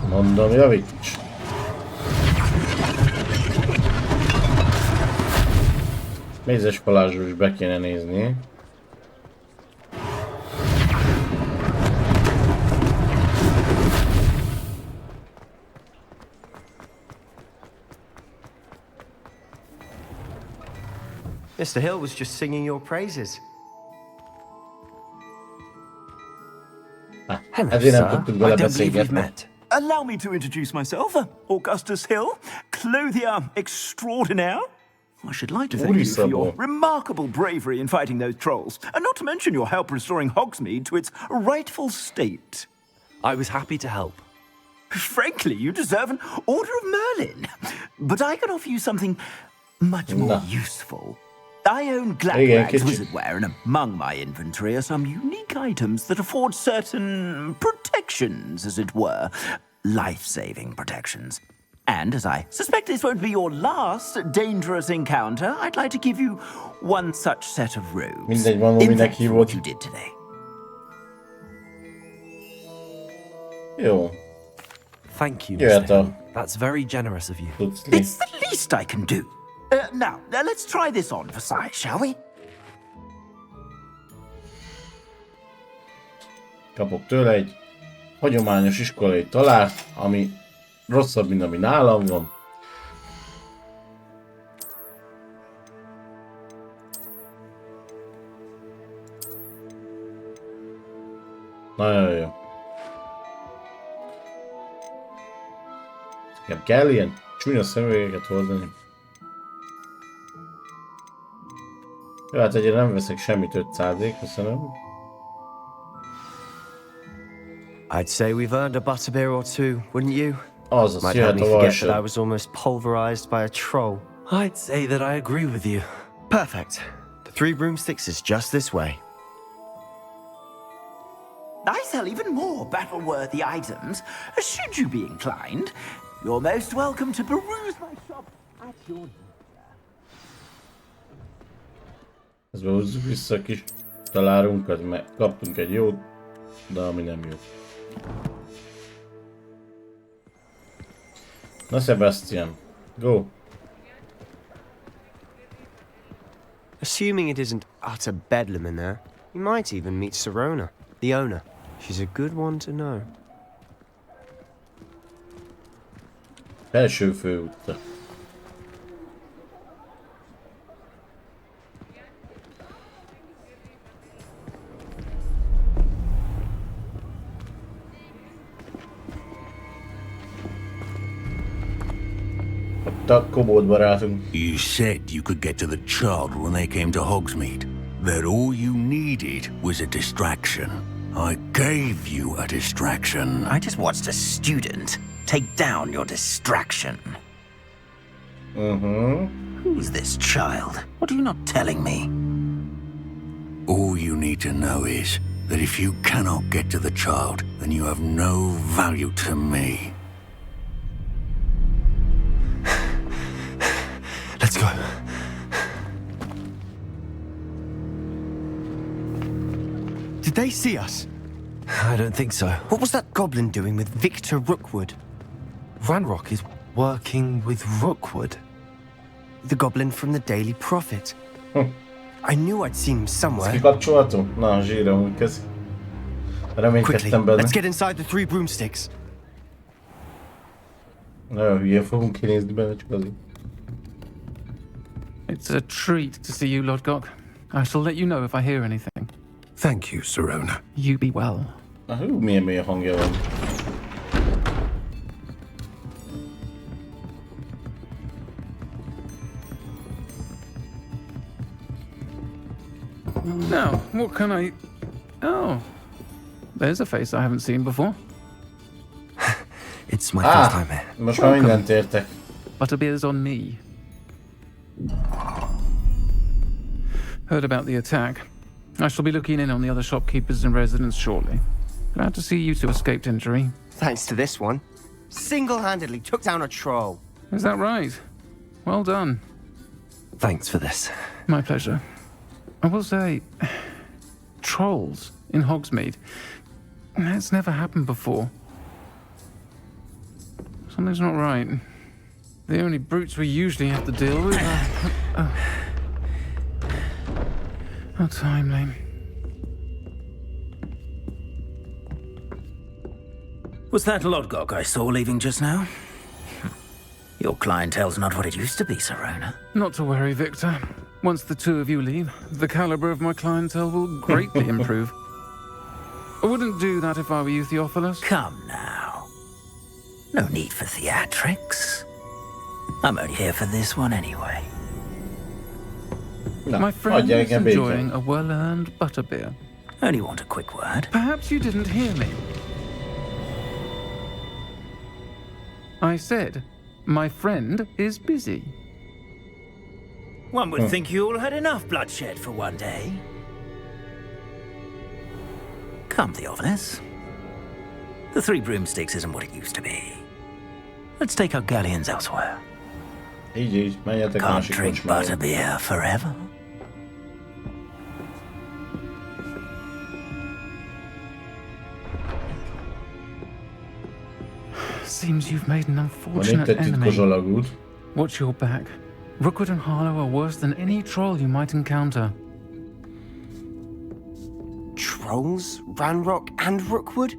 Mondom, javíts! Mézes palázsról is be kéne nézni. Mr. Hill was just singing your praises. Hello, sir. I don't believe we've met. Allow me to introduce myself, Augustus Hill, clothier extraordinaire. I should like to thank you for your remarkable bravery in fighting those trolls, and not to mention your help restoring Hogsmeade to its rightful state. I was happy to help. Frankly, you deserve an Order of Merlin. But I can offer you something much more useful. I own Glackrags wizardware, and among my inventory are some unique items that afford certain protections, as it were. Life-saving protections. And as I suspect this won't be your last dangerous encounter, I'd like to give you one such set of robes. In fact, what you did today. Jó. Thank you, Mr. Hill. That's very generous of you. It's the least I can do. Now, let's try this on for size, shall we? Kapok tőle egy hagyományos iskolai talált, ami rosszabb, mint ami nálam van. Nagyon jó. Nekem kell ilyen csúnya szemüvegeket hordani. Jó, hát egyre nem veszek semmit 500-ig, köszönöm. I'd say we've earned a butterbeer or two, wouldn't you? Azaz, might help me forget that I was almost pulverized by a troll. I'd say that I agree with you. Perfect. The 3 broomsticks is just this way. I sell even more battle-worthy items. Should you be inclined, you're most welcome to peruse my shop at your leisure. Ezbe húzzuk vissza a kis talárunkat, mert kaptunk egy jót, de ami nem jó. Na Sebastian, go! Assuming it isn't utter bedlam in there, you might even meet Sirona, the owner. She's a good one to know. Első főútra. You said you could get to the child when they came to Hogsmeade. That all you needed was a distraction. I gave you a distraction. I just watched a student take down your distraction. Who's this child? What are you not telling me? All you need to know is that if you cannot get to the child, then you have no value to me. Let's go. Did they see us? I don't think so. What was that goblin doing with Victor Rookwood? Ranrock is working with Rookwood? The goblin from the Daily Prophet. I knew I'd seen him somewhere. Na, zsírom, köszi. Reménykedtem benne. Let's get inside the 3 broomsticks. Nagyon hülyén fogunk kinézni benne, csak azért. It's a treat to see you, Lodgok. I shall let you know if I hear anything. Thank you, Sirona. You be well. Milyen hangja van. Now, what can I... Oh, there's a face I haven't seen before. It's my first time here. Most már mindent értek. Butterbeer's on me. Heard about the attack. I shall be looking in on the other shopkeepers and residents shortly. Glad to see you two escaped injury. Thanks to this one. Single-handedly took down a troll. Is that right? Well done. Thanks for this. My pleasure. I will say, trolls in Hogsmeade. That's never happened before. Something's not right. The only brutes we usually have to deal with are... How timely. Was that Lodgok I saw leaving just now? Your clientele's not what it used to be, Sirona. Not to worry, Victor. Once the 2 of you leave, the caliber of my clientele will greatly improve. I wouldn't do that if I were you, Theophilus. Come now. No need for theatrics. I'm only here for this one anyway. No, my friend is enjoying a well-earned butterbeer. Only want a quick word. Perhaps you didn't hear me. I said, my friend is busy. One would think you all had enough bloodshed for one day. Come, Theophilus. The 3 broomsticks isn't what it used to be. Let's take our galleons elsewhere. Can't drink butterbeer forever. Seems you've made an unfortunate enemy. Watch your back. Rookwood and Harlow are worse than any troll you might encounter. Trolls? Ranrock and Rookwood?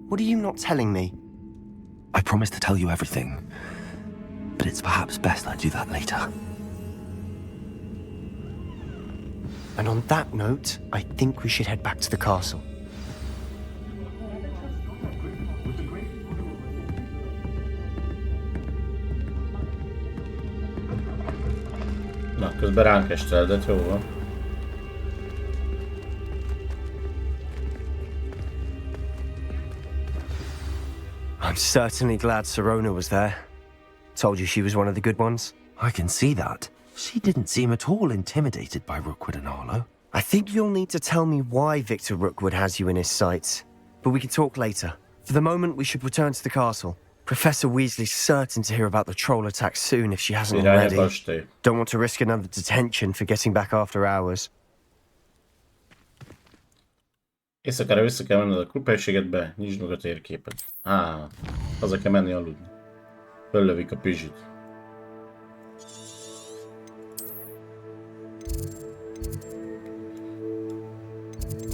What are you not telling me? I promise to tell you everything, but it's perhaps best I do that later. And on that note, I think we should head back to the castle. Na, közben ránk esteldett, jó van. I'm certainly glad Sirona was there. Told you she was one of the good ones. I can see that. She didn't seem at all intimidated by Rookwood and Arlo. I think you'll need to tell me why Victor Rookwood has you in his sights. But we can talk later. For the moment, we should return to the castle. Professor Weasley's certain to hear about the troll attack soon if she hasn't already. Don't want to risk another detention for getting back after hours. Éjszakára vissza kell menned a klubhelységetbe, nyisd meg a térképet. Haza kell menni aludni. Föllövik a pizsit.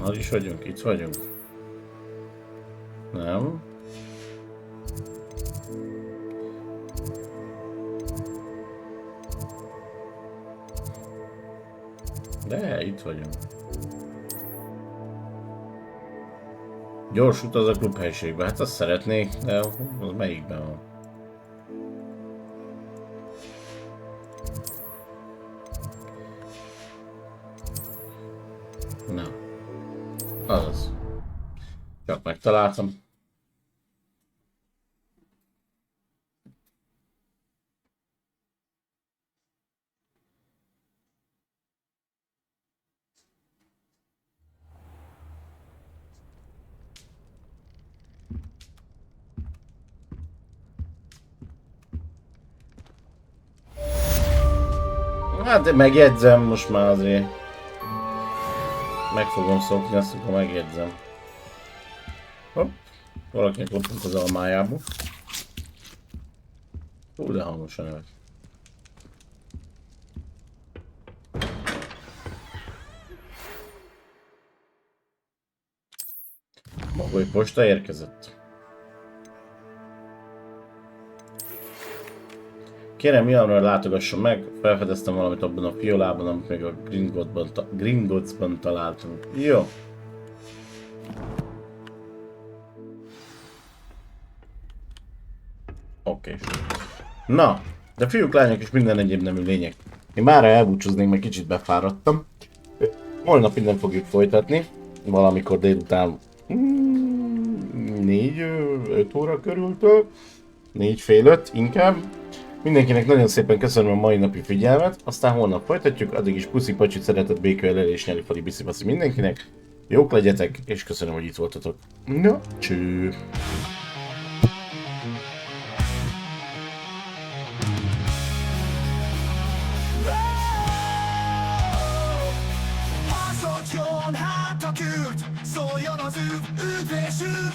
Hol is vagyunk? Itt vagyunk? Nem? De, itt vagyunk. Gyors utaz a klubhelyiségbe. Hát azt szeretnék, de az melyikben van? Na. Az. Csak megtaláltam. Hát megjegyzem most már azért. Meg fogom szokni, azt akkor megjegyzem. Hopp. Valakinek lopunk az almájába. Hú, de hangosan nevet. Maga egy posta érkezett. Kérem, Milanról látogasson meg, felfedeztem valamit abban a fiolában, amit még a Gringottsban találtunk. Jó. Oké. Na, de fiúk, lányok és minden egyéb nemű lények. Én mára elbúcsúznék, mert kicsit befáradtam. Holnap innen fogjuk folytatni. Valamikor délután 4-5 óra körültől. 4-4:30 inkább. Mindenkinek nagyon szépen köszönöm a mai napi figyelmet, aztán holnap folytatjuk, addig is puszi, pacsi, szeretet, békőjelel és nyeli fali biszi mindenkinek. Jók legyetek, és köszönöm, hogy itt voltatok. Na, cső! Szóljon hát a kürt, szóljon az üv, üv és üv!